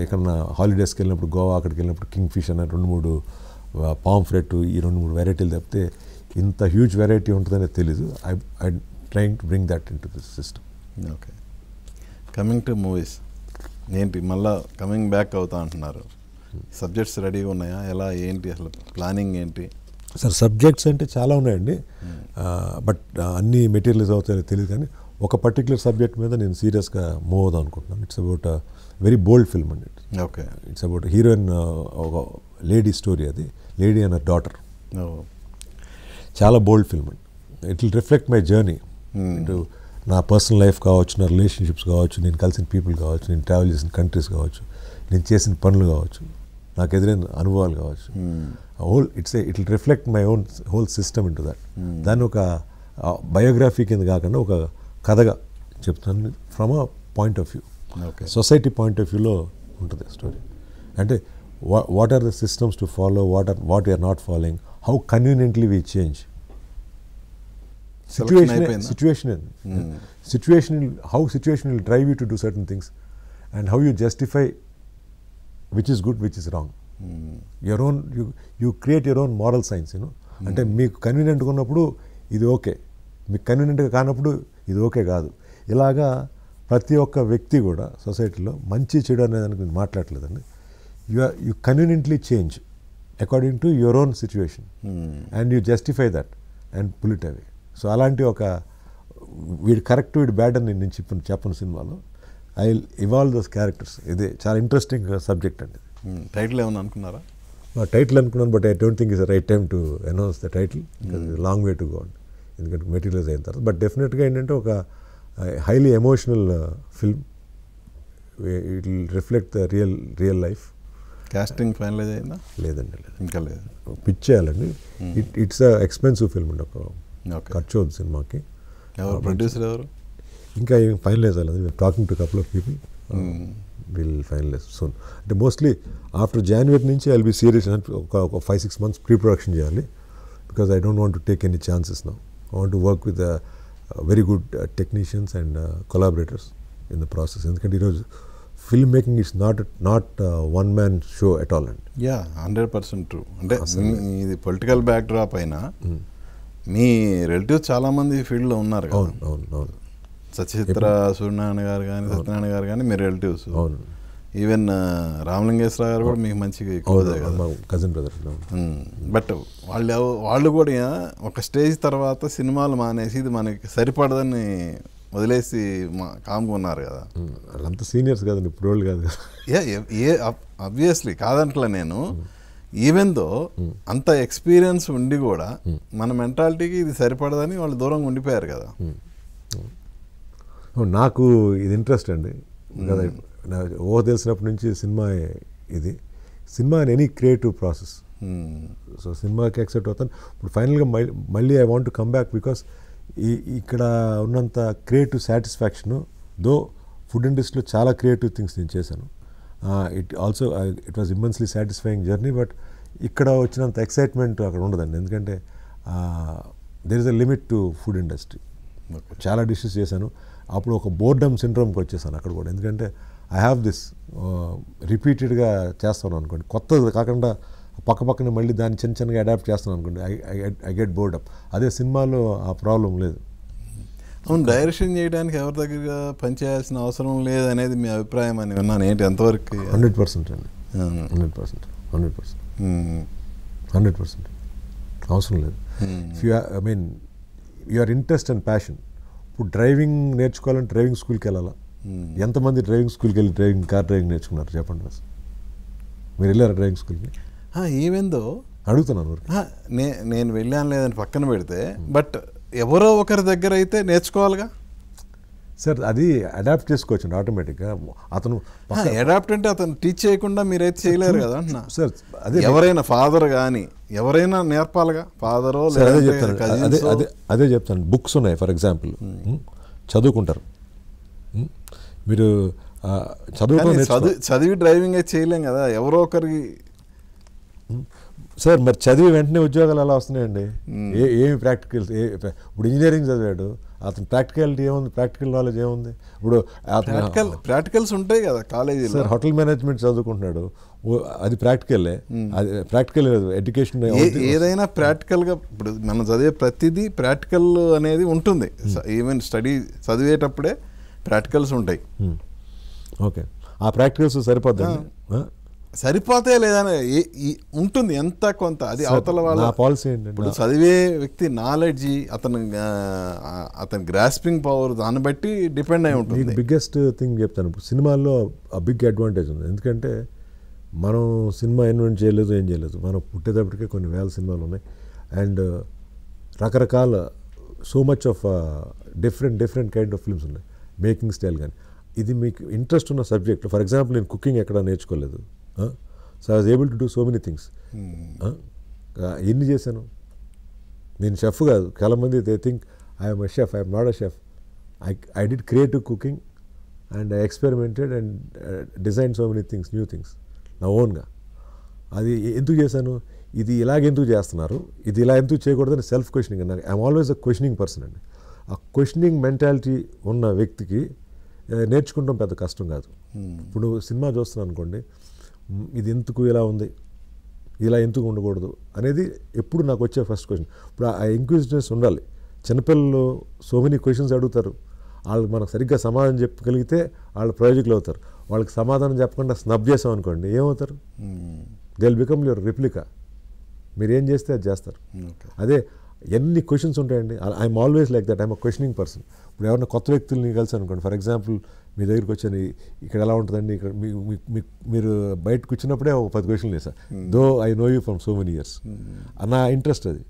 ఎక్కడన్నా హాలిడేస్కి వెళ్ళినప్పుడు గోవా అక్కడికి వెళ్ళినప్పుడు కింగ్ ఫిష్ అనే 2-3 పాంఫ్రెట్ ఈ 2-3 వెరైటీలు తప్పితే ఇంత హ్యూజ్ వెరైటీ ఉంటుందనే తెలీదు. I trying to bring that in to this system. Okay, coming to movies ఏంటి మళ్ళీ కమింగ్ బ్యాక్ అవుతా అంటున్నారు. సబ్జెక్ట్స్ రెడీగా ఉన్నాయా? ఎలా ఏంటి అసలు ప్లానింగ్ ఏంటి? సార్ సబ్జెక్ట్స్ అంటే చాలా ఉన్నాయండి. బట్ అన్ని మెటీరియల్స్ అవుతాయో తెలియదు. కానీ ఒక పర్టికులర్ సబ్జెక్ట్ మీద నేను సీరియస్గా మూవ్ అవుదాం అనుకుంటున్నాను. It's about very bold film అండి. ఓకే, ఇట్స్ అబౌట్ హీరోయిన్, ఒక లేడీ స్టోరీ. అది లేడీ అండ్ డాటర్. చాలా బోల్డ్ ఫిల్మ్ అండి. It will reflect my journey. ఇటు నా పర్సనల్ లైఫ్ కావచ్చు, నా రిలేషన్షిప్స్ కావచ్చు, నేను కలిసిన పీపుల్ కావచ్చు, నేను ట్రావెల్ చేసిన కంట్రీస్ కావచ్చు, నేను చేసిన పనులు కావచ్చు, నాకు ఎదురైన అనుభవాలు కావచ్చు. It will reflect my own whole system into that. దాన్ని ఒక బయోగ్రఫీ కింద కాకుండా ఒక కథగా చెప్తాను from a point of view, society point of వ్యూలో ఉంటుంది స్టోరీ. అంటే what are the systems to follow, what are not following, how conveniently we change. How situation will drive you to do certain things, and how you justify which is good, which is wrong. Your own, you create your own moral science, అంటే మీకు కన్వీనియంట్గా ఉన్నప్పుడు ఇది okay, మీకు కన్వీనియంట్గా కానప్పుడు ఇది okay కాదు. ఇలాగా ప్రతి ఒక్క వ్యక్తి కూడా సొసైటీలో మంచి చెడు అనే దానికి మాట్లాడలేదండి. You conveniently change according to your own situation and you justify that and pull it away. So అలాంటి ఒక వీడు కరెక్ట్ వీడు బ్యాడ్ అని నేను చెప్పను సినిమాలో. I will evolve those characters. ఇది చాలా ఇంట్రెస్టింగ్ సబ్జెక్ట్ అండి. టైటిల్ ఏమన్నా అనుకున్నారా? టైటిల్ అనుకున్నాను, but I don't think is the right time to announce the title. Long way to go అండి, ఎందుకంటే మెటీరియల్స్ అయిన తర్వాత. బట్ డెఫినెట్గా ఏంటంటే ఒక highly emotional film. It will reflect the real life. Casting finalize అయిందా? లేదండి, ఇంకా లేదు. పిచ్ చేయాలండి. ఇట్స్ అ ఎక్స్పెన్సివ్ ఫిల్మ్ అండి. ఒక ఖర్చు అవుతుంది సినిమాకి. ఎవరు ప్రొడ్యూసర్ ఎవరు? ఇంకా ఏం ఫైనలైజ్ అవ్వలేదు. Talking to couple of people, will finalize soon. అంటే మోస్ట్లీ ఆఫ్టర్ జనవరి నుంచి ఐ విల్ బి సీరియస్. ఒక 5-6 months ప్రీ ప్రొడక్షన్ చేయాలి. Because I don't want to take any chances now. I want to work with very good technicians and collaborators in the process. ఎందుకంటే ఈరోజు film making is not one man show at all అండి. Yeah 100% true. అంటే ఇది political back drop అయినా మీ relatives చాలా మంది field లో ఉన్నారు కదా. అవును. సచిత్ర సూర్యనారాయణ గారు కానీ సత్యనారాయణ గారు కానీ మీ రిలేటివ్స్. అవును. ఈవెన్ రామలింగేశ్వర గారు కూడా మీకు మంచిగా క్లోజ్ కదా, కజిన్ బ్రదర్. బట్ వాళ్ళు కూడా ఒక స్టేజ్ తర్వాత సినిమాలు మానేసి ఇది మనకి సరిపడదని వదిలేసి కామ్గా ఉన్నారు కదా. వాళ్ళంతా సీనియర్స్ కదండి, ఇప్పుడు వాళ్ళు కాదు కదా. అబ్వియస్లీ కాదంటలే నేను. ఈవెన్ దో అంత ఎక్స్పీరియన్స్ ఉండి కూడా మన మెంటాలిటీకి ఇది సరిపడదని వాళ్ళు దూరంగా ఉండిపోయారు కదా. నాకు ఇది ఇంట్రెస్ట్ అండి కదా, తెలిసినప్పటి నుంచి cinema any creative process. So సినిమాకి యాక్సెప్ట్ అవుతాను. ఇప్పుడు ఫైనల్గా మళ్ళీ I want to come back because ఇక్కడ ఉన్నంత క్రియేటివ్ సాటిస్ఫాక్షను దో ఫుడ్ ఇండస్ట్రీలో చాలా క్రియేటివ్ థింగ్స్ నేను చేశాను. It was immensely satisfying journey. But ఇక్కడ వచ్చినంత ఎక్సైట్మెంట్ అక్కడ ఉండదండి, ఎందుకంటే there is a limit to food industry. చాలా డిషెస్ చేశాను, అప్పుడు ఒక బోర్డమ్ సిండ్రోమ్కి వచ్చేసాను అక్కడ కూడా. ఎందుకంటే ఐ హ్యావ్ దిస్ రిపీటెడ్గా చేస్తాను అనుకోండి, కొత్తది కాకుండా పక్కనే మళ్ళీ దాన్ని చిన్నగా అడాప్ట్ చేస్తాను అనుకోండి, ఐ గెట్ బోర్డ్ అప్. అదే సినిమాలో ఆ ప్రాబ్లం లేదు. అవును, డైరెక్షన్ చేయడానికి ఎవరి దగ్గర పనిచేయాల్సిన అవసరం లేదనేది మీ అభిప్రాయం అని విన్నాను. ఏంటి ఎంతవరకు? 100% అండి. 100% అవసరం లేదు. Your interest and passion. ఇప్పుడు డ్రైవింగ్ నేర్చుకోవాలంటే డ్రైవింగ్ స్కూల్కి వెళ్ళాలా? ఎంతమంది డ్రైవింగ్ స్కూల్కి వెళ్ళి కార్ డ్రైవింగ్ నేర్చుకున్నారు చెప్పండి. మీరు వెళ్ళారా డ్రైవింగ్ స్కూల్కి? ఈవెందో అడుగుతున్నాను. నేను వెళ్ళాను లేదని పక్కన పెడితే, బట్ ఎవరో ఒకరి దగ్గర అయితే నేర్చుకోవాలిగా సార్. అది అడాప్ట్ చేసుకోవచ్చు ఆటోమేటిక్గా. అతను అడాప్ట్ అంటే అతను టీచ్ చేయకుండా మీరైతే చేయలేరు కదా అంటున్నా సార్. అదే ఎవరైనా ఫాదర్ కానీ ఎవరైనా నేర్పాలిగా, ఫాదరో. అదే చెప్తాను. బుక్స్ ఉన్నాయి ఫర్ ఎగ్జాంపుల్, చదువుకుంటారు. మీరు చదివి డ్రైవింగ్ అయితే చేయలేం కదా, ఎవరో ఒకరికి. సార్ మరి చదివి వెంటనే ఉద్యోగాలు ఎలా వస్తున్నాయండి? ఏమి ప్రాక్టికల్స్? ఇప్పుడు ఇంజనీరింగ్ చదివాడు, అతను ప్రాక్టికాలిటీ ఏముంది? ప్రాక్టికల్ నాలెడ్జ్ ఏముంది? ఇప్పుడు ప్రాక్టికల్స్ ఉంటాయి కదా కాలేజీలో. సార్ హోటల్ మేనేజ్మెంట్ చదువుకుంటున్నాడు, అది ప్రాక్టికల్లే. అది ప్రాక్టికల్ ఎడ్యుకేషన్ ఏదైనా ప్రాక్టికల్గా. ఇప్పుడు మనం చదివే ప్రతిదీ ప్రాక్టికల్ అనేది ఉంటుంది. ఈవెన్ స్టడీ చదివేటప్పుడే ప్రాక్టికల్స్ ఉంటాయి. ఓకే, ఆ ప్రాక్టికల్స్ సరిపోద్దండి? సరిపోతే లేదని ఉంటుంది ఎంత కొంత. అది అవతల వాళ్ళ పాలసీ ఏంటంటే, ఇప్పుడు చదివే వ్యక్తి నాలెడ్జ్, అతని గ్రాస్పింగ్ పవర్ దాన్ని బట్టి డిపెండ్ అయి ఉంటుంది. బిగ్గెస్ట్ థింగ్ చెప్తాను, ఇప్పుడు సినిమాల్లో ఆ బిగ్ అడ్వాంటేజ్ ఉంది. ఎందుకంటే మనం సినిమా ఇన్వెంట్ చేయలేదు, ఏం చేయలేదు. మనం పుట్టేటప్పటికే కొన్ని వేల సినిమాలు ఉన్నాయి. అండ్ రకరకాల so much of different kind of films ఉన్నాయి, మేకింగ్ స్టైల్ కానీ. ఇది మీకు ఇంట్రెస్ట్ ఉన్న సబ్జెక్ట్. ఫర్ ఎగ్జాంపుల్ నేను కుకింగ్ ఎక్కడ నేర్చుకోలేదు, so I was able to do so many things. ఎన్ని చేశాను నేను? షెఫ్ కాదు. చాలామంది they think I'm a chef. I'm not a chef. I did creative cooking and I experimented and design so many things, new things నా ఓన్గా. అది ఎందుకు చేశాను? ఇది ఇలాగెందుకు చేస్తున్నారు, ఇది ఇలా ఎందుకు చేయకూడదని సెల్ఫ్ క్వశ్చనింగ్ అన్నారు. I'm always a questioning person అండి. ఆ క్వశ్చనింగ్ మెంటాలిటీ ఉన్న వ్యక్తికి నేర్చుకుంటాం పెద్ద కష్టం కాదు. ఇప్పుడు సినిమా చూస్తున్నాను అనుకోండి, ఇది ఎందుకు ఇలా ఉంది, ఇలా ఎందుకు ఉండకూడదు అనేది ఎప్పుడు నాకు వచ్చే ఫస్ట్ క్వశ్చన్. ఇప్పుడు ఆ ఇంక్విజిటివ్నెస్ ఉండాలి. చిన్నపిల్లలు సో మెనీ క్వశ్చన్స్ అడుగుతారు, వాళ్ళకి మనకు సరిగ్గా సమాధానం చెప్పగలిగితే వాళ్ళు ప్రయోజకులు అవుతారు. వాళ్ళకి సమాధానం చెప్పకుండా స్నబ్ చేసాం అనుకోండి, ఏమవుతారు? They will become your replica. మీరు ఏం చేస్తే అది చేస్తారు. అదే ఎన్ని క్వశ్చన్స్ ఉంటాయండి. I'm always like that. I'm a questioning person. ఇప్పుడు ఎవరైనా కొత్త వ్యక్తుల్ని కలిసి అనుకోండి, ఫర్ ఎగ్జాంపుల్ మీ దగ్గరికి వచ్చాను, ఇక్కడ ఎలా ఉంటుందండి, ఇక్కడ మీరు బయటకు వచ్చినప్పుడే ఒక 10 క్వశ్చన్లు వేసారు. Though I know you from so many years. నా ఇంట్రెస్ట్ అది.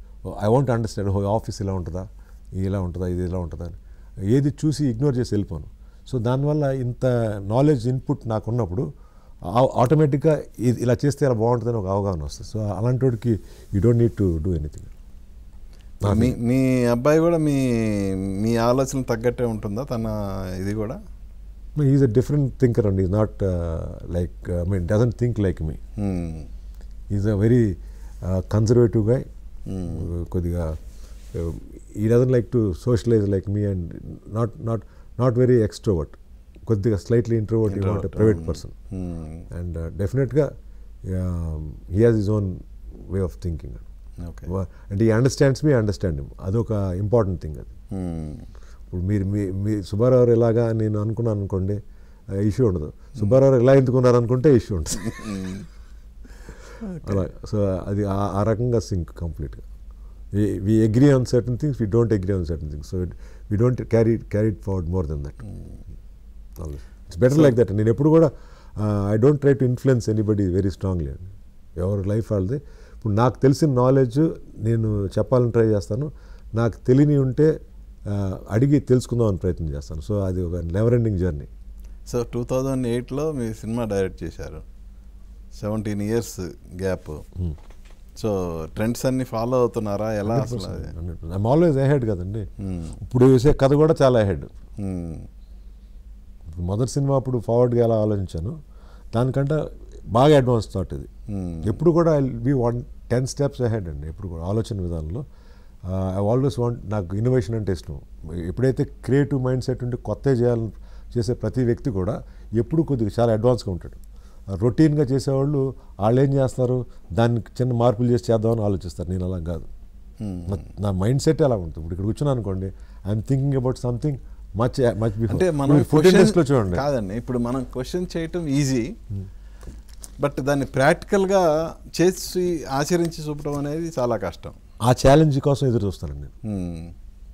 ఐ వాంట్ అండర్స్టాండ్ ఆఫీస్ ఇలా ఉంటుందా, ఇలా ఉంటుందా, ఇది ఇలా ఉంటుందా అని. ఏది చూసి ఇగ్నోర్ చేసి వెళ్ళిపోను. సో దానివల్ల ఇంత నాలెడ్జ్ ఇన్పుట్ నాకు ఉన్నప్పుడు ఆటోమేటిక్గా ఇలా చేస్తే ఇలా బాగుంటుందని ఒక అవగాహన వస్తుంది. సో అలాంటి వాడికి you don't need to do anything. మీ అబ్బాయి కూడా మీ ఆలోచన తగ్గట్టే ఉంటుందా తన ఇది కూడా? Is a different thinker and is not like doesn't think like me. Is a very conservative guy. కొద్దిగా he doesn't like to socialize like me and not very extrovert. కొద్దిగా slightly introvert private person and డెఫినెట్గా he has his own way of thinking అంటే he understands me understand అదొక important thing అది. ఇప్పుడు మీ సుబ్బారావు ఎలాగా నేను అనుకున్నాను అనుకోండి ఇష్యూ ఉండదు, సుబ్బారావు ఎలా ఎందుకున్నారు అనుకుంటే ఇష్యూ ఉంటుంది. అలా సో అది ఆ రకంగా సింక్ కంప్లీట్గా. We agree on certain things, we don't agree on certain things, so we don't carry it forward more than that. It's better like that. నేను ఎప్పుడు కూడా I don't try to influence anybody very strongly అండి. ఎవరి life వాళ్ళది. ఇప్పుడు నాకు తెలిసిన knowledge నేను చెప్పాలని ట్రై చేస్తాను, నాకు తెలియని ఉంటే అడిగి తెలుసుకుందామని ప్రయత్నం చేస్తాను. సో అది ఒక నెవర్ ఎండింగ్ జర్నీ. సో 2008లో మీ సినిమా డైరెక్ట్ చేశారు, 17 years గ్యాప్. సో ట్రెండ్స్ అన్ని ఫాలో అవుతున్నారా ఎలా అసలు? ఐఎమ్ ఆల్వేస్ అహెడ్ కదండి. ఇప్పుడు వేసే కథ కూడా చాలా అహెడ్. మొదటి సినిమా అప్పుడు ఫార్వర్డ్గా ఎలా ఆలోచించాను, దానికంటే బాగా అడ్వాన్స్ థాట్ ఇది. ఎప్పుడు కూడా ఐ బీ 10 steps అహెడ్ అండి. ఎప్పుడు కూడా ఆలోచన విధానంలో ఐ ఆల్వేస్ వాంట్, నాకు ఇన్నోవేషన్ అంటే ఇష్టం. ఎప్పుడైతే క్రియేటివ్ మైండ్ సెట్ ఉంటే కొత్త చేసే ప్రతి వ్యక్తి కూడా ఎప్పుడు కొద్దిగా చాలా అడ్వాన్స్గా ఉంటాడు. రొటీన్గా చేసేవాళ్ళు వాళ్ళు ఏం చేస్తారు, దానికి చిన్న మార్పులు చేసి చేద్దామని ఆలోచిస్తారు. నేను అలా కాదు, నా మైండ్ సెట్ అలా ఉంటుంది. ఇప్పుడు ఇక్కడ కూర్చున్నాను అనుకోండి, I'm thinking about something much before. అంటే మనం ఫుటేజ్లో చూడండి కాదండి, ఇప్పుడు మనం క్వశ్చన్ చేయటం ఈజీ, బట్ దాన్ని ప్రాక్టికల్గా చేసి ఆచరించి చూపడం అనేది చాలా కష్టం. ఆ ఛాలెంజ్ కోసం ఎదురు చూస్తానండి నేను.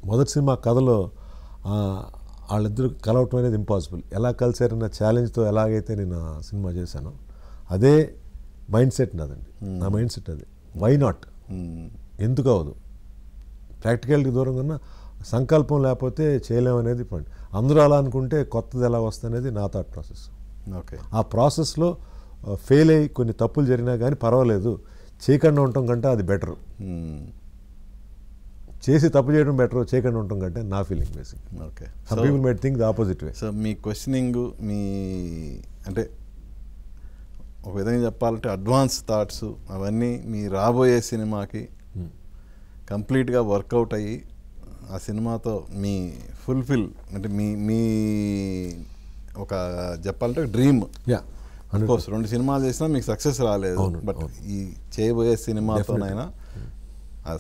మొదటి సినిమా కథలో వాళ్ళిద్దరు కలవటం అనేది ఇంపాసిబుల్. ఎలా కలిసారన్న ఛాలెంజ్తో ఎలాగైతే నేను ఆ సినిమా చేశానో అదే మైండ్ సెట్ నాదండి. నా మైండ్ సెట్ అది. వై నాట్, ఎందుకు అవ్వదు? ప్రాక్టికాలిటీ దూరం కన్నా సంకల్పం లేకపోతే చేయలేమనేది పాయింట్. అందరూ అలా అనుకుంటే కొత్తది ఎలా వస్తుంది అనేది నా థాట్ ప్రాసెస్. ఓకే, ఆ ప్రాసెస్లో ఫెయిల్ అయ్యి కొన్ని తప్పులు జరిగినా కానీ పర్వాలేదు, చేయకుండా ఉండటం కంటే అది బెటరు. చేసి తప్పు చేయడం బెటర్, చేయకుండా ఉండటం కంటే నా feeling basic. Okay, some people might think the opposite way. So me questioning, మీ అంటే ఒక విధంగా చెప్పాలంటే అడ్వాన్స్ థాట్స్ అవన్నీ మీ రాబోయే సినిమాకి కంప్లీట్గా వర్కౌట్ అయ్యి ఆ సినిమాతో మీ ఫుల్ఫిల్ అంటే మీ ఒక చెప్పాలంటే డ్రీమ్. కోర్స్ 2 సినిమాలు చేసినా మీకు సక్సెస్ రాలేదు, బట్ ఈ చేయబోయే సినిమాతోనైనా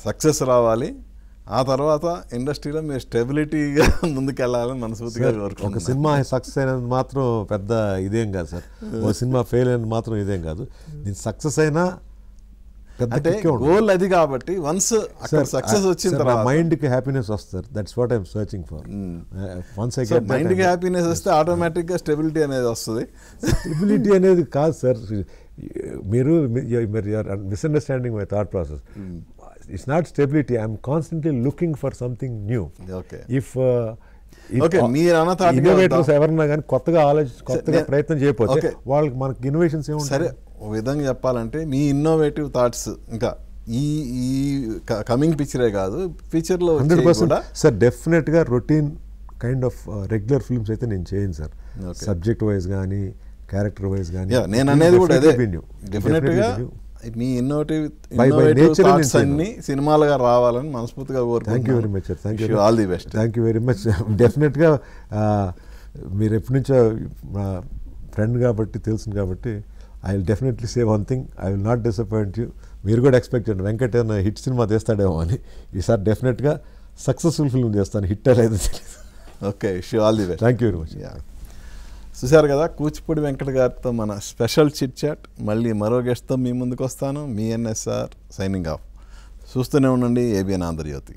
సక్సెస్ రావాలి. ఆ తర్వాత ఇండస్ట్రీలో మీరు స్టెబిలిటీగా ముందుకెళ్ళాలని మనస్ఫూర్తిగా ఒక సినిమా సక్సెస్ అయినది మాత్రం పెద్ద ఇదేం కాదు సార్, ఒక సినిమా ఫెయిల్ అయినది మాత్రం ఇదేం కాదు. నేను సక్సెస్ అయినా గోల్ అది కాబట్టి వన్స్ అక్కడ సక్సెస్ వచ్చిన తర్వాత మైండ్కి హ్యాపీనెస్ వస్తుంది. That's what I'm searching for. Once I get మైండ్కి హ్యాపీనెస్ వస్తే ఆటోమేటిక్గా స్టెబిలిటీ అనేది వస్తుంది. స్టెబిలిటీ అనేది కాదు సార్, మీరు misunderstanding my thought process. It's not stability. I'm constantly looking for something new. Okay. If innovators ఎవరన్నా కానీ కొత్తగా ప్రయత్నం చేయకపోతే వాళ్ళకి మనకి ఇన్నోవేషన్స్ ఏముంటాయి? సరే, ఒక విధంగా చెప్పాలంటే మీ ఇన్నోవేటివ్ థాట్స్ ఇంకా ఈ కమింగ్ పిక్చరే కాదు, ఫ్యూచర్లో 100% సార్. డెఫినెట్గా routine kind of regular films అయితే నేను చేయను సార్. సబ్జెక్ట్ వైజ్ కానీ క్యారెక్టర్ వైజ్ కానీ నేను అనేది కూడా అదే. డెఫినెట్గా మీ ఇన్నోవేటివ్ థాట్స్ అన్ని సినిమాలుగా రావాలని మనస్ఫూర్తిగా కోరుకుంటున్నాను. Thank you very much sir. Thank you, all the best. Thank you very much. డెఫినెట్గా మీరు ఎప్పటి నుంచో మా ఫ్రెండ్ కాబట్టి తెలుసును కాబట్టి I will definitely say one thing, I will not disappoint you. మీరు కూడా ఎక్స్పెక్ట్ చేయండి వెంకట్ ఏమైనా హిట్ సినిమా తీస్తాడేమో అని. ఈసారి డెఫినెట్గా సక్సెస్ఫుల్ ఫిల్మ్ చేస్తాను, హిట్ అనేది తెలియదు. Okay, wish you all the best. Thank you very much. చూశారు కదా, కూచిపూడి వెంకట్ గారితో మన స్పెషల్ చిట్ చాట్. మళ్ళీ మరో గెస్ట్తో మీ ముందుకు వస్తాను. మీ ఎన్ఎస్ఆర్ సైనింగ్ ఆఫ్. చూస్తూనే ఉండండి ఏబిఎన్ ఆంధ్రజ్యోతి.